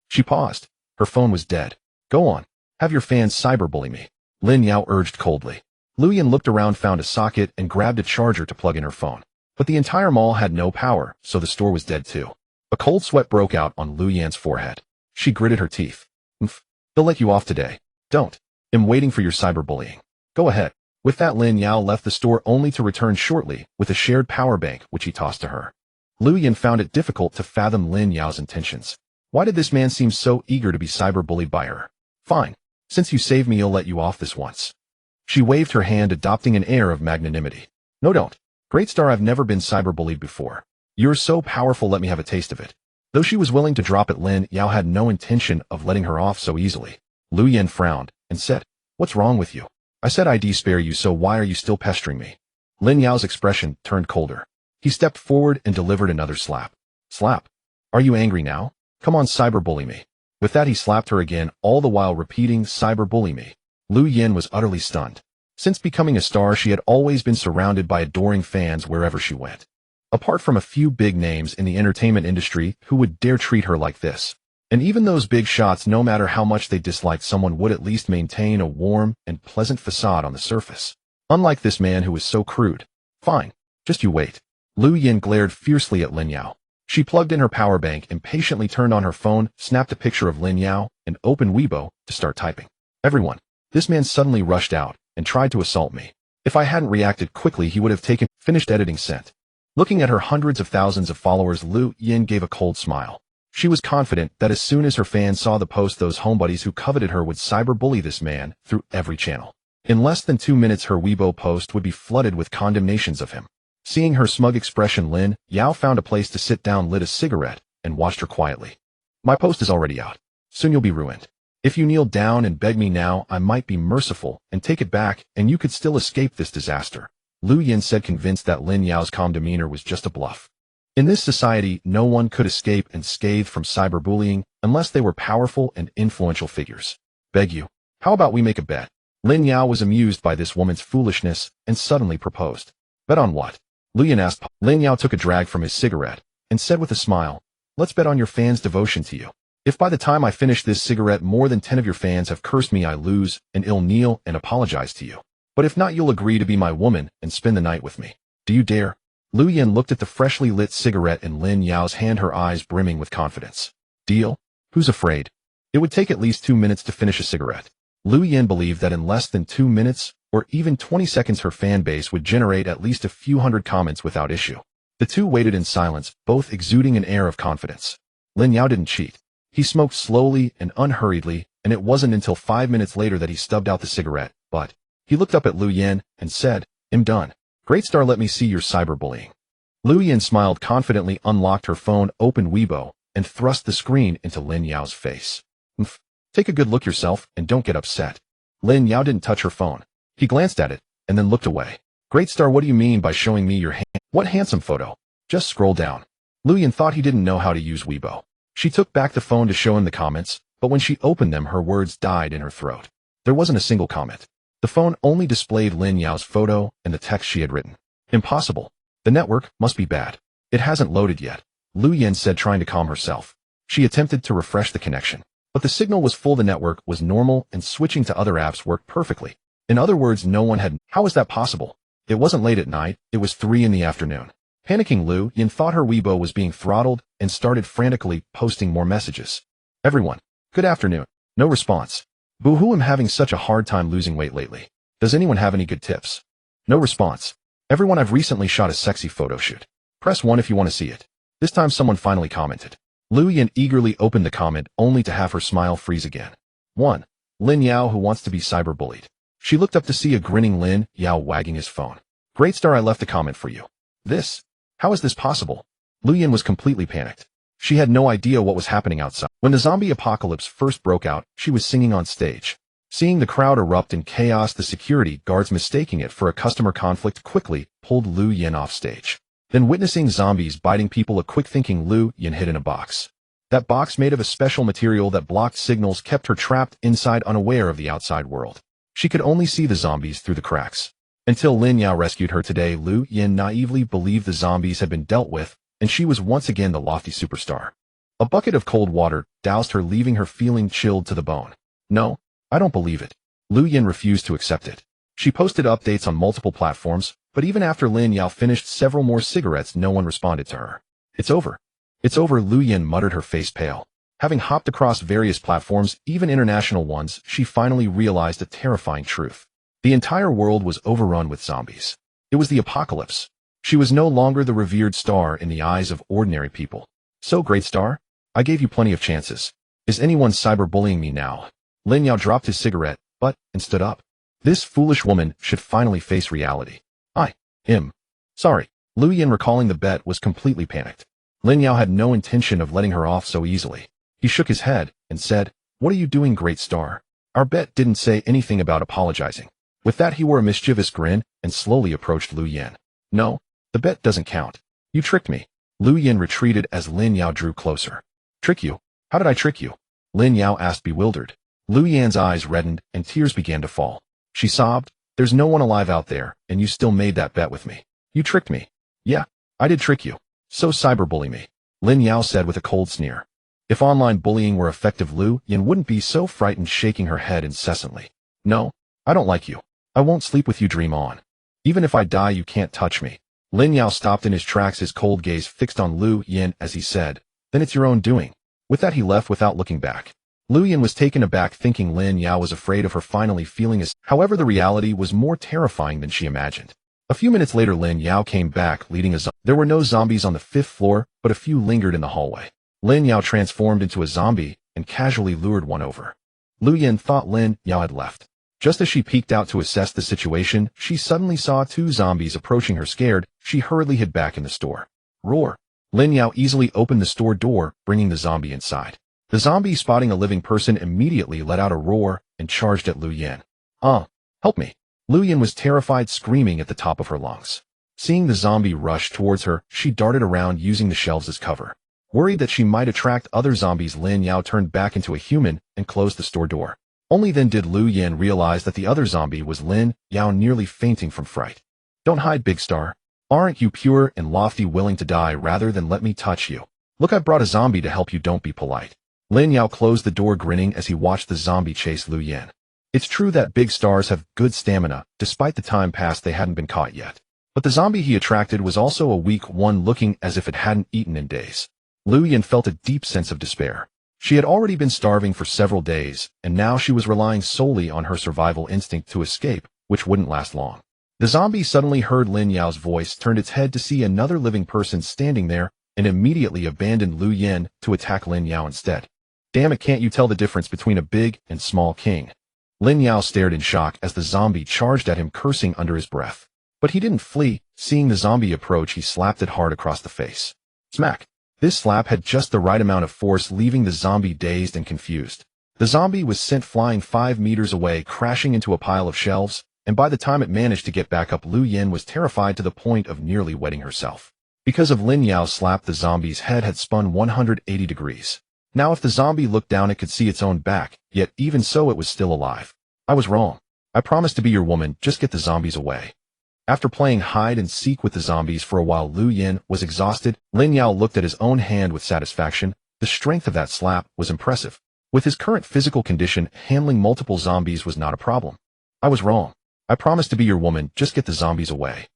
She paused. Her phone was dead. "Go on. Have your fans cyberbully me," Lin Yao urged coldly. Lu Yin looked around, found a socket, and grabbed a charger to plug in her phone. But the entire mall had no power, so the store was dead too. A cold sweat broke out on Lu Yan's forehead. She gritted her teeth. "They'll let you off today. Don't. I'm waiting for your cyberbullying. Go ahead." With that, Lin Yao left the store, only to return shortly with a shared power bank, which he tossed to her. Lu Yin found it difficult to fathom Lin Yao's intentions. Why did this man seem so eager to be cyberbullied by her? "Fine. Since you saved me, I'll let you off this once." She waved her hand, adopting an air of magnanimity. "No, don't. Great star, I've never been cyberbullied before. You're so powerful, let me have a taste of it." Though she was willing to drop it, Lin Yao had no intention of letting her off so easily. Lu Yin frowned and said, "What's wrong with you? I said I'd spare you, so why are you still pestering me?" Lin Yao's expression turned colder. He stepped forward and delivered another slap. "Slap. Are you angry now? Come on, cyberbully me." With that, he slapped her again, all the while repeating, "Cyberbully me." Lu Yin was utterly stunned. Since becoming a star, she had always been surrounded by adoring fans wherever she went. Apart from a few big names in the entertainment industry, who would dare treat her like this? And even those big shots, no matter how much they disliked someone, would at least maintain a warm and pleasant facade on the surface. Unlike this man who was so crude. "Fine. Just you wait." Lu Yin glared fiercely at Lin Yao. She plugged in her power bank, impatiently turned on her phone, snapped a picture of Lin Yao, and opened Weibo to start typing. "Everyone. This man suddenly rushed out and tried to assault me. If I hadn't reacted quickly, he would have finished editing sent." Looking at her hundreds of thousands of followers, Lu Yin gave a cold smile. She was confident that as soon as her fans saw the post, those homebuddies who coveted her would cyberbully this man through every channel. In less than 2 minutes, her Weibo post would be flooded with condemnations of him. Seeing her smug expression, Lin Yao found a place to sit down, lit a cigarette, and watched her quietly. "My post is already out. Soon you'll be ruined. If you kneel down and beg me now, I might be merciful and take it back, and you could still escape this disaster," Lu Yin said, convinced that Lin Yao's calm demeanor was just a bluff. In this society, no one could escape unscathed from cyberbullying unless they were powerful and influential figures. "Beg you. How about we make a bet?" Lin Yao was amused by this woman's foolishness and suddenly proposed. "Bet on what?" Lu Yin asked. Lin Yao took a drag from his cigarette and said with a smile, "Let's bet on your fans' devotion to you. If by the time I finish this cigarette more than 10 of your fans have cursed me, I lose, and I'll kneel and apologize to you. But if not, you'll agree to be my woman and spend the night with me. Do you dare?" Lu Yin looked at the freshly lit cigarette in Lin Yao's hand, her eyes brimming with confidence. "Deal? Who's afraid?" It would take at least 2 minutes to finish a cigarette. Lu Yin believed that in less than 2 minutes, or even 20 seconds, her fan base would generate at least a few hundred comments without issue. The two waited in silence, both exuding an air of confidence. Lin Yao didn't cheat. He smoked slowly and unhurriedly, and it wasn't until 5 minutes later that he stubbed out the cigarette, but he looked up at Lu Yin and said, "I'm done. Great star, let me see your cyberbullying." Lu Yin smiled confidently, unlocked her phone, opened Weibo, and thrust the screen into Lin Yao's face. Take a good look yourself, and don't get upset." Lin Yao didn't touch her phone. He glanced at it, and then looked away. "Great star, what do you mean by showing me your what handsome photo? Just scroll down." Lu Yin thought he didn't know how to use Weibo. She took back the phone to show him the comments, but when she opened them, her words died in her throat. There wasn't a single comment. The phone only displayed Lin Yao's photo and the text she had written. "Impossible. The network must be bad. It hasn't loaded yet, Lu Yin said, trying to calm herself. She attempted to refresh the connection, but the signal was full. The network was normal and switching to other apps worked perfectly. In other words, no one had. How was that possible? It wasn't late at night, it was 3 in the afternoon. Panicking, Lu Yin thought her Weibo was being throttled and started frantically posting more messages. Everyone, good afternoon. No response. Boo-hoo, I'm having such a hard time losing weight lately. Does anyone have any good tips? No response. Everyone, I've recently shot a sexy photo shoot. Press 1 if you want to see it. This time someone finally commented. Lu Yin eagerly opened the comment only to have her smile freeze again. 1. Lin Yao, who wants to be cyberbullied. She looked up to see a grinning Lin Yao wagging his phone. Great star, I left a comment for you. This? How is this possible? Lu Yin was completely panicked. She had no idea what was happening outside. When the zombie apocalypse first broke out, she was singing on stage. Seeing the crowd erupt in chaos, the security guards, mistaking it for a customer conflict, quickly pulled Lu Yin off stage. Then, witnessing zombies biting people, a quick thinking Lu Yin hid in a box. That box, made of a special material that blocked signals, kept her trapped inside, unaware of the outside world. She could only see the zombies through the cracks. Until Lin Yao rescued her today, Lu Yin naively believed the zombies had been dealt with, and she was once again the lofty superstar. A bucket of cold water doused her, leaving her feeling chilled to the bone. No, I don't believe it. Lu Yin refused to accept it. She posted updates on multiple platforms, but even after Lin Yao finished several more cigarettes, no one responded to her. It's over. It's over, Lu Yin muttered, her face pale. Having hopped across various platforms, even international ones, she finally realized a terrifying truth. The entire world was overrun with zombies. It was the apocalypse. She was no longer the revered star in the eyes of ordinary people. So, great star, I gave you plenty of chances. Is anyone cyberbullying me now? Lin Yao dropped his cigarette, butt, and stood up. This foolish woman should finally face reality. I am sorry. Lu Yin, recalling the bet, was completely panicked. Lin Yao had no intention of letting her off so easily. He shook his head and said, "What are you doing, great star? Our bet didn't say anything about apologizing." With that, he wore a mischievous grin and slowly approached Lu Yin. "No, the bet doesn't count. You tricked me." Lu Yin retreated as Lin Yao drew closer. "Trick you? How did I trick you?" Lin Yao asked, bewildered. Lu Yin's eyes reddened and tears began to fall. She sobbed, "There's no one alive out there, and you still made that bet with me. You tricked me." "Yeah, I did trick you. So cyberbully me," Lin Yao said with a cold sneer. If online bullying were effective, Lu Yin wouldn't be so frightened, shaking her head incessantly. "No, I don't like you. I won't sleep with you, dream on. Even if I die, you can't touch me." Lin Yao stopped in his tracks, his cold gaze fixed on Lu Yin as he said, "Then it's your own doing." With that, he left without looking back. Lu Yin was taken aback, thinking Lin Yao was afraid of her finally feeling as. However, the reality was more terrifying than she imagined. A few minutes later, Lin Yao came back leading a zombie. There were no zombies on the 5th floor, but a few lingered in the hallway. Lin Yao transformed into a zombie and casually lured one over. Lu Yin thought Lin Yao had left. Just as she peeked out to assess the situation, she suddenly saw 2 zombies approaching her. Scared, she hurriedly hid back in the store. Roar! Lin Yao easily opened the store door, bringing the zombie inside. The zombie, spotting a living person, immediately let out a roar and charged at Lu Yin. Help me!" Lu Yin was terrified, screaming at the top of her lungs. Seeing the zombie rush towards her, she darted around using the shelves as cover. Worried that she might attract other zombies, Lin Yao turned back into a human and closed the store door. Only then did Lu Yin realize that the other zombie was Lin Yao, nearly fainting from fright. "Don't hide, big star. Aren't you pure and lofty, willing to die rather than let me touch you? Look, I brought a zombie to help you, don't be polite." Lin Yao closed the door, grinning as he watched the zombie chase Lu Yin. It's true that big stars have good stamina, despite the time passed they hadn't been caught yet. But the zombie he attracted was also a weak one, looking as if it hadn't eaten in days. Lu Yin felt a deep sense of despair. She had already been starving for several days, and now she was relying solely on her survival instinct to escape, which wouldn't last long. The zombie suddenly heard Lin Yao's voice, turned its head to see another living person standing there, and immediately abandoned Lu Yin to attack Lin Yao instead. "Damn it, can't you tell the difference between a big and small king?" Lin Yao stared in shock as the zombie charged at him, cursing under his breath. But he didn't flee. Seeing the zombie approach, he slapped it hard across the face. Smack! This slap had just the right amount of force, leaving the zombie dazed and confused. The zombie was sent flying 5 meters away, crashing into a pile of shelves, and by the time it managed to get back up, Lu Yin was terrified to the point of nearly wetting herself. Because of Lin Yao's slap, the zombie's head had spun 180 degrees. Now if the zombie looked down, it could see its own back, yet even so it was still alive. "I was wrong. I promised to be your woman, just get the zombies away." After playing hide and seek with the zombies for a while, Lu Yin was exhausted. Lin Yao looked at his own hand with satisfaction. The strength of that slap was impressive. With his current physical condition, handling multiple zombies was not a problem. I was wrong. I promised to be your woman, just get the zombies away.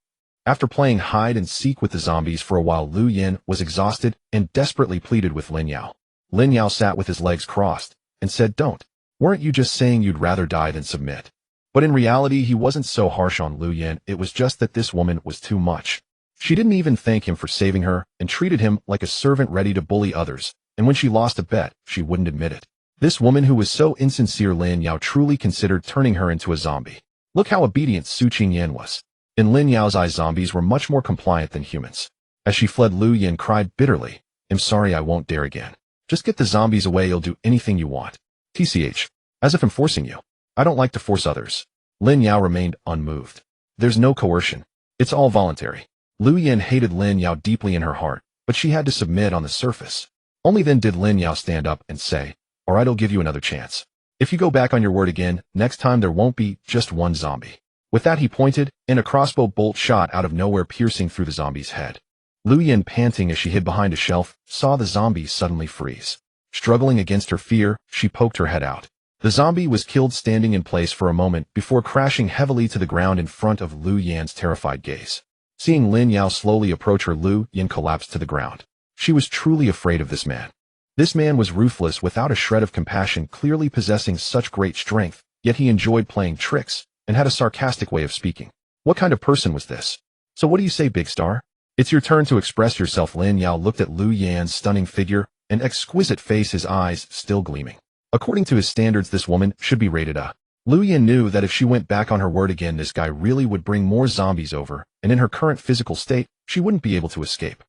After playing hide and seek with the zombies for a while, Lu Yin was exhausted and desperately pleaded with Lin Yao. Lin Yao sat with his legs crossed and said, "Don't. Weren't you just saying you'd rather die than submit?" But in reality, he wasn't so harsh on Lu Yin. It was just that this woman was too much. She didn't even thank him for saving her and treated him like a servant ready to bully others. And when she lost a bet, she wouldn't admit it. This woman who was so insincere, Lin Yao truly considered turning her into a zombie. Look how obedient Su Qingyan was. In Lin Yao's eyes, zombies were much more compliant than humans. As she fled, Lu Yin cried bitterly, "I'm sorry, I won't dare again. Just get the zombies away, you'll do anything you want." TCH. As if I'm forcing you. I don't like to force others. Lin Yao remained unmoved. There's no coercion. It's all voluntary. Lu Yin hated Lin Yao deeply in her heart, but she had to submit on the surface. Only then did Lin Yao stand up and say, "All right, I'll give you another chance. If you go back on your word again, next time there won't be just one zombie." With that, he pointed, and a crossbow bolt shot out of nowhere, piercing through the zombie's head. Lu Yin, panting as she hid behind a shelf, saw the zombie suddenly freeze. Struggling against her fear, she poked her head out. The zombie was killed, standing in place for a moment before crashing heavily to the ground in front of Lu Yin's terrified gaze. Seeing Lin Yao slowly approach her, Lu Yin collapsed to the ground. She was truly afraid of this man. This man was ruthless, without a shred of compassion, clearly possessing such great strength, yet he enjoyed playing tricks and had a sarcastic way of speaking. What kind of person was this? "So what do you say, big star? It's your turn to express yourself." Lin Yao looked at Lu Yin's stunning figure, an exquisite face, his eyes still gleaming. According to his standards, this woman should be rated A. Lu Yin knew that if she went back on her word again, this guy really would bring more zombies over, and in her current physical state, she wouldn't be able to escape.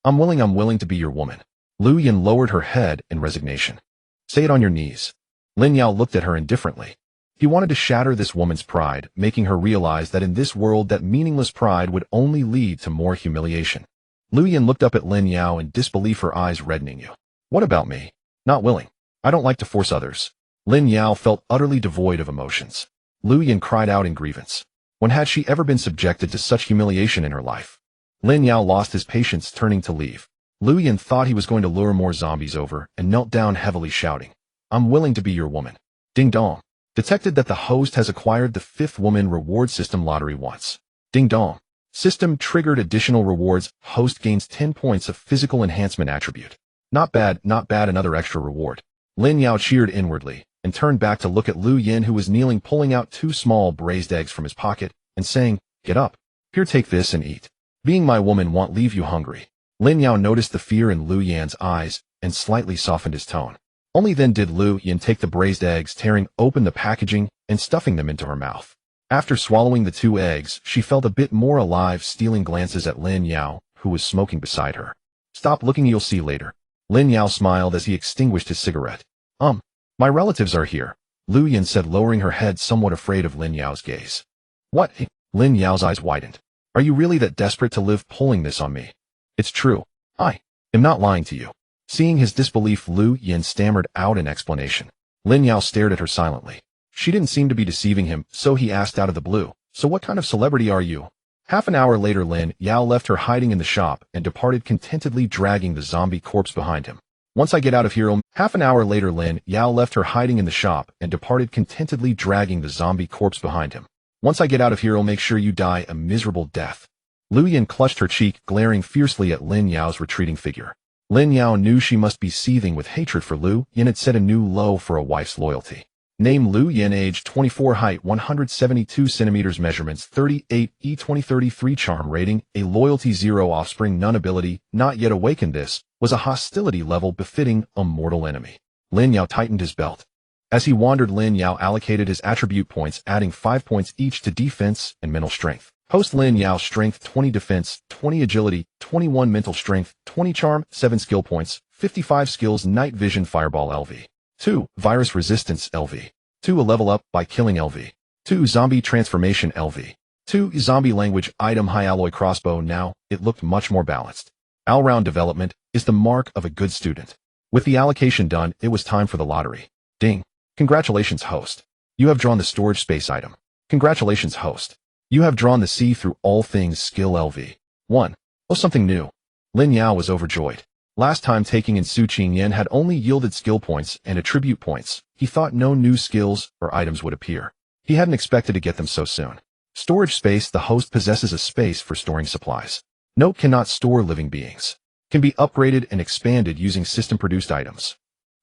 I'm willing to be your woman." Lu Yin lowered her head in resignation. "Say it on your knees." Lin Yao looked at her indifferently. He wanted to shatter this woman's pride, making her realize that in this world that meaningless pride would only lead to more humiliation. Lu Yin looked up at Lin Yao in disbelief, her eyes reddening. "You. What about me? Not willing. I don't like to force others." Lin Yao felt utterly devoid of emotions. Lu Yin cried out in grievance. When had she ever been subjected to such humiliation in her life? Lin Yao lost his patience, turning to leave. Lu Yin thought he was going to lure more zombies over and knelt down heavily, shouting, "I'm willing to be your woman." Ding dong. Detected that the host has acquired the 5th woman reward system lottery once. Ding dong. System triggered additional rewards. Host gains 10 points of physical enhancement attribute. Not bad, another extra reward. Lin Yao cheered inwardly and turned back to look at Lu Yin, who was kneeling, pulling out 2 small braised eggs from his pocket and saying, "Get up. Here, take this and eat. Being my woman won't leave you hungry." Lin Yao noticed the fear in Lu Yin's eyes and slightly softened his tone. Only then did Lu Yin take the braised eggs, tearing open the packaging and stuffing them into her mouth. After swallowing the 2 eggs, she felt a bit more alive, stealing glances at Lin Yao, who was smoking beside her. "Stop looking, you'll see later." Lin Yao smiled as he extinguished his cigarette. My relatives are here," Lu Yin said, lowering her head, somewhat afraid of Lin Yao's gaze. "What?" Lin Yao's eyes widened. "Are you really that desperate to live, pulling this on me?" "It's true. I am not lying to you." Seeing his disbelief, Lu Yin stammered out an explanation. Lin Yao stared at her silently. She didn't seem to be deceiving him, so he asked out of the blue, "So what kind of celebrity are you?" Half an hour later, Lin Yao left her hiding in the shop and departed, contentedly dragging the zombie corpse behind him. "Once I get out of here," Half an hour later, Lin Yao left her hiding in the shop and departed, contentedly dragging the zombie corpse behind him. "Once I get out of here, I'll make sure you die a miserable death." Lu Yin clutched her cheek, glaring fiercely at Lin Yao's retreating figure. Lin Yao knew she must be seething with hatred, for Lu Yin had set a new low for a wife's loyalty. Name: Lu Yin, age 24, height 172 centimeters, measurements 38 E 2033, charm rating a loyalty 0, offspring none, ability not yet awakened. This was a hostility level befitting a mortal enemy. Lin Yao tightened his belt. As he wandered, Lin Yao allocated his attribute points, adding 5 points each to defense and mental strength. Host: Lin Yao, strength 20, defense 20, agility 21, mental strength 20, charm 7, skill points 55, skills night vision, fireball LV 2, virus resistance LV 2, a level up by killing LV 2, zombie transformation LV 2, zombie language item, high alloy crossbow. Now it looked much more balanced. All-round development is the mark of a good student. With the allocation done, it was time for the lottery. Ding. Congratulations, host. You have drawn the storage space item. Congratulations, host. You have drawn the sea through all things skill LV. 1. Oh, something new. Lin Yao was overjoyed. Last time taking in Su Qingyan had only yielded skill points and attribute points. He thought no new skills or items would appear. He hadn't expected to get them so soon. Storage space. The host possesses a space for storing supplies. Note: cannot store living beings. Can be upgraded and expanded using system-produced items.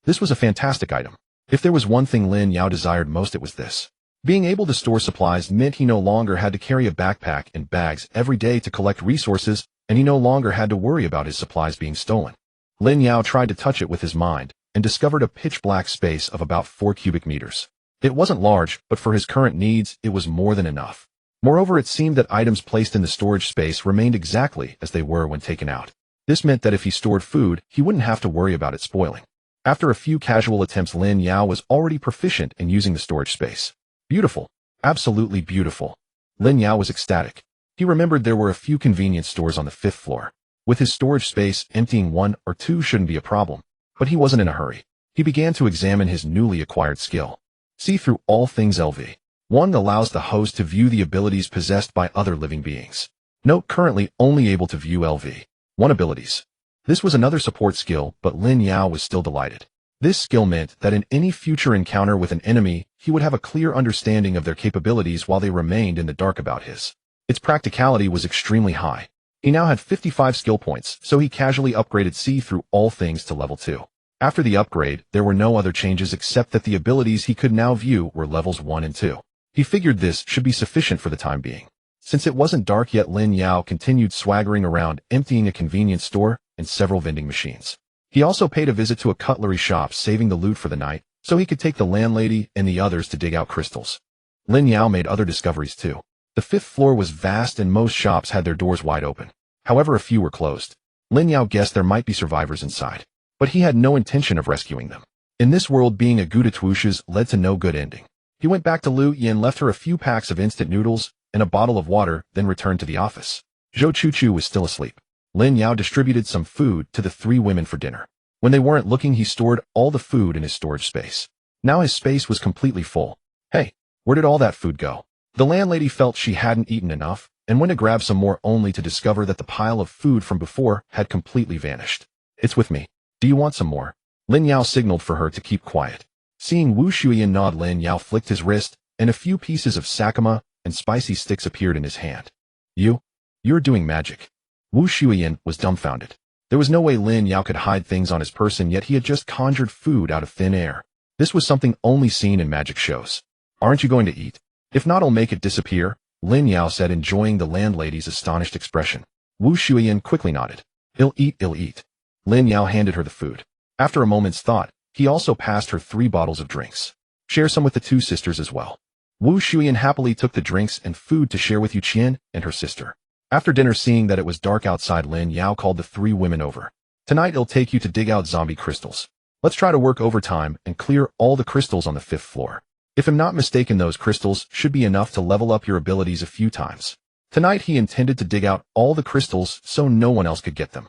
This was a fantastic item. If there was one thing Lin Yao desired most, it was this. Being able to store supplies meant he no longer had to carry a backpack and bags every day to collect resources, and he no longer had to worry about his supplies being stolen. Lin Yao tried to touch it with his mind, and discovered a pitch-black space of about 4 cubic meters. It wasn't large, but for his current needs, it was more than enough. Moreover, it seemed that items placed in the storage space remained exactly as they were when taken out. This meant that if he stored food, he wouldn't have to worry about it spoiling. After a few casual attempts, Lin Yao was already proficient in using the storage space. Beautiful. Absolutely beautiful. Lin Yao was ecstatic. He remembered there were a few convenience stores on the 5th floor. With his storage space, emptying 1 or 2 shouldn't be a problem. But he wasn't in a hurry. He began to examine his newly acquired skill. See through all things LV. 1 allows the host to view the abilities possessed by other living beings. Note: currently only able to view LV. 1 abilities. This was another support skill, but Lin Yao was still delighted. This skill meant that in any future encounter with an enemy, he would have a clear understanding of their capabilities while they remained in the dark about his. Its practicality was extremely high. He now had 55 skill points, so he casually upgraded See through all things to level 2. After the upgrade, there were no other changes except that the abilities he could now view were levels 1 and 2. He figured this should be sufficient for the time being. Since it wasn't dark yet, Lin Yao continued swaggering around, emptying a convenience store and several vending machines. He also paid a visit to a cutlery shop, saving the loot for the night, so he could take the landlady and the others to dig out crystals. Lin Yao made other discoveries too. The 5th floor was vast and most shops had their doors wide open. However, a few were closed. Lin Yao guessed there might be survivors inside, but he had no intention of rescuing them. In this world, being a Gudatush's led to no good ending. He went back to Lu Yin, left her a few packs of instant noodles and a bottle of water, then returned to the office. Zhou Chuchu was still asleep. Lin Yao distributed some food to the 3 women for dinner. When they weren't looking, he stored all the food in his storage space. Now his space was completely full. Hey, where did all that food go? The landlady felt she hadn't eaten enough, and went to grab some more, only to discover that the pile of food from before had completely vanished. It's with me. Do you want some more? Lin Yao signaled for her to keep quiet. Seeing Wu Shuyan nod, Lin Yao flicked his wrist, and a few pieces of sakama and spicy sticks appeared in his hand. You're doing magic. Wu Shuyan was dumbfounded. There was no way Lin Yao could hide things on his person, yet he had just conjured food out of thin air. This was something only seen in magic shows. Aren't you going to eat? If not, I'll make it disappear, Lin Yao said, enjoying the landlady's astonished expression. Wu Shuyan quickly nodded. I'll eat. Lin Yao handed her the food. After a moment's thought, he also passed her 3 bottles of drinks. Share some with the 2 sisters as well. Wu Shuyan happily took the drinks and food to share with Yu Qian and her sister. After dinner, seeing that it was dark outside, Lin Yao called the 3 women over. Tonight I'll take you to dig out zombie crystals. Let's try to work overtime and clear all the crystals on the 5th floor. If I'm not mistaken, those crystals should be enough to level up your abilities a few times. Tonight he intended to dig out all the crystals so no one else could get them.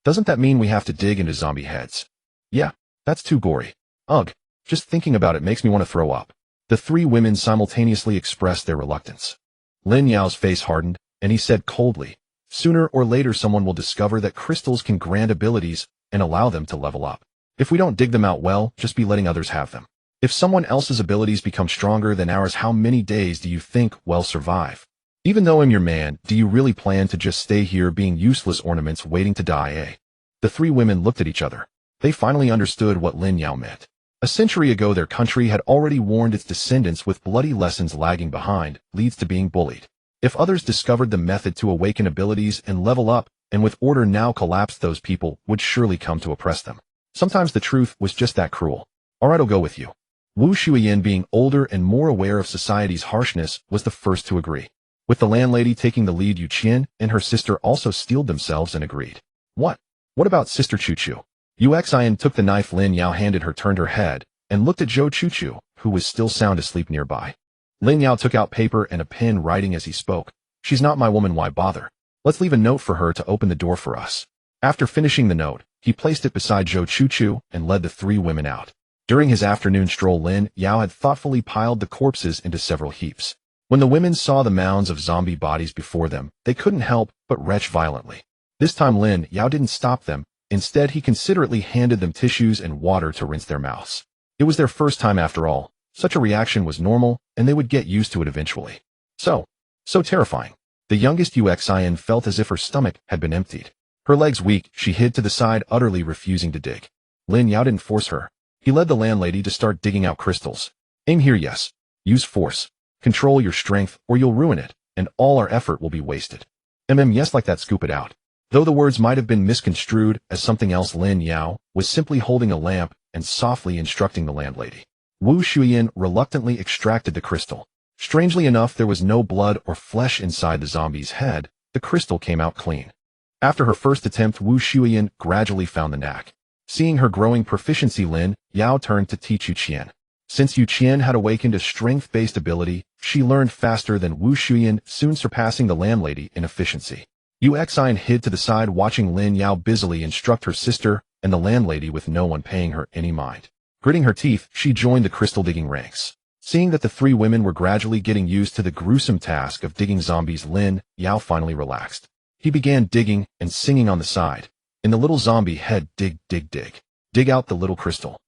Doesn't that mean we have to dig into zombie heads? Yeah, that's too gory. Ugh, just thinking about it makes me want to throw up. The 3 women simultaneously expressed their reluctance. Lin Yao's face hardened, and he said coldly, sooner or later someone will discover that crystals can grant abilities and allow them to level up. If we don't dig them out, well, just be letting others have them. If someone else's abilities become stronger than ours, how many days do you think we'll survive? Even though I'm your man, do you really plan to just stay here being useless ornaments waiting to die, eh? The 3 women looked at each other. They finally understood what Lin Yao meant. A century ago, their country had already warned its descendants with bloody lessons: lagging behind leads to being bullied. If others discovered the method to awaken abilities and level up, and with order now collapsed, those people would surely come to oppress them. Sometimes the truth was just that cruel. Alright, I'll go with you. Wu Shuyan, being older and more aware of society's harshness, was the first to agree. With the landlady taking the lead, Yu Qian and her sister also steeled themselves and agreed. What about Sister Chuchu? Uxian took the knife Lin Yao handed her, turned her head, and looked at Zhou Chuchu, who was still sound asleep nearby. Lin Yao took out paper and a pen, writing as he spoke. She's not my woman, why bother? Let's leave a note for her to open the door for us. After finishing the note, he placed it beside Zhou Chuchu and led the 3 women out. During his afternoon stroll, Lin Yao had thoughtfully piled the corpses into several heaps. When the women saw the mounds of zombie bodies before them, they couldn't help but retch violently. This time Lin Yao didn't stop them. Instead, he considerately handed them tissues and water to rinse their mouths. It was their first time after all. Such a reaction was normal, and they would get used to it eventually. So terrifying. The youngest Uxian felt as if her stomach had been emptied. Her legs weak, she hid to the side, utterly refusing to dig. Lin Yao didn't force her. He led the landlady to start digging out crystals. Aim here, yes. Use force. Control your strength, or you'll ruin it, and all our effort will be wasted. Yes, like that, scoop it out. Though the words might have been misconstrued as something else, Lin Yao was simply holding a lamp and softly instructing the landlady. Wu Shuyan reluctantly extracted the crystal. Strangely enough, there was no blood or flesh inside the zombie's head. The crystal came out clean. After her first attempt, Wu Shuyan gradually found the knack. Seeing her growing proficiency, Lin Yao turned to teach Yuqian. Since Yuqian had awakened a strength-based ability, she learned faster than Wu Shuyan, soon surpassing the landlady in efficiency. Uxian hid to the side, watching Lin Yao busily instruct her sister and the landlady with no one paying her any mind. Gritting her teeth, she joined the crystal-digging ranks. Seeing that the three women were gradually getting used to the gruesome task of digging zombies, Lin Yao finally relaxed. He began digging and singing on the side. In the little zombie head, dig, dig, dig. Dig out the little crystal.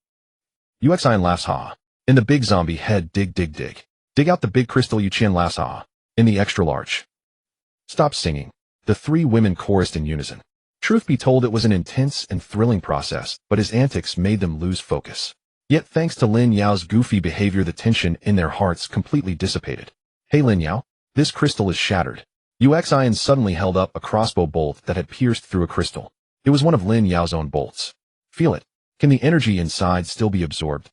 Uxian laughs, ha. In the big zombie head, dig, dig, dig. Dig out the big crystal. Yuqian laughs, ha. In the extra large. Stop singing. The three women chorused in unison. Truth be told, it was an intense and thrilling process, but his antics made them lose focus. Yet thanks to Lin Yao's goofy behavior, the tension in their hearts completely dissipated. Hey Lin Yao, this crystal is shattered. Uxian suddenly held up a crossbow bolt that had pierced through a crystal. It was one of Lin Yao's own bolts. Feel it. Can the energy inside still be absorbed?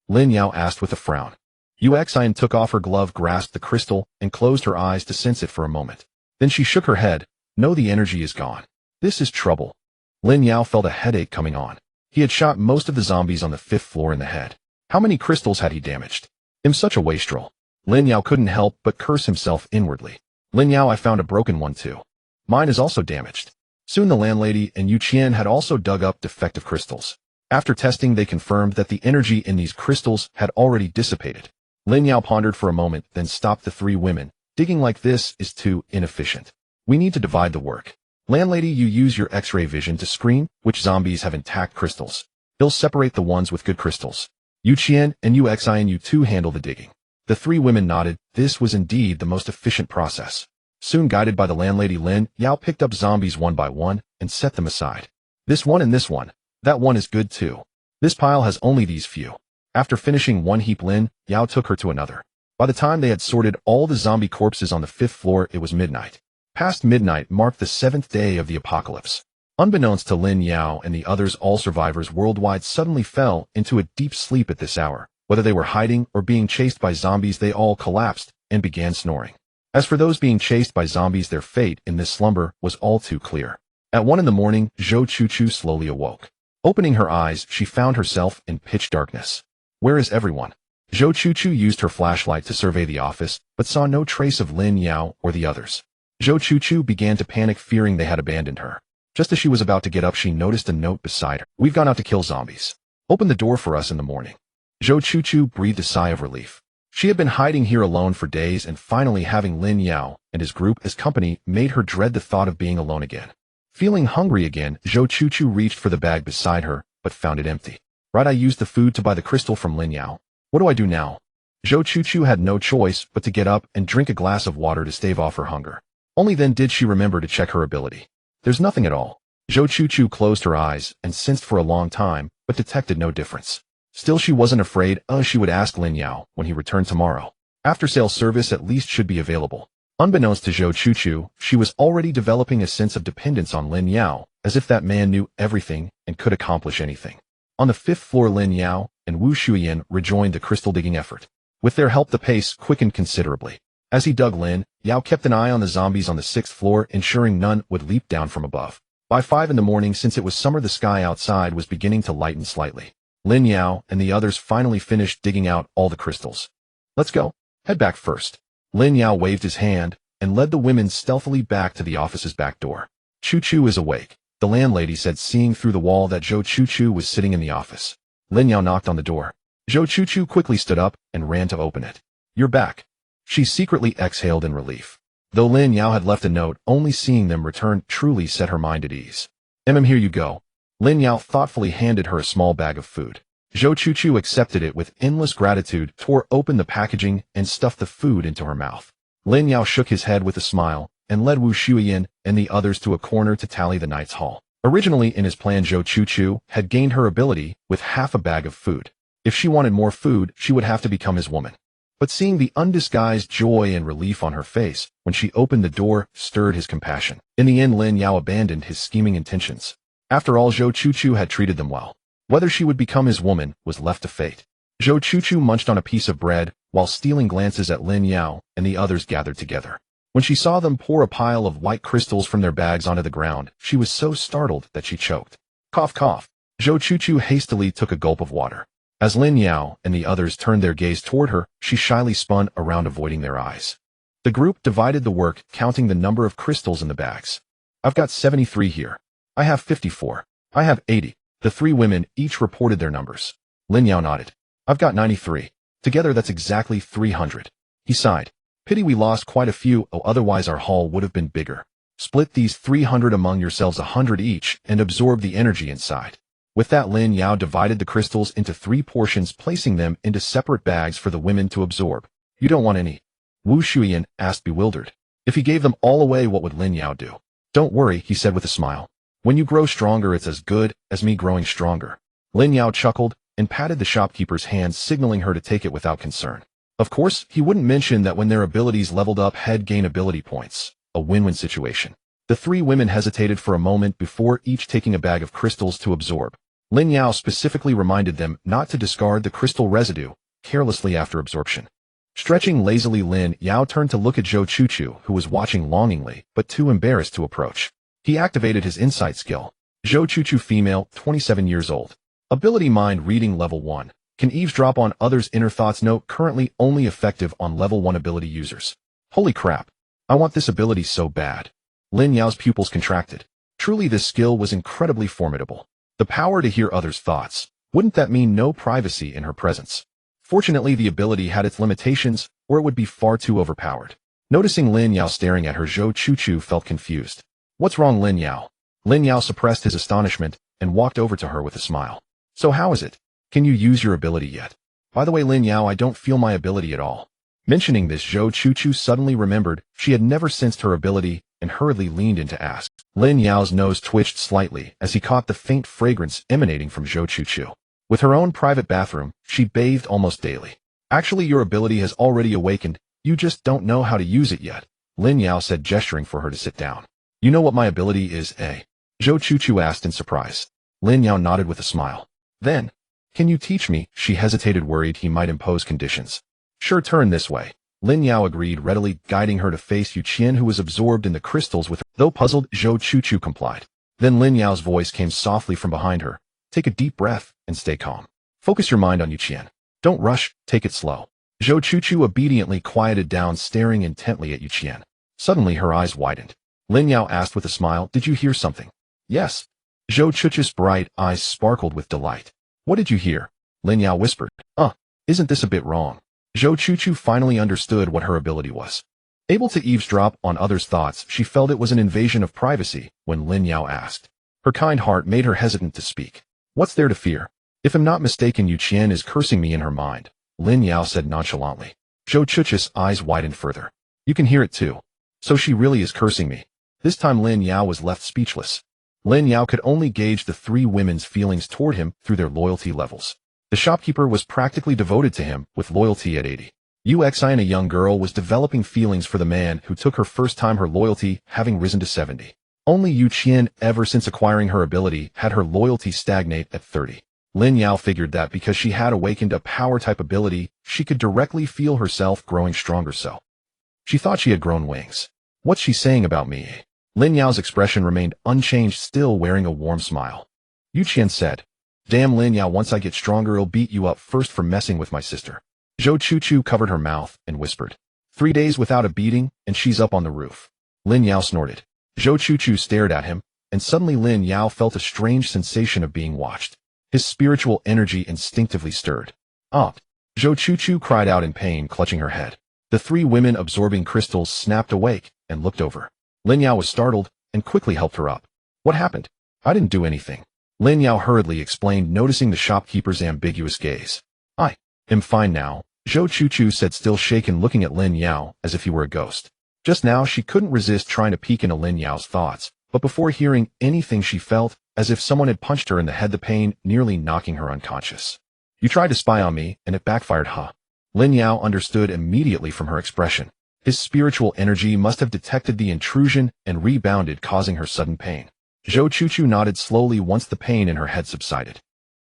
Lin Yao asked with a frown. Uxian took off her glove, grasped the crystal, and closed her eyes to sense it for a moment. Then she shook her head. No, the energy is gone. This is trouble. Lin Yao felt a headache coming on. He had shot most of the zombies on the 5th floor in the head. How many crystals had he damaged? Such a wastrel. Lin Yao couldn't help but curse himself inwardly. Lin Yao, I found a broken one too. Mine is also damaged. Soon the landlady and Yuqian had also dug up defective crystals. After testing, they confirmed that the energy in these crystals had already dissipated. Lin Yao pondered for a moment, then stopped the three women. Digging like this is too inefficient. We need to divide the work. Landlady, you use your X-ray vision to screen which zombies have intact crystals. They'll separate the ones with good crystals. Yuqian and Uxian, you two handle the digging. The three women nodded. This was indeed the most efficient process. Soon, guided by the landlady, Lin Yao picked up zombies one by one and set them aside. This one and this one. That one is good too. This pile has only these few. After finishing one heap, Lin Yao took her to another. By the time they had sorted all the zombie corpses on the 5th floor, it was midnight. Past midnight marked the 7th day of the apocalypse. Unbeknownst to Lin Yao and the others, all survivors worldwide suddenly fell into a deep sleep at this hour. Whether they were hiding or being chased by zombies, they all collapsed and began snoring. As for those being chased by zombies, their fate in this slumber was all too clear. At 1 in the morning, Zhou Chuchu slowly awoke. Opening her eyes, she found herself in pitch darkness. Where is everyone? Zhou Chuchu used her flashlight to survey the office, but saw no trace of Lin Yao or the others. Zhou Chuchu began to panic, fearing they had abandoned her. Just as she was about to get up, she noticed a note beside her. We've gone out to kill zombies. Open the door for us in the morning. Zhou Chuchu breathed a sigh of relief. She had been hiding here alone for days, and finally having Lin Yao and his group as company made her dread the thought of being alone again. Feeling hungry again, Zhou Chuchu reached for the bag beside her, but found it empty. Right, I used the food to buy the crystal from Lin Yao. What do I do now? Zhou Chuchu had no choice but to get up and drink a glass of water to stave off her hunger. Only then did she remember to check her ability. There's nothing at all. Zhou Chuchu closed her eyes and sensed for a long time, but detected no difference. Still, she wasn't afraid. She would ask Lin Yao when he returned tomorrow. After-sale service at least should be available. Unbeknownst to Zhou Chuchu, she was already developing a sense of dependence on Lin Yao, as if that man knew everything and could accomplish anything. On the 5th floor, Lin Yao and Wu Shuyan rejoined the crystal digging effort. With their help, the pace quickened considerably. As he dug, Lin Yao kept an eye on the zombies on the 6th floor, ensuring none would leap down from above. By 5 in the morning, since it was summer, the sky outside was beginning to lighten slightly. Lin Yao and the others finally finished digging out all the crystals. Let's go. Head back first. Lin Yao waved his hand and led the women stealthily back to the office's back door. Chuchu is awake, the landlady said, seeing through the wall that Zhou Chuchu was sitting in the office. Lin Yao knocked on the door. Zhou Chuchu quickly stood up and ran to open it. You're back. She secretly exhaled in relief. Though Lin Yao had left a note, only seeing them return truly set her mind at ease. Here you go." Lin Yao thoughtfully handed her a small bag of food. Zhou Chuchu accepted it with endless gratitude, tore open the packaging, and stuffed the food into her mouth. Lin Yao shook his head with a smile, and led Wu Shuiyin and the others to a corner to tally the night's haul. Originally in his plan, Zhou Chuchu had gained her ability with half a bag of food. If she wanted more food, she would have to become his woman. But seeing the undisguised joy and relief on her face when she opened the door stirred his compassion. In the end, Lin Yao abandoned his scheming intentions. After all, Zhou Chuchu had treated them well. Whether she would become his woman was left to fate. Zhou Chuchu munched on a piece of bread while stealing glances at Lin Yao and the others gathered together. When she saw them pour a pile of white crystals from their bags onto the ground, she was so startled that she choked. Cough, cough. Zhou Chuchu hastily took a gulp of water. As Lin Yao and the others turned their gaze toward her, she shyly spun around, avoiding their eyes. The group divided the work, counting the number of crystals in the bags. "I've got 73 here. I have 54. I have 80. The three women each reported their numbers. Lin Yao nodded. "I've got 93. Together that's exactly 300. He sighed. "Pity we lost quite a few, otherwise our haul would have been bigger. Split these 300 among yourselves, 100 each, and absorb the energy inside." With that, Lin Yao divided the crystals into 3 portions, placing them into separate bags for the women to absorb. "You don't want any?" Wu Shuiyin asked, bewildered. If he gave them all away, what would Lin Yao do? "Don't worry," he said with a smile. "When you grow stronger, it's as good as me growing stronger." Lin Yao chuckled and patted the shopkeeper's hand, signaling her to take it without concern. Of course, he wouldn't mention that when their abilities leveled up, he'd gain ability points. A win-win situation. The 3 women hesitated for a moment before each taking a bag of crystals to absorb. Lin Yao specifically reminded them not to discard the crystal residue carelessly after absorption. Stretching lazily, Lin Yao turned to look at Zhou Chuchu, who was watching longingly, but too embarrassed to approach. He activated his insight skill. Zhou Chuchu, female, 27 years old. Ability Mind Reading Level 1. Can eavesdrop on others' inner thoughts. Note: currently only effective on Level 1 ability users. Holy crap. I want this ability so bad. Lin Yao's pupils contracted. Truly, this skill was incredibly formidable. The power to hear others' thoughts. Wouldn't that mean no privacy in her presence? Fortunately, the ability had its limitations, or it would be far too overpowered. Noticing Lin Yao staring at her, Zhou Chuchu felt confused. "What's wrong, Lin Yao?" Lin Yao suppressed his astonishment and walked over to her with a smile. "So how is it? Can you use your ability yet?" "By the way, Lin Yao, I don't feel my ability at all." Mentioning this, Zhou Chuchu suddenly remembered she had never sensed her ability and hurriedly leaned in to ask. Lin Yao's nose twitched slightly as he caught the faint fragrance emanating from Zhou Chuchu. With her own private bathroom, she bathed almost daily. "Actually, your ability has already awakened, you just don't know how to use it yet," Lin Yao said, gesturing for her to sit down. "You know what my ability is, eh?" Zhou Chuchu asked in surprise. Lin Yao nodded with a smile. "Then, can you teach me?" She hesitated, worried he might impose conditions. "Sure, turn this way." Lin Yao agreed readily, guiding her to face Yu Qian, who was absorbed in the crystals with her. Though puzzled, Zhou Chuchu complied. Then Lin Yao's voice came softly from behind her. "Take a deep breath and stay calm. Focus your mind on Yu Qian. Don't rush, take it slow." Zhou Chuchu obediently quieted down, staring intently at Yu Qian. Suddenly her eyes widened. Lin Yao asked with a smile, "Did you hear something?" "Yes." Zhou Chuchu's bright eyes sparkled with delight. "What did you hear?" Lin Yao whispered. Isn't this a bit wrong?" Zhou Chuchu finally understood what her ability was. Able to eavesdrop on others' thoughts, she felt it was an invasion of privacy when Lin Yao asked. Her kind heart made her hesitant to speak. "What's there to fear? If I'm not mistaken, Yu Qian is cursing me in her mind," Lin Yao said nonchalantly. Zhou Chuchu's eyes widened further. "You can hear it too. So she really is cursing me." This time Lin Yao was left speechless. Lin Yao could only gauge the 3 women's feelings toward him through their loyalty levels. The shopkeeper was practically devoted to him, with loyalty at 80. Uxin, a young girl, was developing feelings for the man who took her first time, her loyalty having risen to 70. Only Yu Qian, ever since acquiring her ability, had her loyalty stagnate at 30. Lin Yao figured that because she had awakened a power-type ability, she could directly feel herself growing stronger, so she thought she had grown wings. "What's she saying about me?" Lin Yao's expression remained unchanged, still wearing a warm smile. Yu Qian said, "Damn, Lin Yao, once I get stronger, I'll beat you up first for messing with my sister." Zhou Chuchu covered her mouth and whispered, 3 days without a beating, and she's up on the roof." Lin Yao snorted. Zhou Chuchu stared at him, and suddenly Lin Yao felt a strange sensation of being watched. His spiritual energy instinctively stirred. "Ah!" Zhou Chuchu cried out in pain, clutching her head. The three women absorbing crystals snapped awake and looked over. Lin Yao was startled and quickly helped her up. What happened? I didn't do anything. Lin Yao hurriedly explained, noticing the shopkeeper's ambiguous gaze. I am fine now, Zhou Chuchu said, still shaken, looking at Lin Yao as if he were a ghost. Just now she couldn't resist trying to peek into Lin Yao's thoughts, but before hearing anything she felt as if someone had punched her in the head, the pain nearly knocking her unconscious. You tried to spy on me, and it backfired, huh? Lin Yao understood immediately from her expression. His spiritual energy must have detected the intrusion and rebounded, causing her sudden pain. Zhou Chuchu nodded slowly once the pain in her head subsided.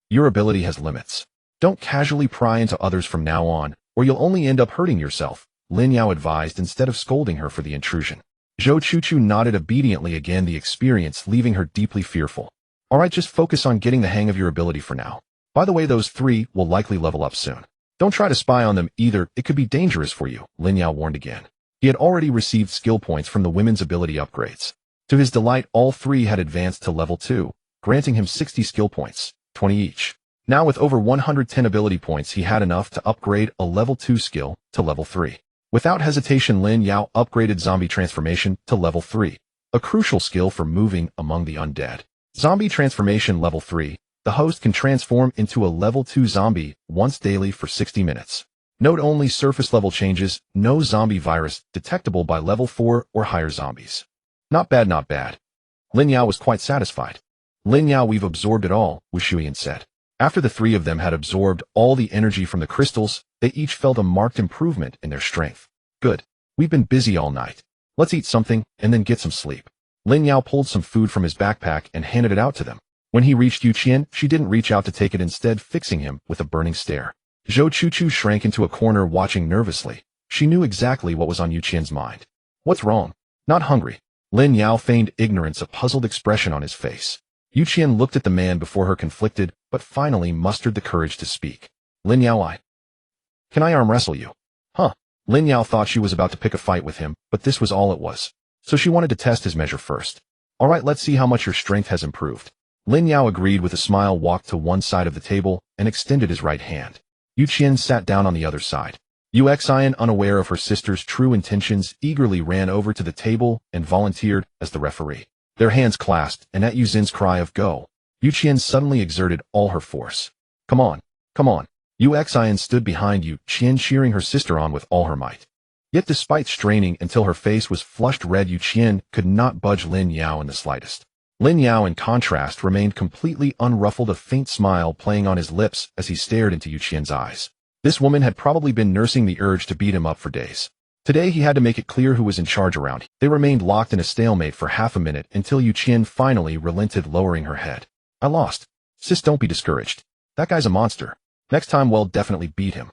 Your ability has limits. Don't casually pry into others from now on, or you'll only end up hurting yourself, Lin Yao advised instead of scolding her for the intrusion. Zhou Chuchu nodded obediently, again the experience leaving her deeply fearful. Alright, just focus on getting the hang of your ability for now. By the way, those three will likely level up soon. Don't try to spy on them either, it could be dangerous for you, Lin Yao warned again. He had already received skill points from the women's ability upgrades. To his delight, all three had advanced to level 2, granting him 60 skill points, 20 each. Now with over 110 ability points, he had enough to upgrade a level 2 skill to level 3. Without hesitation, Lin Yao upgraded zombie transformation to level 3, a crucial skill for moving among the undead. Zombie transformation level 3, the host can transform into a level 2 zombie once daily for 60 minutes. Note only surface level changes, no zombie virus detectable by level 4 or higher zombies. Not bad, not bad. Lin Yao was quite satisfied. Lin Yao, we've absorbed it all, Wu Shuyan said. After the three of them had absorbed all the energy from the crystals, they each felt a marked improvement in their strength. Good. We've been busy all night. Let's eat something and then get some sleep. Lin Yao pulled some food from his backpack and handed it out to them. When he reached Yu Qian, she didn't reach out to take it, instead fixing him with a burning stare. Zhou Chuchu shrank into a corner, watching nervously. She knew exactly what was on Yu Qian's mind. What's wrong? Not hungry. Lin Yao feigned ignorance, a puzzled expression on his face. Yu Qian looked at the man before her, conflicted, but finally mustered the courage to speak. Lin Yao, can I arm wrestle you? Huh. Lin Yao thought she was about to pick a fight with him, but this was all it was. So she wanted to test his measure first. Alright, let's see how much your strength has improved. Lin Yao agreed with a smile, walked to one side of the table, and extended his right hand. Yu Qian sat down on the other side. Yu Xian, unaware of her sister's true intentions, eagerly ran over to the table and volunteered as the referee. Their hands clasped, and at Yu Xin's cry of go, Yu Qian suddenly exerted all her force. Come on, come on. Yu Xian stood behind Yu Qian, cheering her sister on with all her might. Yet despite straining until her face was flushed red, Yu Qian could not budge Lin Yao in the slightest. Lin Yao, in contrast, remained completely unruffled, a faint smile playing on his lips as he stared into Yu Qian's eyes. This woman had probably been nursing the urge to beat him up for days. Today he had to make it clear who was in charge around. They remained locked in a stalemate for half a minute until Yu Qian finally relented, lowering her head. I lost. Sis, don't be discouraged. That guy's a monster. Next time we'll definitely beat him.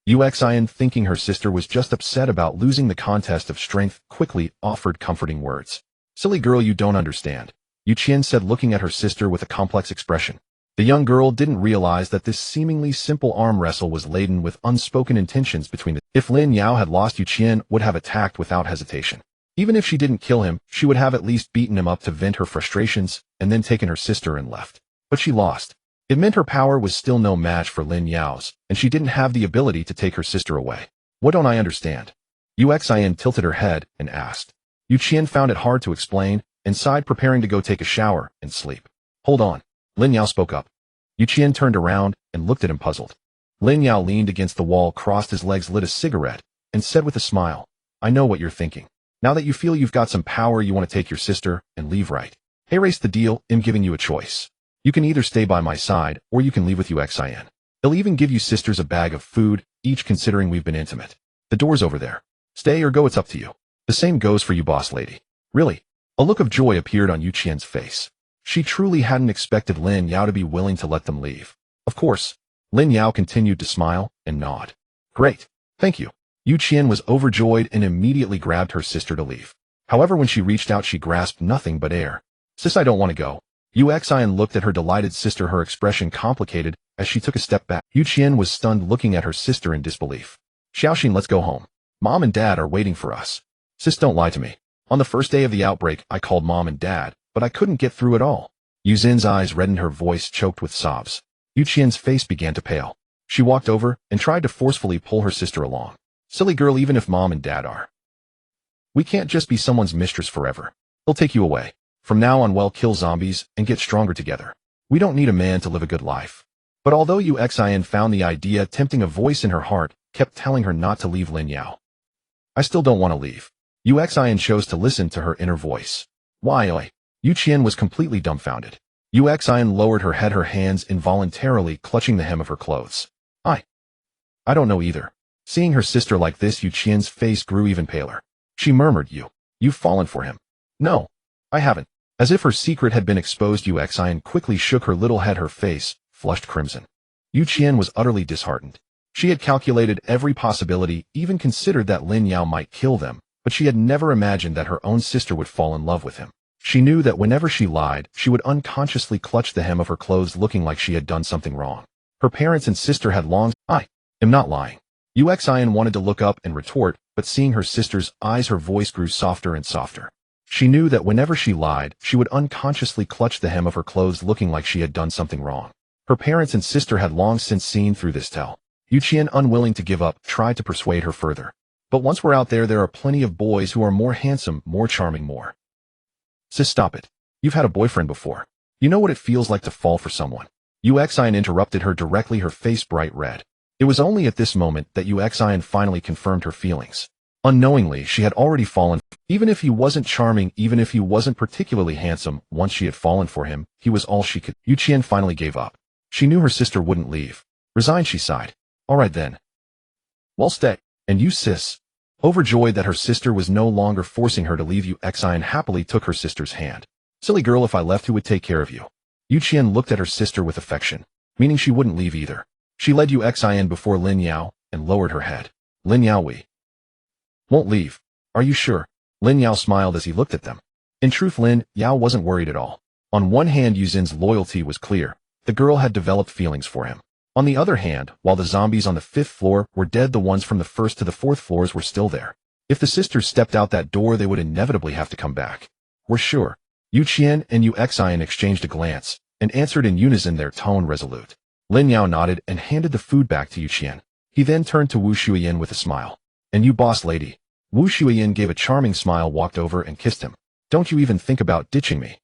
Yu Xian, thinking her sister was just upset about losing the contest of strength, quickly offered comforting words. Silly girl, you don't understand, Yu Qian said, looking at her sister with a complex expression. The young girl didn't realize that this seemingly simple arm wrestle was laden with unspoken intentions between them. If Lin Yao had lost, Yu Qian would have attacked without hesitation. Even if she didn't kill him, she would have at least beaten him up to vent her frustrations and then taken her sister and left. But she lost. It meant her power was still no match for Lin Yao's, and she didn't have the ability to take her sister away. What don't I understand? Yu Xian tilted her head and asked. Yu Qian found it hard to explain and sighed, preparing to go take a shower and sleep. Hold on. Lin Yao spoke up. Yu Qian turned around and looked at him, puzzled. Lin Yao leaned against the wall, crossed his legs, lit a cigarette, and said with a smile, I know what you're thinking. Now that you feel you've got some power, you want to take your sister and leave, right? Hey, race the deal. I'm giving you a choice. You can either stay by my side, or you can leave with Yu Xian. They'll even give you sisters a bag of food, each, considering we've been intimate. The door's over there. Stay or go, it's up to you. The same goes for you, boss lady. Really? A look of joy appeared on Yu Qian's face. She truly hadn't expected Lin Yao to be willing to let them leave. Of course. Lin Yao continued to smile and nod. Great. Thank you. Yu Qian was overjoyed and immediately grabbed her sister to leave. However, when she reached out, she grasped nothing but air. Sis, I don't want to go. Yu Xian looked at her delighted sister, her expression complicated as she took a step back. Yu Qian was stunned, looking at her sister in disbelief. Xiaoxin, let's go home. Mom and Dad are waiting for us. Sis, don't lie to me. On the first day of the outbreak, I called Mom and Dad, but I couldn't get through at all. Yu Xin's eyes reddened, her voice choked with sobs. Yu Qian's face began to pale. She walked over and tried to forcefully pull her sister along. Silly girl, even if mom and dad are. We can't just be someone's mistress forever. They'll take you away. From now on, well, kill zombies and get stronger together. We don't need a man to live a good life. But although Uxin found the idea tempting, a voice in her heart kept telling her not to leave Lin Yao. I still don't want to leave. Uxin chose to listen to her inner voice. Why, oi? Yu Qian was completely dumbfounded. Uxin lowered her head, her hands involuntarily clutching the hem of her clothes. I don't know either. Seeing her sister like this, Yu Qian's face grew even paler. She murmured, You've fallen for him. No, I haven't. As if her secret had been exposed, Uxin quickly shook her little head, her face flushed crimson. Yu Qian was utterly disheartened. She had calculated every possibility, even considered that Lin Yao might kill them, but she had never imagined that her own sister would fall in love with him. She knew that whenever she lied, she would unconsciously clutch the hem of her clothes, looking like she had done something wrong. Her parents and sister had long. I am not lying. Uxin wanted to look up and retort, but seeing her sister's eyes, her voice grew softer and softer. She knew that whenever she lied, she would unconsciously clutch the hem of her clothes, looking like she had done something wrong. Her parents and sister had long since seen through this tell. Yu Qian, unwilling to give up, tried to persuade her further. But once we're out there are plenty of boys who are more handsome, more charming, more. Sis, stop it. You've had a boyfriend before. You know what it feels like to fall for someone. Uxin interrupted her directly, her face bright red. It was only at this moment that Uxin finally confirmed her feelings. Unknowingly, she had already fallen. Even if he wasn't charming, even if he wasn't particularly handsome, once she had fallen for him, he was all she could. Yu Qian finally gave up. She knew her sister wouldn't leave. Resigned, she sighed. All right then. Well, stay. And you, sis? Overjoyed that her sister was no longer forcing her to leave, Uxin happily took her sister's hand. Silly girl, if I left, who would take care of you? Yu Qian looked at her sister with affection, meaning she wouldn't leave either. She led Uxin before Lin Yao and lowered her head. Lin Yao, we won't leave. Are you sure? Lin Yao smiled as he looked at them. In truth, Lin Yao wasn't worried at all. On one hand, Yuzin's loyalty was clear. The girl had developed feelings for him. On the other hand, while the zombies on the 5th floor were dead, the ones from the 1st to the 4th floors were still there. If the sisters stepped out that door, they would inevitably have to come back. We're sure. Yu Qian and Uxin exchanged a glance and answered in unison, their tone resolute. Lin Yao nodded and handed the food back to Yu Qian. He then turned to Wu Shuiyin with a smile. And you, boss lady. Wu Shuiyin gave a charming smile, walked over and kissed him. Don't you even think about ditching me.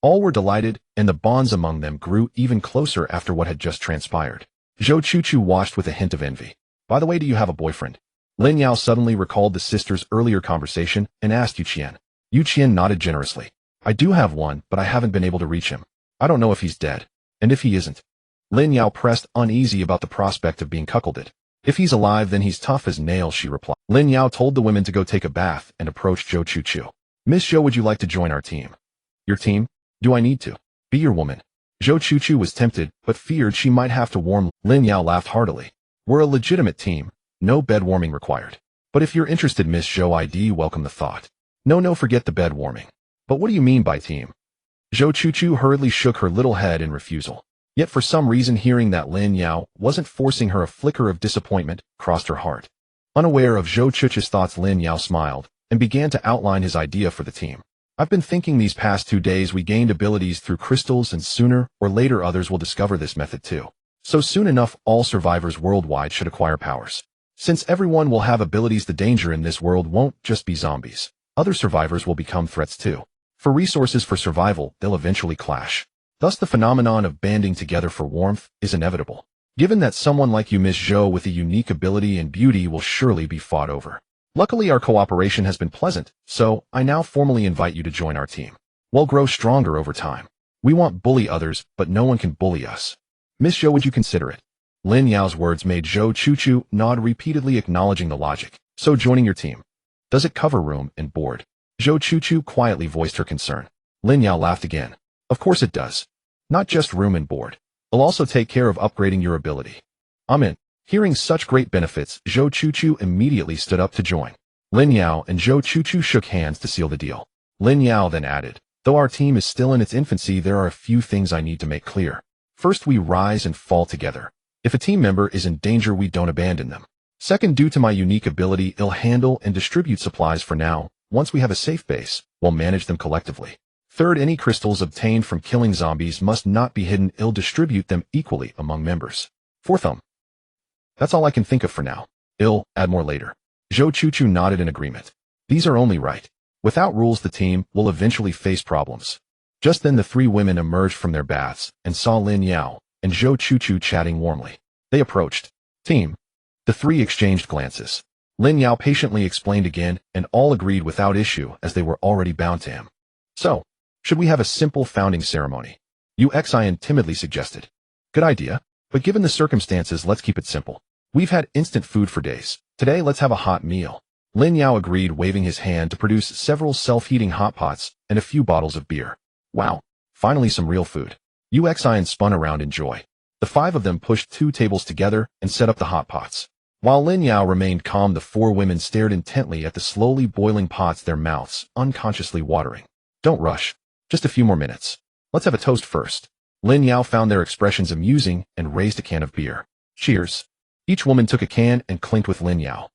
All were delighted, and the bonds among them grew even closer after what had just transpired. Zhou Chuchu watched with a hint of envy. By the way, do you have a boyfriend? Lin Yao suddenly recalled the sisters' earlier conversation and asked Yu Qian. Yu Qian nodded generously. I do have one, but I haven't been able to reach him. I don't know if he's dead. And if he isn't? Lin Yao pressed, uneasy about the prospect of being cuckolded. If he's alive, then he's tough as nails, she replied. Lin Yao told the women to go take a bath and approached Zhou Chuchu. Miss Zhou, would you like to join our team? Your team? Do I need to be your woman? Zhou Chuchu was tempted, but feared she might have to warm. Lin Yao laughed heartily. We're a legitimate team. No bed warming required. But if you're interested, Miss Zhou, I'd welcome the thought. No, forget the bed warming. But what do you mean by team? Zhou Chuchu hurriedly shook her little head in refusal. Yet for some reason, hearing that Lin Yao wasn't forcing her, a flicker of disappointment crossed her heart. Unaware of Zhou Chuchu's thoughts, Lin Yao smiled and began to outline his idea for the team. I've been thinking these past 2 days we gained abilities through crystals, and sooner or later others will discover this method too. So soon enough, all survivors worldwide should acquire powers. Since everyone will have abilities, the danger in this world won't just be zombies. Other survivors will become threats too. For resources for survival, they'll eventually clash. Thus the phenomenon of banding together for warmth is inevitable. Given that someone like you, Miss Zhou, with a unique ability and beauty will surely be fought over. Luckily, our cooperation has been pleasant, so I now formally invite you to join our team. We'll grow stronger over time. We won't bully others, but no one can bully us. Miss Zhou, would you consider it? Lin Yao's words made Zhou Chuchu nod repeatedly, acknowledging the logic. So joining your team, does it cover room and board? Zhou Chuchu quietly voiced her concern. Lin Yao laughed again. Of course it does. Not just room and board. I'll also take care of upgrading your ability. I'm in. Hearing such great benefits, Zhou Chuchu immediately stood up to join. Lin Yao and Zhou Chuchu shook hands to seal the deal. Lin Yao then added, though our team is still in its infancy, there are a few things I need to make clear. First, we rise and fall together. If a team member is in danger, we don't abandon them. Second, due to my unique ability, I'll handle and distribute supplies for now. Once we have a safe base, we'll manage them collectively. Third, any crystals obtained from killing zombies must not be hidden. I'll distribute them equally among members. Fourth, that's all I can think of for now. I'll add more later. Zhou Chuchu nodded in agreement. These are only right. Without rules, the team will eventually face problems. Just then the three women emerged from their baths and saw Lin Yao and Zhou Chuchu chatting warmly. They approached. Team. The three exchanged glances. Lin Yao patiently explained again, and all agreed without issue as they were already bound to him. So, should we have a simple founding ceremony? Uxian timidly suggested. Good idea, but given the circumstances, let's keep it simple. We've had instant food for days. Today, let's have a hot meal. Lin Yao agreed, waving his hand to produce several self-heating hot pots and a few bottles of beer. Wow, finally some real food. Uxian spun around in joy. The five of them pushed 2 tables together and set up the hot pots. While Lin Yao remained calm, the 4 women stared intently at the slowly boiling pots, their mouths unconsciously watering. Don't rush. Just a few more minutes. Let's have a toast first. Lin Yao found their expressions amusing and raised a can of beer. Cheers. Each woman took a can and clinked with Lin Yao.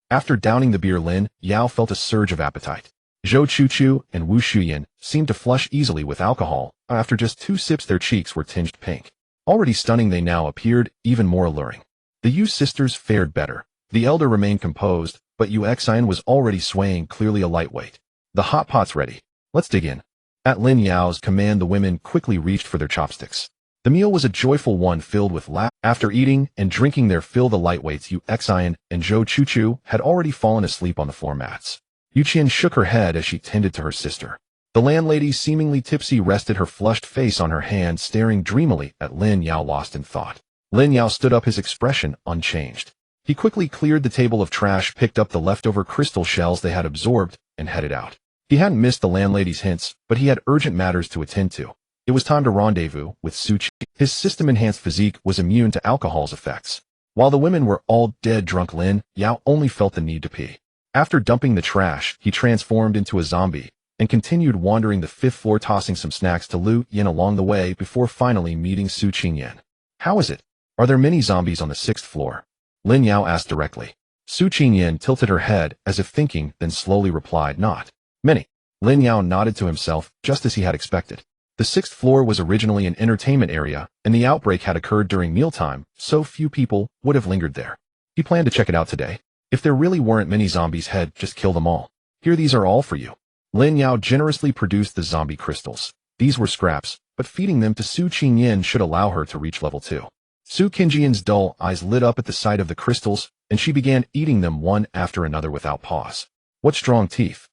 After downing the beer, Lin Yao felt a surge of appetite. Zhou Chuchu and Wu Shuyan seemed to flush easily with alcohol. After just 2 sips, their cheeks were tinged pink. Already stunning, they now appeared even more alluring. The Yu sisters fared better. The elder remained composed, but Uxian was already swaying, clearly a lightweight. The hot pot's ready. Let's dig in. At Lin Yao's command, the women quickly reached for their chopsticks. The meal was a joyful one filled with laughter. After eating and drinking their fill, the lightweights Uxian and Zhou Chuchu had already fallen asleep on the floor mats. Yuqian shook her head as she tended to her sister. The landlady, seemingly tipsy, rested her flushed face on her hand, staring dreamily at Lin Yao, lost in thought. Lin Yao stood up, his expression unchanged. He quickly cleared the table of trash, picked up the leftover crystal shells they had absorbed, and headed out. He hadn't missed the landlady's hints, but he had urgent matters to attend to. It was time to rendezvous with Su Qi. His system-enhanced physique was immune to alcohol's effects. While the women were all dead drunk, Lin Yao only felt the need to pee. After dumping the trash, he transformed into a zombie and continued wandering the 5th floor, tossing some snacks to Lu Yin along the way before finally meeting Su Qingyan. How is it? Are there many zombies on the 6th floor? Lin Yao asked directly. Su Qingyan tilted her head as if thinking, then slowly replied, not many. Lin Yao nodded to himself, just as he had expected. The 6th floor was originally an entertainment area, and the outbreak had occurred during mealtime, so few people would have lingered there. He planned to check it out today. If there really weren't many zombies, he'd just kill them all. Here, these are all for you. Lin Yao generously produced the zombie crystals. These were scraps, but feeding them to Su Qingyan should allow her to reach level 2. Su Qingyan's dull eyes lit up at the sight of the crystals, and she began eating them one after another without pause. What strong teeth!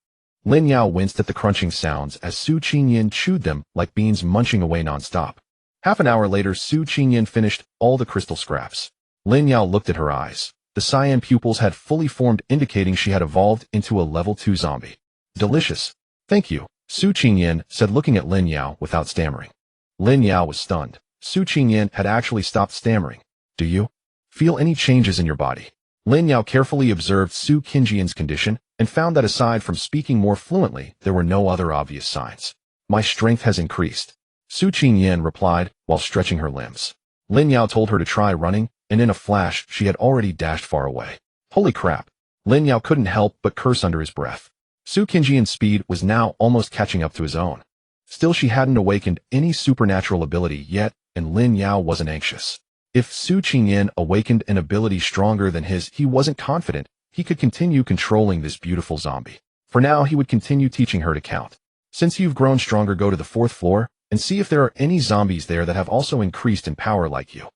Lin Yao winced at the crunching sounds as Su Qingyan chewed them like beans, munching away non-stop. Half an hour later, Su Qingyan finished all the crystal scraps. Lin Yao looked at her eyes. The cyan pupils had fully formed, indicating she had evolved into a level 2 zombie. Delicious. Thank you, Su Qingyan said, looking at Lin Yao without stammering. Lin Yao was stunned. Su Qingyan had actually stopped stammering. Do you feel any changes in your body? Lin Yao carefully observed Su Qingyan's condition and found that aside from speaking more fluently, there were no other obvious signs. My strength has increased, Su Qingyan replied while stretching her limbs. Lin Yao told her to try running, and in a flash, she had already dashed far away. Holy crap! Lin Yao couldn't help but curse under his breath. Su Qingyan's speed was now almost catching up to his own. Still, she hadn't awakened any supernatural ability yet, and Lin Yao wasn't anxious. If Su Qingyan awakened an ability stronger than his, he wasn't confident he could continue controlling this beautiful zombie. For now, he would continue teaching her to count. Since you've grown stronger, go to the 4th floor and see if there are any zombies there that have also increased in power like you.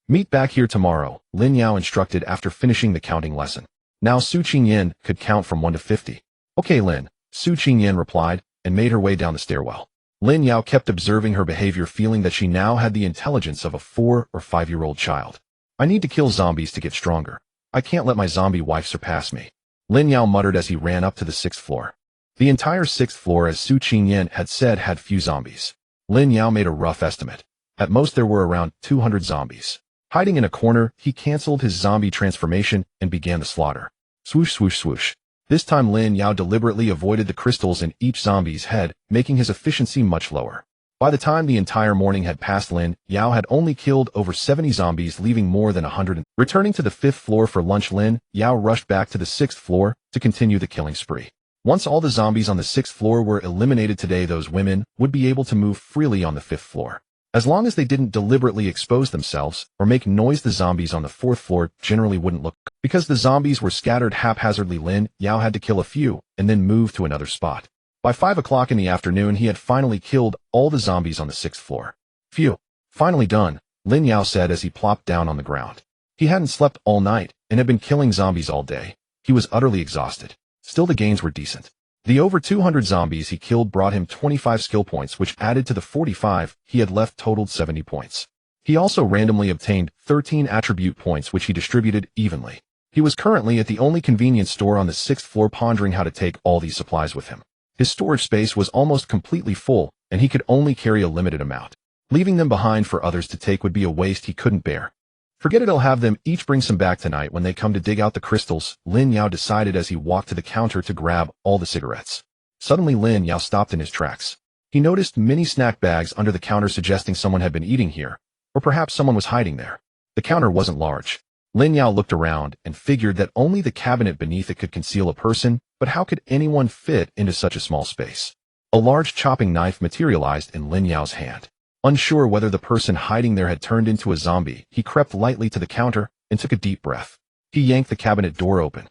Meet back here tomorrow, Lin Yao instructed after finishing the counting lesson. Now Su Qingyan could count from 1 to 50. Okay, Lin, Su Qingyan replied and made her way down the stairwell. Lin Yao kept observing her behavior, feeling that she now had the intelligence of a 4 or 5-year-old child. I need to kill zombies to get stronger. I can't let my zombie wife surpass me, Lin Yao muttered as he ran up to the 6th floor. The entire 6th floor, as Su Qingyan had said, had few zombies. Lin Yao made a rough estimate. At most, there were around 200 zombies. Hiding in a corner, he canceled his zombie transformation and began the slaughter. Swoosh, swoosh, swoosh. This time, Lin Yao deliberately avoided the crystals in each zombie's head, making his efficiency much lower. By the time the entire morning had passed, Lin Yao had only killed over 70 zombies, leaving more than 100. Returning to the 5th floor for lunch, Lin Yao rushed back to the 6th floor to continue the killing spree. Once all the zombies on the 6th floor were eliminated today, those women would be able to move freely on the 5th floor. As long as they didn't deliberately expose themselves or make noise, the zombies on the 4th floor generally wouldn't look. Because the zombies were scattered haphazardly, Lin Yao had to kill a few and then move to another spot. By 5 o'clock in the afternoon, he had finally killed all the zombies on the 6th floor. Phew, finally done, Lin Yao said as he plopped down on the ground. He hadn't slept all night and had been killing zombies all day. He was utterly exhausted. Still, the gains were decent. The over 200 zombies he killed brought him 25 skill points, which added to the 45 he had left totaled 70 points. He also randomly obtained 13 attribute points, which he distributed evenly. He was currently at the only convenience store on the 6th floor, pondering how to take all these supplies with him. His storage space was almost completely full, and he could only carry a limited amount. Leaving them behind for others to take would be a waste he couldn't bear. Forget it, I'll have them each bring some back tonight when they come to dig out the crystals, Lin Yao decided as he walked to the counter to grab all the cigarettes. Suddenly, Lin Yao stopped in his tracks. He noticed many snack bags under the counter, suggesting someone had been eating here, or perhaps someone was hiding there. The counter wasn't large. Lin Yao looked around and figured that only the cabinet beneath it could conceal a person, but how could anyone fit into such a small space? A large chopping knife materialized in Lin Yao's hand. Unsure whether the person hiding there had turned into a zombie, he crept lightly to the counter and took a deep breath. He yanked the cabinet door open.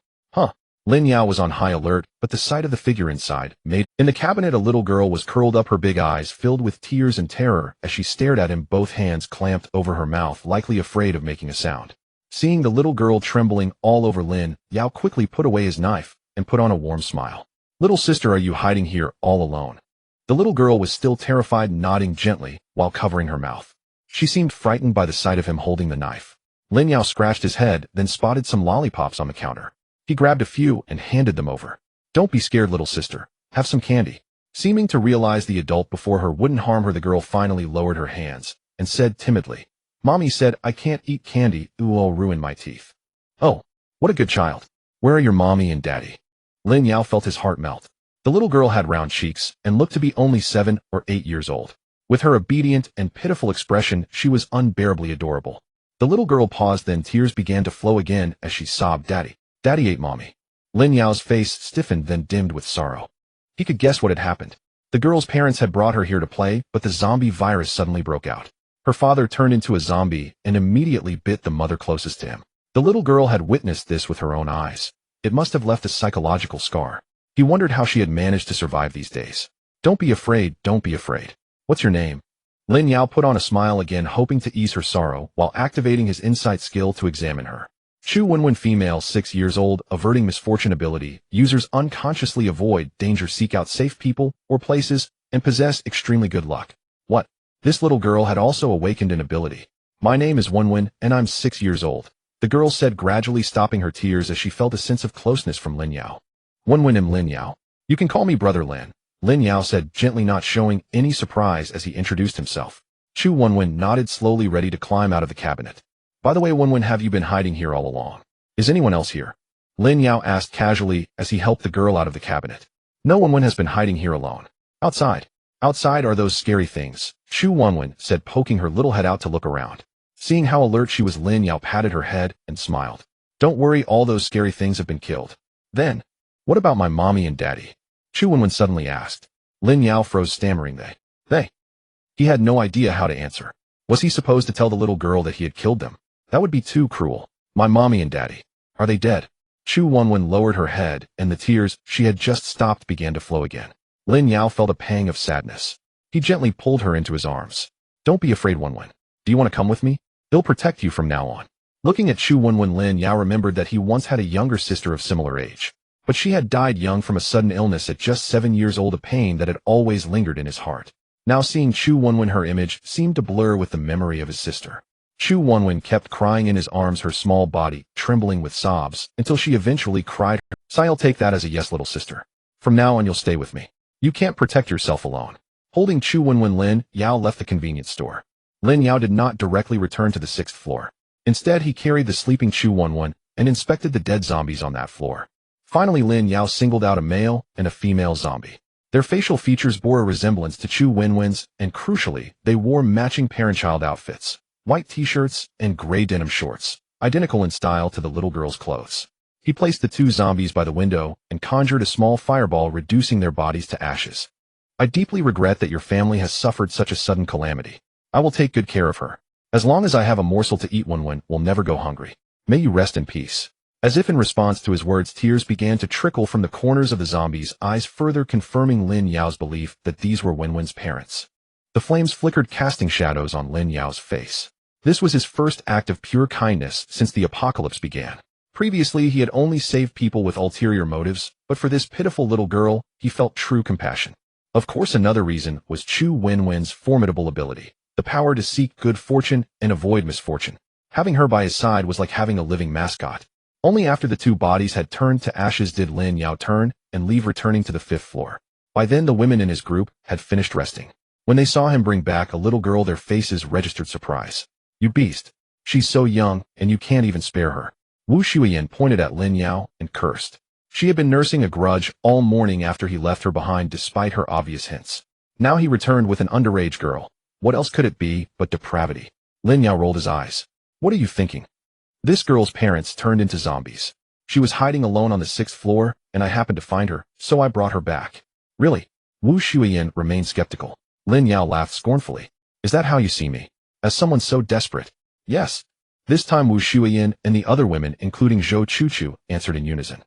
Lin Yao was on high alert, but the sight of the figure inside made. In the cabinet, a little girl was curled up, her big eyes filled with tears and terror as she stared at him, both hands clamped over her mouth, likely afraid of making a sound. Seeing the little girl trembling all over, Lin Yao quickly put away his knife and put on a warm smile. "Little sister, are you hiding here all alone?" The little girl was still terrified, nodding gently while covering her mouth. She seemed frightened by the sight of him holding the knife. Lin Yao scratched his head, then spotted some lollipops on the counter. He grabbed a few and handed them over. "Don't be scared, little sister. Have some candy." Seeming to realize the adult before her wouldn't harm her, the girl finally lowered her hands and said timidly, "Mommy said I can't eat candy, I'll ruin my teeth." "Oh, what a good child. Where are your mommy and daddy?" Lin Yao felt his heart melt. The little girl had round cheeks and looked to be only 7 or 8 years old. With her obedient and pitiful expression, she was unbearably adorable. The little girl paused, then tears began to flow again as she sobbed, "Daddy. Daddy ate mommy." Lin Yao's face stiffened, then dimmed with sorrow. He could guess what had happened. The girl's parents had brought her here to play, but the zombie virus suddenly broke out. Her father turned into a zombie and immediately bit the mother closest to him. The little girl had witnessed this with her own eyes. It must have left a psychological scar. He wondered how she had managed to survive these days. "Don't be afraid, don't be afraid. What's your name?" Lin Yao put on a smile again, hoping to ease her sorrow while activating his insight skill to examine her. Chu Wenwen, female, 6 years old, averting misfortune ability. Users unconsciously avoid danger, seek out safe people or places, and possess extremely good luck. What? This little girl had also awakened an ability. "My name is Wenwen, and I'm 6 years old," the girl said, gradually stopping her tears as she felt a sense of closeness from Lin Yao. "Wenwen, am Lin Yao. You can call me Brother Lin," Lin Yao said gently, not showing any surprise as he introduced himself. Chu Wenwen nodded slowly, ready to climb out of the cabinet. "By the way, Wenwen, have you been hiding here all along? Is anyone else here?" Lin Yao asked casually as he helped the girl out of the cabinet. "No, Wenwen has been hiding here alone. Outside. Outside are those scary things," Chu Wenwen said, poking her little head out to look around. Seeing how alert she was, Lin Yao patted her head and smiled. "Don't worry, all those scary things have been killed." "Then, what about my mommy and daddy?" Chu Wenwen suddenly asked. Lin Yao froze, stammering, They. He had no idea how to answer. Was he supposed to tell the little girl that he had killed them? That would be too cruel. "My mommy and daddy. Are they dead?" Chu Wenwen lowered her head, and the tears she had just stopped began to flow again. Lin Yao felt a pang of sadness. He gently pulled her into his arms. "Don't be afraid, Wenwen. Do you want to come with me? They'll protect you from now on." Looking at Chu Wenwen, Lin Yao remembered that he once had a younger sister of similar age. But she had died young from a sudden illness at just 7 years old, a pain that had always lingered in his heart. Now seeing Chu Wenwen, her image seemed to blur with the memory of his sister. Chu Wenwen kept crying in his arms, her small body trembling with sobs, until she eventually cried, "I'll take that as a yes, little sister. From now on you'll stay with me. You can't protect yourself alone." Holding Chu Wenwen, Lin Yao left the convenience store. Lin Yao did not directly return to the 6th floor. Instead, he carried the sleeping Chu Wenwen and inspected the dead zombies on that floor. Finally, Lin Yao singled out a male and a female zombie. Their facial features bore a resemblance to Chu Wenwen's, and crucially, they wore matching parent-child outfits. White t-shirts and gray denim shorts, identical in style to the little girl's clothes. He placed the 2 zombies by the window and conjured a small fireball, reducing their bodies to ashes. "I deeply regret that your family has suffered such a sudden calamity. I will take good care of her. As long as I have a morsel to eat, Wenwen will never go hungry. May you rest in peace. As if in response to his words, tears began to trickle from the corners of the zombie's eyes, further confirming Lin Yao's belief that these were Wenwen's parents. The flames flickered, casting shadows on Lin Yao's face. This was his first act of pure kindness since the apocalypse began. Previously, he had only saved people with ulterior motives, but for this pitiful little girl, he felt true compassion. Of course, another reason was Chu Wenwen's formidable ability, the power to seek good fortune and avoid misfortune. Having her by his side was like having a living mascot. Only after the two bodies had turned to ashes did Lin Yao turn and leave, returning to the 5th floor. By then, the women in his group had finished resting. When they saw him bring back a little girl, their faces registered surprise. You beast! She's so young, and you can't even spare her. Wu Shuiyan pointed at Lin Yao and cursed. She had been nursing a grudge all morning after he left her behind, despite her obvious hints. Now he returned with an underage girl. What else could it be but depravity? Lin Yao rolled his eyes. What are you thinking? This girl's parents turned into zombies. She was hiding alone on the 6th floor, and I happened to find her, so I brought her back. Really? Wu Shuiyan remained skeptical. Lin Yao laughed scornfully. Is that how you see me? As someone so desperate? Yes. This time Wu Shuiyan and the other women, including Zhou Chuchu, answered in unison.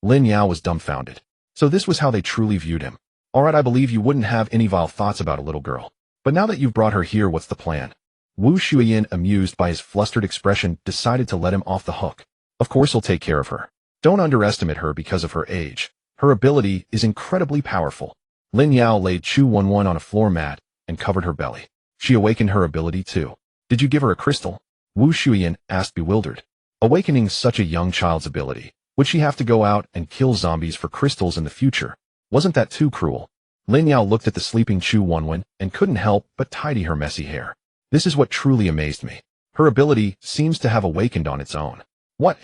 Lin Yao was dumbfounded. So this was how they truly viewed him. Alright, I believe you wouldn't have any vile thoughts about a little girl. But now that you've brought her here, what's the plan? Wu Shuiyan, amused by his flustered expression, decided to let him off the hook. Of course he'll take care of her. Don't underestimate her because of her age. Her ability is incredibly powerful. Lin Yao laid Chu Wenwen on a floor mat and covered her belly. She awakened her ability too. Did you give her a crystal? Wu Shuiyan asked, bewildered. Awakening such a young child's ability. Would she have to go out and kill zombies for crystals in the future? Wasn't that too cruel? Lin Yao looked at the sleeping Chu Wenwen and couldn't help but tidy her messy hair. This is what truly amazed me. Her ability seems to have awakened on its own. What?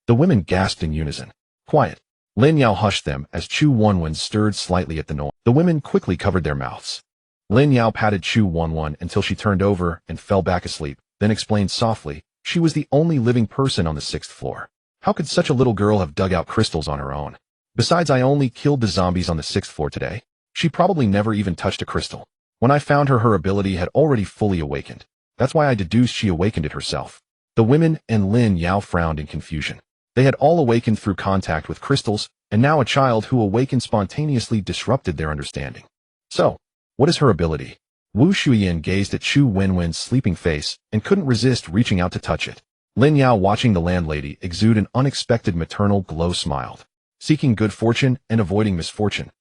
The women gasped in unison. Quiet. Lin Yao hushed them as Chu Wenwen stirred slightly at the noise. The women quickly covered their mouths. Lin Yao patted Chu Wenwen until she turned over and fell back asleep, then explained softly, she was the only living person on the 6th floor. How could such a little girl have dug out crystals on her own? Besides, I only killed the zombies on the 6th floor today. She probably never even touched a crystal. When I found her, her ability had already fully awakened. That's why I deduced she awakened it herself. The women and Lin Yao frowned in confusion. They had all awakened through contact with crystals, and now a child who awakened spontaneously disrupted their understanding. So, what is her ability? Wu Shuiyan gazed at Chu Wenwen's sleeping face and couldn't resist reaching out to touch it. Lin Yao, watching the landlady exude an unexpected maternal glow, smiled. Seeking good fortune and avoiding misfortune.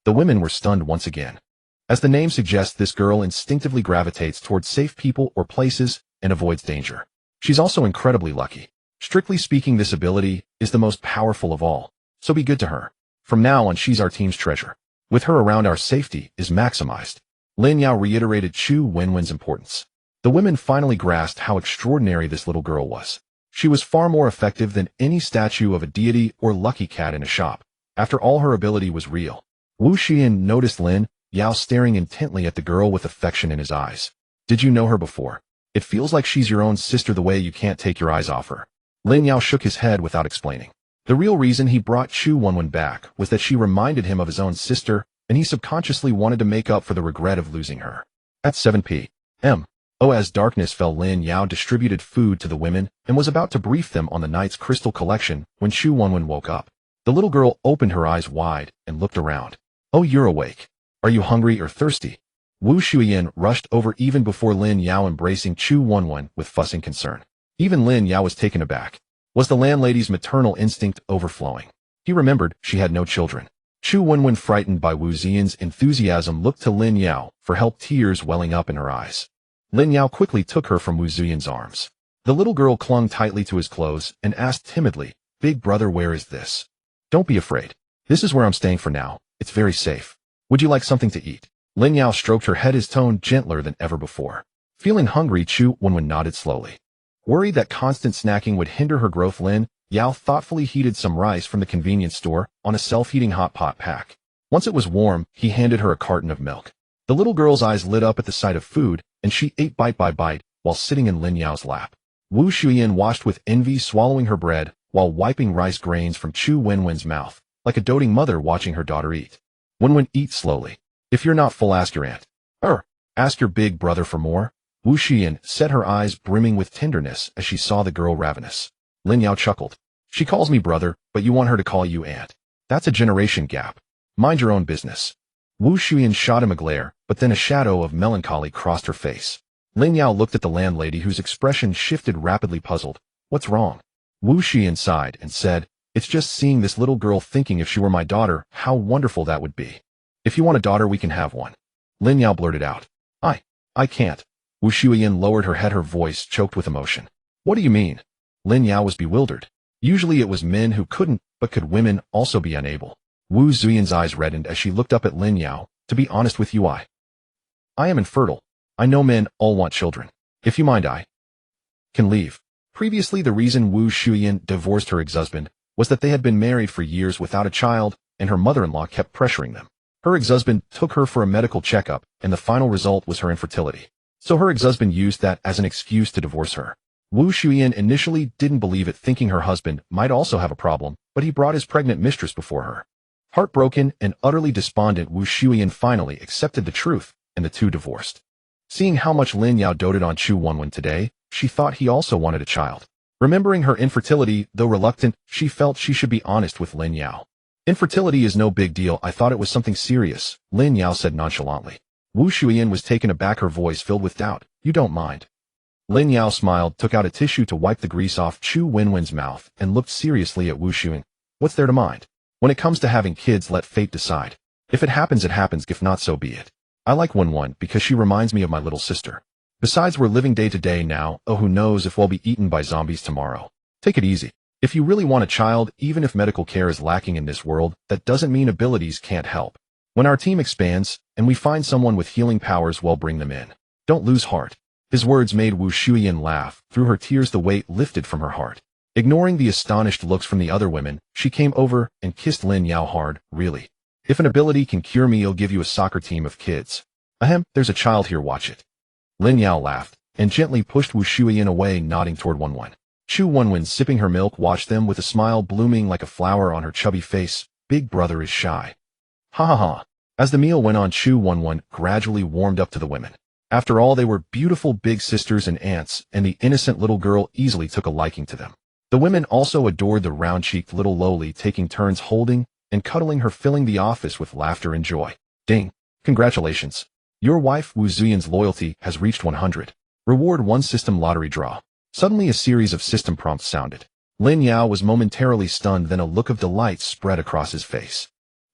The women were stunned once again. As the name suggests, this girl instinctively gravitates towards safe people or places and avoids danger. She's also incredibly lucky. Strictly speaking, this ability is the most powerful of all, so be good to her. From now on, she's our team's treasure. With her around, our safety is maximized. Lin Yao reiterated Chu Wenwen's importance. The women finally grasped how extraordinary this little girl was. She was far more effective than any statue of a deity or lucky cat in a shop. After all, her ability was real. Wu Xian noticed Lin Yao staring intently at the girl with affection in his eyes. Did you know her before? It feels like she's your own sister the way you can't take your eyes off her. Lin Yao shook his head without explaining. The real reason he brought Chu Wenwen back was that she reminded him of his own sister, and he subconsciously wanted to make up for the regret of losing her. At 7 p.m. As darkness fell, Lin Yao distributed food to the women and was about to brief them on the night's crystal collection when Chu Wenwen woke up. The little girl opened her eyes wide and looked around. Oh, you're awake. Are you hungry or thirsty? Wu Shuiyan rushed over even before Lin Yao, embracing Chu Wenwen with fussing concern. Even Lin Yao was taken aback. Was the landlady's maternal instinct overflowing? He remembered she had no children. Chu Wenwen, frightened by Wu Xian's enthusiasm, looked to Lin Yao for help, tears welling up in her eyes. Lin Yao quickly took her from Wu Xian's arms. The little girl clung tightly to his clothes and asked timidly, "Big brother, where is this?" "Don't be afraid. This is where I'm staying for now. It's very safe. Would you like something to eat?" Lin Yao stroked her head, his tone gentler than ever before. Feeling hungry, Chu Wenwen nodded slowly. Worried that constant snacking would hinder her growth, Lin Yao thoughtfully heated some rice from the convenience store on a self-heating hot pot pack. Once it was warm, he handed her a carton of milk. The little girl's eyes lit up at the sight of food, and she ate bite by bite while sitting in Lin Yao's lap. Wu Shuiyan watched with envy, swallowing her bread while wiping rice grains from Chu Wenwen's mouth, like a doting mother watching her daughter eat. Wenwen, eat slowly. If you're not full, ask your aunt. Ask your big brother for more? Wu Xian said, her eyes brimming with tenderness as she saw the girl ravenous. Lin Yao chuckled. She calls me brother, but you want her to call you aunt. That's a generation gap. Mind your own business. Wu Xian shot him a glare, but then a shadow of melancholy crossed her face. Lin Yao looked at the landlady, whose expression shifted rapidly, puzzled. What's wrong? Wu Xian sighed and said, it's just seeing this little girl thinking if she were my daughter, how wonderful that would be. If you want a daughter, we can have one. Lin Yao blurted out. I can't. Wu Xian lowered her head, her voice choked with emotion. What do you mean? Lin Yao was bewildered. Usually it was men who couldn't, but could women also be unable? Wu Xian's eyes reddened as she looked up at Lin Yao. To be honest with you, I am infertile. I know men all want children. If you mind, I can leave. Previously, the reason Wu Xian divorced her ex-husband was that they had been married for years without a child, and her mother-in-law kept pressuring them. Her ex-husband took her for a medical checkup, and the final result was her infertility. So her ex-husband used that as an excuse to divorce her. Wu Xian initially didn't believe it, thinking her husband might also have a problem, but he brought his pregnant mistress before her. Heartbroken and utterly despondent, Wu Xian finally accepted the truth, and the two divorced. Seeing how much Lin Yao doted on Chu Wenwen today, she thought he also wanted a child. Remembering her infertility, though reluctant, she felt she should be honest with Lin Yao. Infertility is no big deal. I thought it was something serious, Lin Yao said nonchalantly. Wu Xian was taken aback, her voice filled with doubt. You don't mind? Lin Yao smiled, took out a tissue to wipe the grease off Chu Wenwen's mouth, and looked seriously at Wu Xian. What's there to mind? When it comes to having kids, let fate decide. If it happens, it happens. If not, so be it. I like Wenwen because she reminds me of my little sister. Besides, we're living day to day now. Oh, who knows if we'll be eaten by zombies tomorrow. Take it easy. If you really want a child, even if medical care is lacking in this world, that doesn't mean abilities can't help. When our team expands, and we find someone with healing powers, well, bring them in. Don't lose heart. His words made Wu Xian laugh. Through her tears, the weight lifted from her heart. Ignoring the astonished looks from the other women, she came over and kissed Lin Yao hard. Really? If an ability can cure me, I'll give you a soccer team of kids. Ahem, there's a child here, watch it. Lin Yao laughed, and gently pushed Wu Xian away, nodding toward Wenwen. Chu Wenwen, sipping her milk, watched them with a smile blooming like a flower on her chubby face. Big brother is shy. Ha ha ha. As the meal went on, Chu Wenwen gradually warmed up to the women. After all, they were beautiful big sisters and aunts, and the innocent little girl easily took a liking to them. The women also adored the round-cheeked little lowly, taking turns holding and cuddling her, filling the office with laughter and joy. Ding! Congratulations. Your wife Wu Xian's loyalty has reached 100. Reward 1 system lottery draw. Suddenly a series of system prompts sounded. Lin Yao was momentarily stunned, then a look of delight spread across his face.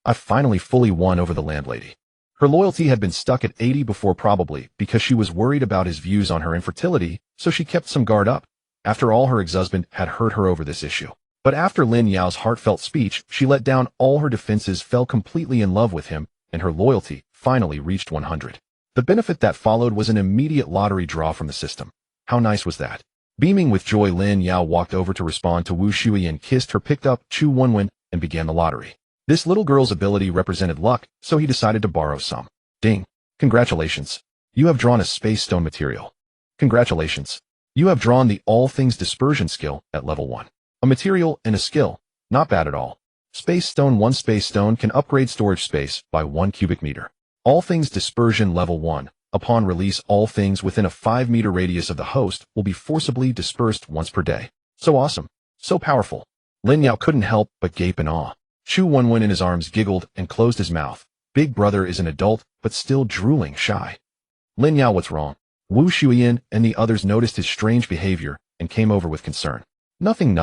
I finally fully won over the landlady. Her loyalty had been stuck at 80 before, probably because she was worried about his views on her infertility, so she kept some guard up. After all, her ex-husband had hurt her over this issue. But after Lin Yao's heartfelt speech, she let down all her defenses, fell completely in love with him, and her loyalty finally reached 100. The benefit that followed was an immediate lottery draw from the system. How nice was that? Beaming with joy, Lin Yao walked over to respond to Wu Xian, kissed her, picked up Chu Wenwen, and began the lottery. This little girl's ability represented luck, so he decided to borrow some. Ding! Congratulations. You have drawn a space stone material. Congratulations. You have drawn the all things dispersion skill at level 1. A material and a skill. Not bad at all. Space stone. 1 space stone can upgrade storage space by 1 cubic meter. All things dispersion level 1. Upon release, all things within a 5-meter radius of the host will be forcibly dispersed once per day. So awesome. So powerful. Lin Yao couldn't help but gape in awe. Chu Wenwen in his arms giggled and closed his mouth. Big brother is an adult, but still drooling shy. Lin Yao, what's wrong? Wu Xian and the others noticed his strange behavior and came over with concern. Nothing.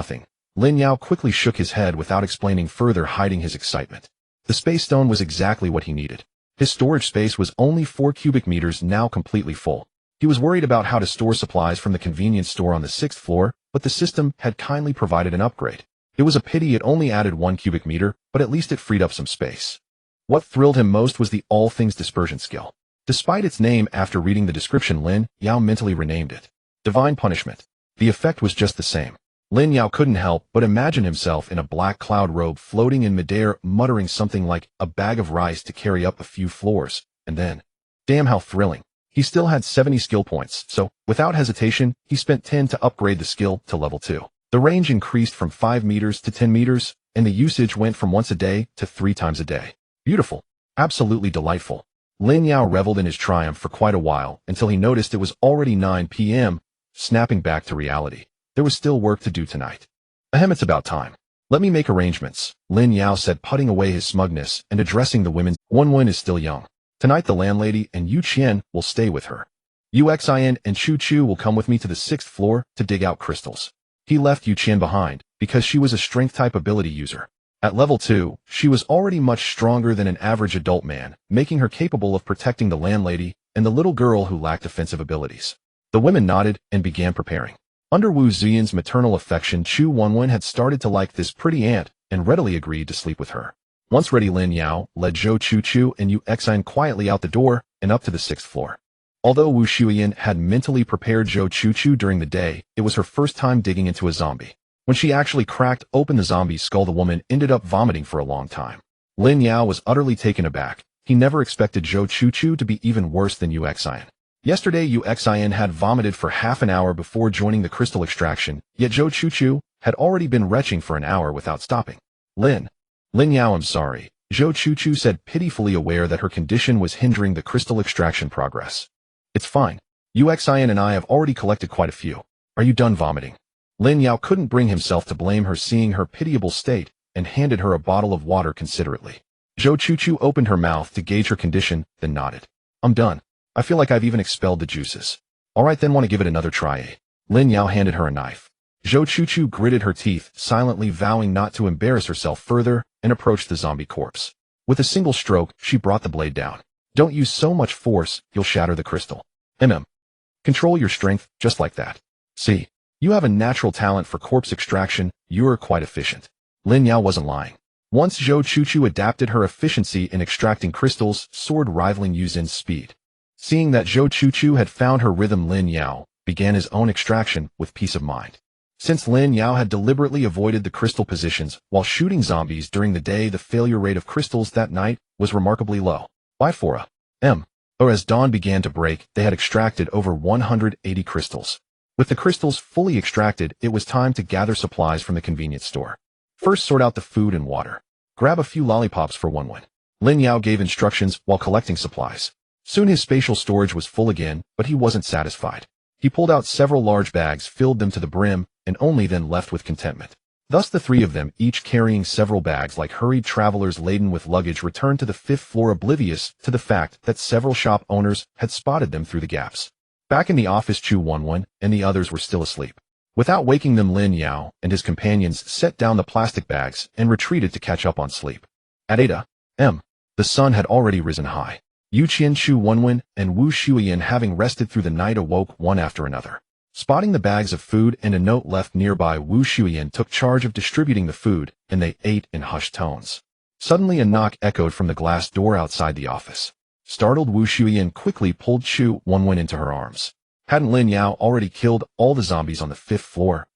Lin Yao quickly shook his head without explaining further, hiding his excitement. The space stone was exactly what he needed. His storage space was only 4 cubic meters, now completely full. He was worried about how to store supplies from the convenience store on the 6th floor, but the system had kindly provided an upgrade. It was a pity it only added 1 cubic meter, but at least it freed up some space. What thrilled him most was the all things dispersion skill. Despite its name, after reading the description, Lin Yao mentally renamed it Divine Punishment. The effect was just the same. Lin Yao couldn't help but imagine himself in a black cloud robe floating in midair, muttering something like a bag of rice to carry up a few floors, and then, damn, how thrilling. He still had 70 skill points, so, without hesitation, he spent 10 to upgrade the skill to level 2. The range increased from 5 meters to 10 meters, and the usage went from once a day to 3 times a day. Beautiful. Absolutely delightful. Lin Yao reveled in his triumph for quite a while until he noticed it was already 9 p.m., snapping back to reality. There was still work to do tonight. Ahem, it's about time. Let me make arrangements, Lin Yao said, putting away his smugness and addressing the women. Wen is still young. Tonight the landlady and Yu Qian will stay with her. Uxin and Chu Chu will come with me to the 6th floor to dig out crystals. He left Yu Qian behind because she was a strength-type ability user. At level 2, she was already much stronger than an average adult man, making her capable of protecting the landlady and the little girl who lacked offensive abilities. The women nodded and began preparing. Under Wu Ziyan's maternal affection, Chu Wenwen had started to like this pretty aunt and readily agreed to sleep with her. Once ready, Lin Yao led Zhou Chu Chu and Yu Xine quietly out the door and up to the 6th floor. Although Wu Shuyan had mentally prepared Zhou Chu Chu during the day, it was her first time digging into a zombie. When she actually cracked open the zombie's skull, the woman ended up vomiting for a long time. Lin Yao was utterly taken aback. He never expected Zhou Chu Chu to be even worse than Yu Xine. Yesterday, Yu Xine had vomited for half an hour before joining the crystal extraction, yet Zhou Chu Chu had already been retching for an hour without stopping. Lin Yao, I'm sorry, Zhou Chu Chu said, pitifully aware that her condition was hindering the crystal extraction progress. It's fine. Yu Xine and I have already collected quite a few. Are you done vomiting? Lin Yao couldn't bring himself to blame her, seeing her pitiable state, and handed her a bottle of water considerately. Zhou Chu Chu opened her mouth to gauge her condition, then nodded. I'm done. I feel like I've even expelled the juices. Alright then, want to give it another try, eh? Lin Yao handed her a knife. Zhou Chu Chu gritted her teeth, silently vowing not to embarrass herself further, and approached the zombie corpse. With a single stroke, she brought the blade down. Don't use so much force, you'll shatter the crystal. Control your strength, just like that. See, you have a natural talent for corpse extraction, you're quite efficient. Lin Yao wasn't lying. Once Zhou Chu Chu adapted her efficiency in extracting crystals, sword rivaling Yu Xin's speed. Seeing that Zhou Chu Chu had found her rhythm, Lin Yao began his own extraction with peace of mind. Since Lin Yao had deliberately avoided the crystal positions while shooting zombies during the day, the failure rate of crystals that night was remarkably low. By 4 a.m. or as dawn began to break, they had extracted over 180 crystals. With the crystals fully extracted, it was time to gather supplies from the convenience store. First, sort out the food and water. Grab a few lollipops for Wenwen. Lin Yao gave instructions while collecting supplies. Soon his spatial storage was full again, but he wasn't satisfied. He pulled out several large bags, filled them to the brim, and only then left with contentment. Thus the three of them, each carrying several bags like hurried travelers laden with luggage, returned to the 5th floor, oblivious to the fact that several shop owners had spotted them through the gaps. Back in the office, Chu Wenwen and the others were still asleep. Without waking them, Lin Yao and his companions set down the plastic bags and retreated to catch up on sleep. At 8 a.m., the sun had already risen high. Yu Qian, Chu Wenwen, and Wu Shuyan, having rested through the night, awoke one after another. Spotting the bags of food and a note left nearby, Wu Shuyan took charge of distributing the food, and they ate in hushed tones. Suddenly a knock echoed from the glass door outside the office. Startled, Wu Shuyan quickly pulled Chu Wenwen into her arms. Hadn't Lin Yao already killed all the zombies on the 5th floor?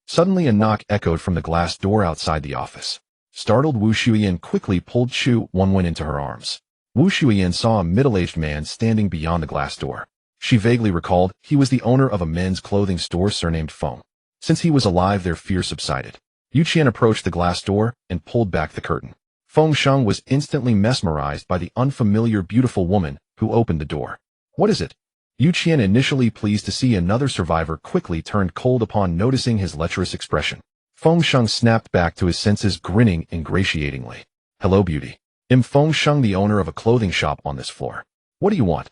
Suddenly a knock echoed from the glass door outside the office. Startled, Wu Shuyan quickly pulled Chu Wenwen into her arms. Wu Shuyan saw a middle-aged man standing beyond the glass door. She vaguely recalled he was the owner of a men's clothing store surnamed Feng. Since he was alive, their fear subsided. Yu Qian approached the glass door and pulled back the curtain. Feng Sheng was instantly mesmerized by the unfamiliar beautiful woman who opened the door. What is it? Yu Qian, initially pleased to see another survivor, quickly turned cold upon noticing his lecherous expression. Feng Sheng snapped back to his senses, grinning ingratiatingly. Hello, beauty. I'm Feng Sheng, the owner of a clothing shop on this floor. What do you want?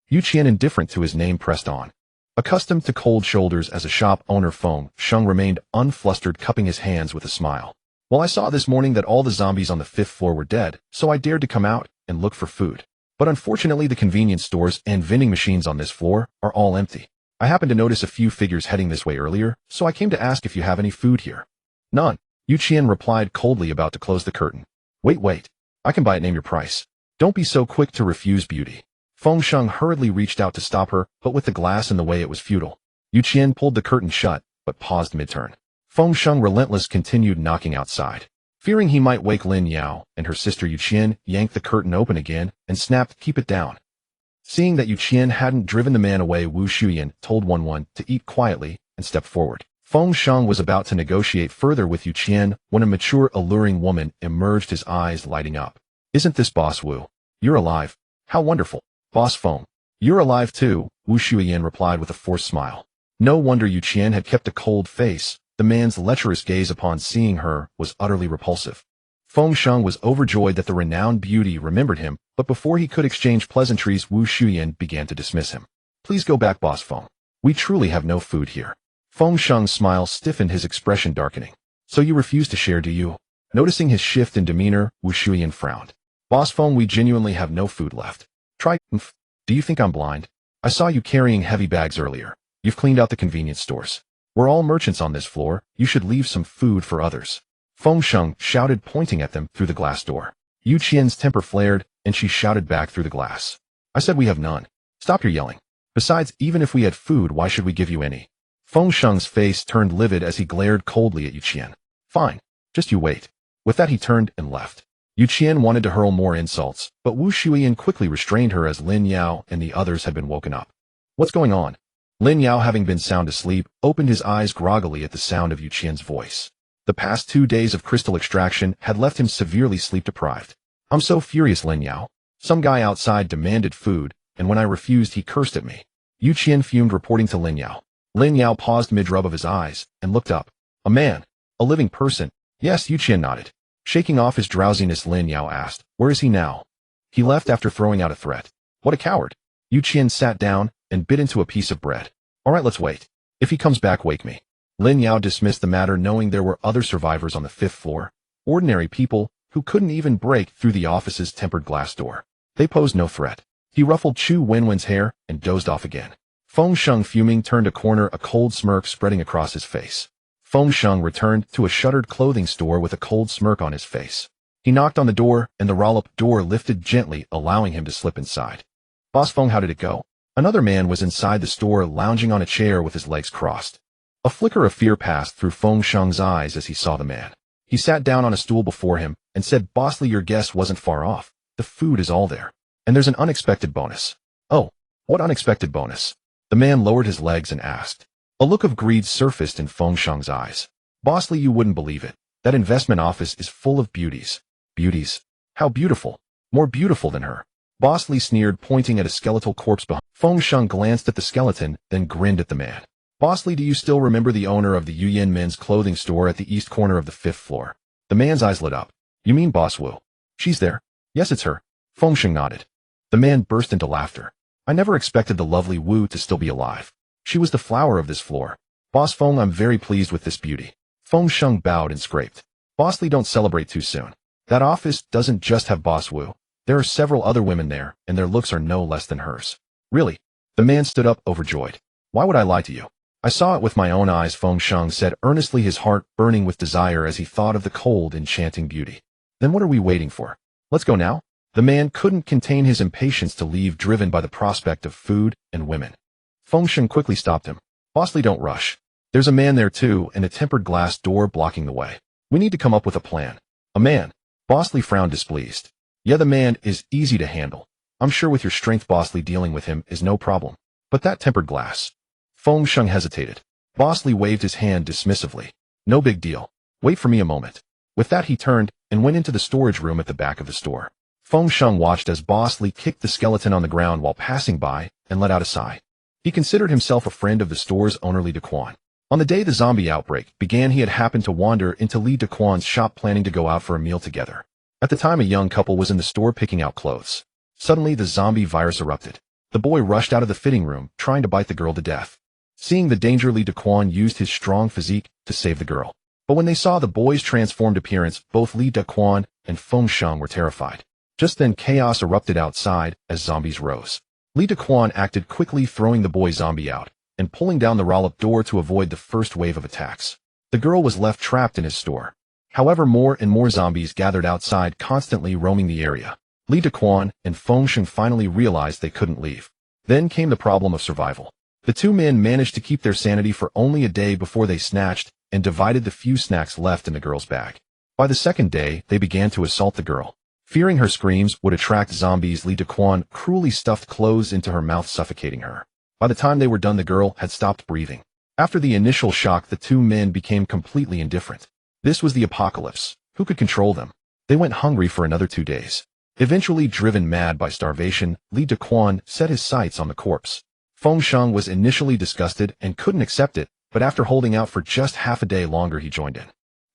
Yu Qian, indifferent to his name, pressed on. Accustomed to cold shoulders as a shop owner, Feng Sheng remained unflustered, cupping his hands with a smile. Well, I saw this morning that all the zombies on the 5th floor were dead, so I dared to come out and look for food. But unfortunately, the convenience stores and vending machines on this floor are all empty. I happened to notice a few figures heading this way earlier, so I came to ask if you have any food here. None, Yu Qian replied coldly, about to close the curtain. Wait. I can buy it, name your price. Don't be so quick to refuse, beauty. Feng Sheng hurriedly reached out to stop her, but with the glass in the way, it was futile. Yu Qian pulled the curtain shut, but paused mid-turn. Feng Sheng, relentless, continued knocking outside. Fearing he might wake Lin Yao and her sister, Yu Qian yanked the curtain open again and snapped, "Keep it down." Seeing that Yu Qian hadn't driven the man away, Wu Shuyan told Wenwen to eat quietly and stepped forward. Feng Sheng was about to negotiate further with Yu Qian when a mature, alluring woman emerged, his eyes lighting up. Isn't this Boss Wu? You're alive. How wonderful. Boss Feng. You're alive too, Wu Shuiyan replied with a forced smile. No wonder Yu Qian had kept a cold face. The man's lecherous gaze upon seeing her was utterly repulsive. Feng Sheng was overjoyed that the renowned beauty remembered him, but before he could exchange pleasantries, Wu Shuiyan began to dismiss him. Please go back, Boss Feng. We truly have no food here. Feng Sheng's smile stiffened, his expression darkening. So you refuse to share, do you? Noticing his shift in demeanor, Wu Shuiyan frowned. Boss Feng, we genuinely have no food left. Try. Do you think I'm blind? I saw you carrying heavy bags earlier. You've cleaned out the convenience stores. We're all merchants on this floor. You should leave some food for others. Feng Sheng shouted, pointing at them through the glass door. Yu Qian's temper flared, and she shouted back through the glass. I said we have none. Stop your yelling. Besides, even if we had food, why should we give you any? Feng Sheng's face turned livid as he glared coldly at Yu Qian. Fine. Just you wait. With that he turned and left. Yu Qian wanted to hurl more insults, but Wu Shuiyan quickly restrained her as Lin Yao and the others had been woken up. What's going on? Lin Yao, having been sound asleep, opened his eyes groggily at the sound of Yu Qian's voice. The past 2 days of crystal extraction had left him severely sleep-deprived. I'm so furious, Lin Yao. Some guy outside demanded food, and when I refused he cursed at me. Yu Qian fumed, reporting to Lin Yao. Lin Yao paused mid-rub of his eyes, and looked up. A man? A living person? Yes, Yu Qian nodded. Shaking off his drowsiness, Lin Yao asked, where is he now? He left after throwing out a threat. What a coward. Yu Qian sat down and bit into a piece of bread. All right, let's wait. If he comes back, wake me. Lin Yao dismissed the matter, knowing there were other survivors on the 5th floor, ordinary people who couldn't even break through the office's tempered glass door. They posed no threat. He ruffled Chu Wenwen's hair and dozed off again. Feng Sheng, fuming, turned a corner, a cold smirk spreading across his face. Feng Sheng returned to a shuttered clothing store with a cold smirk on his face. He knocked on the door, and the roll-up door lifted gently, allowing him to slip inside. Boss Feng, how did it go? Another man was inside the store, lounging on a chair with his legs crossed. A flicker of fear passed through Feng Sheng's eyes as he saw the man. He sat down on a stool before him and said, Bossly, your guess wasn't far off. The food is all there. And there's an unexpected bonus. Oh, what unexpected bonus? The man lowered his legs and asked. A look of greed surfaced in Feng Sheng's eyes. Bossly, you wouldn't believe it. That investment office is full of beauties. Beauties? How beautiful. More beautiful than her. Bossly sneered, pointing at a skeletal corpse behind. Feng Sheng glanced at the skeleton, then grinned at the man. Bossly, do you still remember the owner of the Yuyan men's clothing store at the east corner of the 5th floor? The man's eyes lit up. You mean Boss Wu? She's there. Yes, it's her. Feng Sheng nodded. The man burst into laughter. I never expected the lovely Wu to still be alive. She was the flower of this floor. Boss Feng, I'm very pleased with this beauty. Feng Sheng bowed and scraped. Bossly, don't celebrate too soon. That office doesn't just have Boss Wu. There are several other women there, and their looks are no less than hers. Really? The man stood up, overjoyed. Why would I lie to you? I saw it with my own eyes, Feng Sheng said earnestly, his heart burning with desire as he thought of the cold, enchanting beauty. Then what are we waiting for? Let's go now? The man couldn't contain his impatience to leave, driven by the prospect of food and women. Feng Sheng quickly stopped him. Bossly, don't rush. There's a man there too, and a tempered glass door blocking the way. We need to come up with a plan. A man? Bossly frowned, displeased. Yeah, the man is easy to handle. I'm sure with your strength, Bossly, dealing with him is no problem. But that tempered glass. Feng Sheng hesitated. Bossly waved his hand dismissively. No big deal. Wait for me a moment. With that he turned and went into the storage room at the back of the store. Feng Sheng watched as Bossly kicked the skeleton on the ground while passing by and let out a sigh. He considered himself a friend of the store's owner, Li Daquan. On the day the zombie outbreak began, he had happened to wander into Li Daquan's shop, planning to go out for a meal together. At the time, a young couple was in the store picking out clothes. Suddenly, the zombie virus erupted. The boy rushed out of the fitting room, trying to bite the girl to death. Seeing the danger, Li Daquan used his strong physique to save the girl. But when they saw the boy's transformed appearance, both Li Daquan and Feng Sheng were terrified. Just then, chaos erupted outside as zombies rose. Li Daquan acted quickly, throwing the boy zombie out and pulling down the roll-up door to avoid the first wave of attacks. The girl was left trapped in his store. However, more and more zombies gathered outside, constantly roaming the area. Li Daquan and Feng Sheng finally realized they couldn't leave. Then came the problem of survival. The two men managed to keep their sanity for only a day before they snatched and divided the few snacks left in the girl's bag. By the second day, they began to assault the girl. Fearing her screams would attract zombies, Li Daquan cruelly stuffed clothes into her mouth, suffocating her. By the time they were done, the girl had stopped breathing. After the initial shock, the two men became completely indifferent. This was the apocalypse. Who could control them? They went hungry for another 2 days. Eventually driven mad by starvation, Li Dequan set his sights on the corpse. Feng Sheng was initially disgusted and couldn't accept it, but after holding out for just half a day longer he joined in.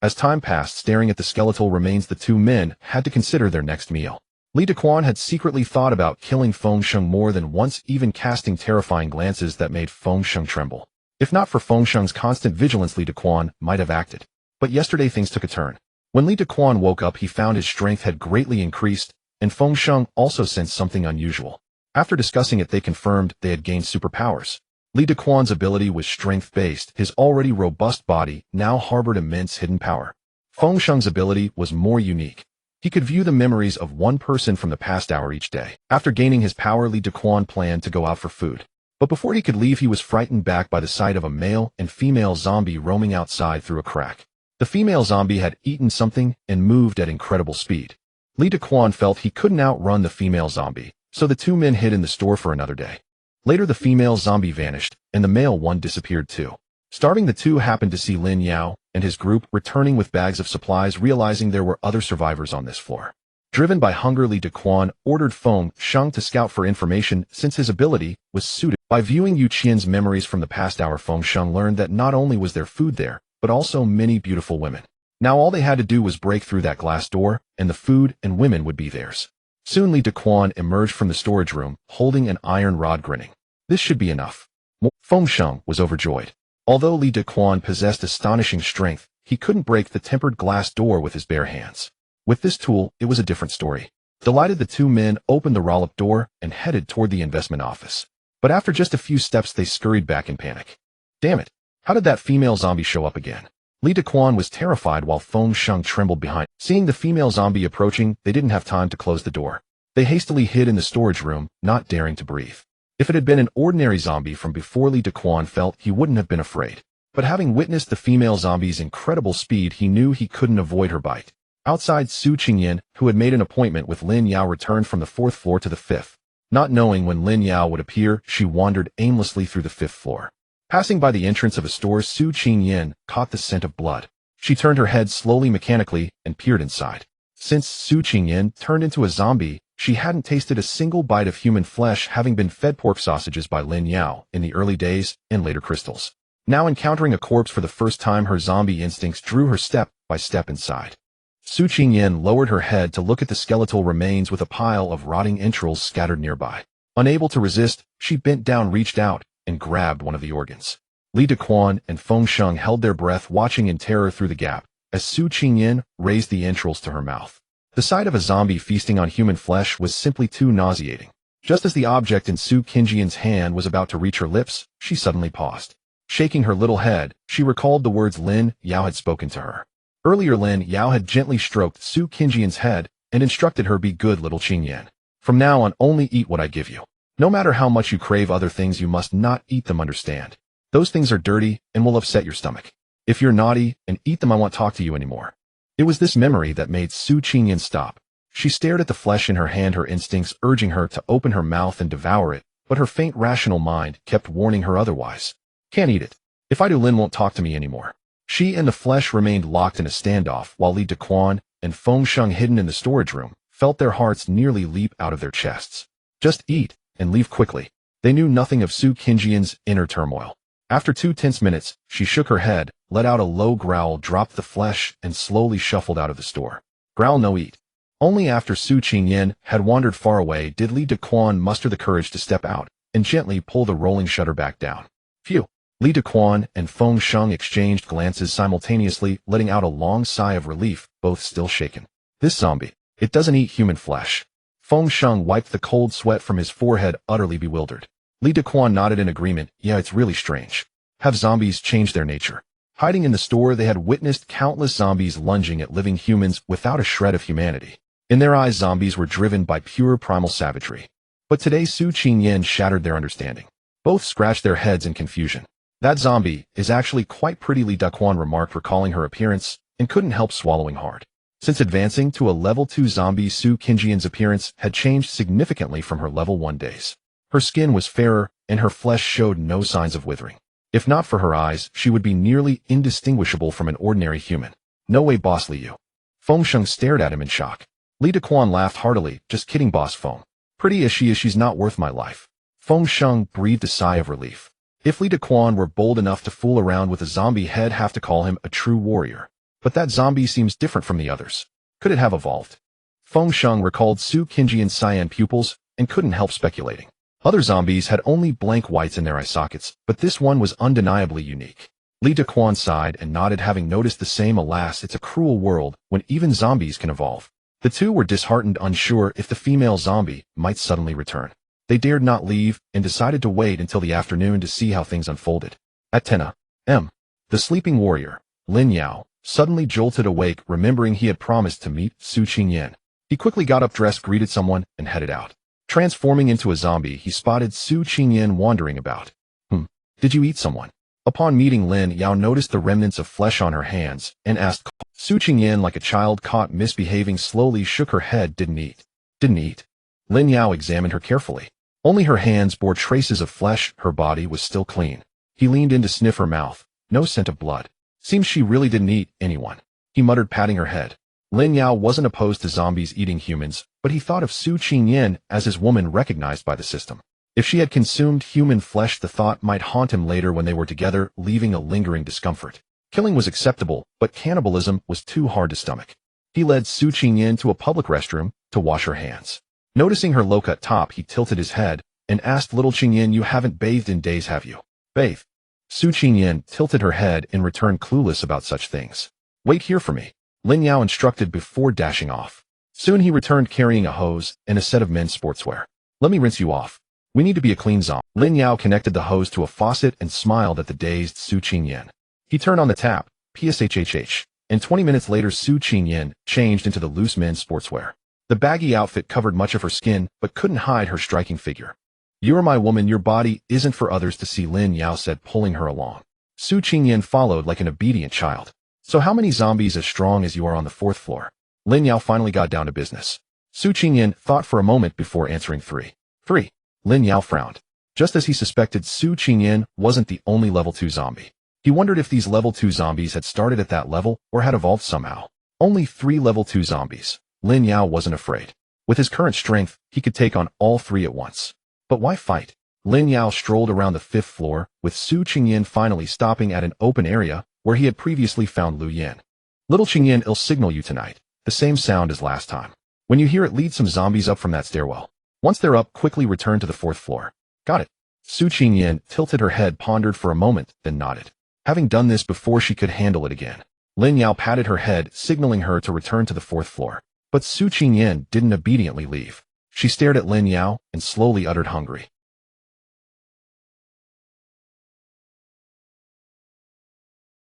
As time passed staring at the skeletal remains, the two men had to consider their next meal. Li Dequan had secretly thought about killing Feng Sheng more than once, even casting terrifying glances that made Feng Sheng tremble. If not for Feng Sheng's constant vigilance, Li Dequan might have acted. But yesterday things took a turn. When Li Dequan woke up, he found his strength had greatly increased, and Feng Sheng also sensed something unusual. After discussing it, they confirmed they had gained superpowers. Li Dequan's ability was strength-based. His already robust body now harbored immense hidden power. Feng Sheng's ability was more unique. He could view the memories of one person from the past hour each day. After gaining his power, Li Dequan planned to go out for food. But before he could leave, he was frightened back by the sight of a male and female zombie roaming outside through a crack. The female zombie had eaten something and moved at incredible speed. Li Dequan felt he couldn't outrun the female zombie, so the two men hid in the store for another day. Later the female zombie vanished, and the male one disappeared too. Starving, the two happened to see Lin Yao and his group returning with bags of supplies, realizing there were other survivors on this floor. Driven by hunger, Li Dequan ordered Feng Sheng to scout for information since his ability was suited. By viewing Yu Qian's memories from the past hour, Feng Sheng learned that not only was there food there, but also many beautiful women. Now all they had to do was break through that glass door, and the food and women would be theirs. Soon Li Dequan emerged from the storage room, holding an iron rod, grinning. This should be enough. Feng Sheng was overjoyed. Although Li Dequan possessed astonishing strength, he couldn't break the tempered glass door with his bare hands. With this tool, it was a different story. Delighted, the two men opened the roll-up door and headed toward the investment office. But after just a few steps, they scurried back in panic. Damn it! How did that female zombie show up again? Li Dequan was terrified while Feng Sheng trembled behind. Seeing the female zombie approaching, they didn't have time to close the door. They hastily hid in the storage room, not daring to breathe. If it had been an ordinary zombie from before, Li Dequan felt he wouldn't have been afraid. But having witnessed the female zombie's incredible speed, he knew he couldn't avoid her bite. Outside, Su Qingyan, who had made an appointment with Lin Yao, returned from the 4th floor to the 5th. Not knowing when Lin Yao would appear, she wandered aimlessly through the 5th floor. Passing by the entrance of a store, Su Qingyan caught the scent of blood. She turned her head slowly, mechanically, and peered inside. Since Su Qingyan turned into a zombie, she hadn't tasted a single bite of human flesh, having been fed pork sausages by Lin Yao in the early days and later crystals. Now encountering a corpse for the first time, her zombie instincts drew her step by step inside. Su Qingyan lowered her head to look at the skeletal remains with a pile of rotting entrails scattered nearby. Unable to resist, she bent down, reached out, and grabbed one of the organs. Li Dequan and Feng Sheng held their breath, watching in terror through the gap, as Su Qingyan raised the entrails to her mouth. The sight of a zombie feasting on human flesh was simply too nauseating. Just as the object in Su Qingyan's hand was about to reach her lips, she suddenly paused. Shaking her little head, she recalled the words Lin Yao had spoken to her. Earlier, Lin Yao had gently stroked Su Qingyan's head and instructed her, "Be good, little Qingyan. From now on, only eat what I give you. No matter how much you crave other things, you must not eat them, understand? Those things are dirty and will upset your stomach. If you're naughty and eat them, I won't talk to you anymore." It was this memory that made Su Qingyan stop. She stared at the flesh in her hand, her instincts urging her to open her mouth and devour it, but her faint rational mind kept warning her otherwise. "Can't eat it. If I do, Lin won't talk to me anymore." She and the flesh remained locked in a standoff, while Li Dequan and Feng Sheng, hidden in the storage room, felt their hearts nearly leap out of their chests. Just eat and leave quickly. They knew nothing of Su Qingyan's inner turmoil. After 2 tense minutes, she shook her head, let out a low growl, dropped the flesh, and slowly shuffled out of the store. Growl, no eat. Only after Su Qingyan had wandered far away did Li Dequan muster the courage to step out and gently pull the rolling shutter back down. Phew! Li Dequan and Feng Sheng exchanged glances simultaneously, letting out a long sigh of relief, both still shaken. This zombie, it doesn't eat human flesh. Feng Sheng wiped the cold sweat from his forehead, utterly bewildered. Li Dequan nodded in agreement. Yeah, it's really strange. Have zombies changed their nature? Hiding in the store, they had witnessed countless zombies lunging at living humans without a shred of humanity. In their eyes, zombies were driven by pure primal savagery. But today, Su Qingyan shattered their understanding. Both scratched their heads in confusion. That zombie is actually quite pretty, Li Dequan remarked, recalling her appearance, and couldn't help swallowing hard. Since advancing to a level 2 zombie, Su Qingyan's appearance had changed significantly from her level 1 days. Her skin was fairer, and her flesh showed no signs of withering. If not for her eyes, she would be nearly indistinguishable from an ordinary human. No way, boss Li Yu. Feng Sheng stared at him in shock. Li Daquan laughed heartily. Just kidding, boss Feng. Pretty as she is, she's not worth my life. Feng Sheng breathed a sigh of relief. If Li Daquan were bold enough to fool around with a zombie, he'd have to call him a true warrior. But that zombie seems different from the others. Could it have evolved? Feng Sheng recalled Su Qingjian's cyan pupils and couldn't help speculating. Other zombies had only blank whites in their eye sockets, but this one was undeniably unique. Li Daquan sighed and nodded, having noticed the same. Alas, it's a cruel world when even zombies can evolve. The two were disheartened, unsure if the female zombie might suddenly return. They dared not leave and decided to wait until the afternoon to see how things unfolded. At 10 a.m., the sleeping warrior, Lin Yao, suddenly jolted awake, remembering he had promised to meet Su Qingyan. He quickly got up, dressed, greeted someone, and headed out. Transforming into a zombie, he spotted Su Qingyan wandering about. Did you eat someone? Upon meeting Lin, Yao noticed the remnants of flesh on her hands and asked. Su Qingyan, like a child caught misbehaving, slowly shook her head. Didn't eat. Lin Yao examined her carefully. Only her hands bore traces of flesh, her body was still clean. He leaned in to sniff her mouth. No scent of blood. Seems she really didn't eat anyone. He muttered, patting her head. Lin Yao wasn't opposed to zombies eating humans, but he thought of Su Qingyan as his woman recognized by the system. If she had consumed human flesh, the thought might haunt him later when they were together, leaving a lingering discomfort. Killing was acceptable, but cannibalism was too hard to stomach. He led Su Qingyan to a public restroom to wash her hands. Noticing her low-cut top, he tilted his head and asked, little Qingyan, you haven't bathed in days, have you? Bathe. Su Qingyan tilted her head in return, clueless about such things. Wait here for me, Lin Yao instructed before dashing off. Soon he returned carrying a hose and a set of men's sportswear. Let me rinse you off. We need to be a clean zombie. Lin Yao connected the hose to a faucet and smiled at the dazed Su Qingyan. He turned on the tap, pshhh, and 20 minutes later Su Qingyan changed into the loose men's sportswear. The baggy outfit covered much of her skin, but couldn't hide her striking figure. You are my woman, your body isn't for others to see, Lin Yao said, pulling her along. Su Qingyan followed like an obedient child. So how many zombies as strong as you are on the 4th floor? Lin Yao finally got down to business. Su Qingyan thought for a moment before answering 3. Lin Yao frowned. Just as he suspected, Su Qingyan wasn't the only level 2 zombie. He wondered if these level 2 zombies had started at that level or had evolved somehow. Only 3 level 2 zombies. Lin Yao wasn't afraid. With his current strength, he could take on all 3 at once. But why fight? Lin Yao strolled around the 5th floor, with Su Qingyan finally stopping at an open area where he had previously found Lu Yin. Little Qingyan, I'll signal you tonight. The same sound as last time. When you hear it, lead some zombies up from that stairwell. Once they're up, quickly return to the 4th floor. Got it. Su Qingyan tilted her head, pondered for a moment, then nodded. Having done this before she could handle it again, Lin Yao patted her head, signaling her to return to the 4th floor. But Su Qingyan didn't obediently leave. She stared at Lin Yao and slowly uttered, hungry.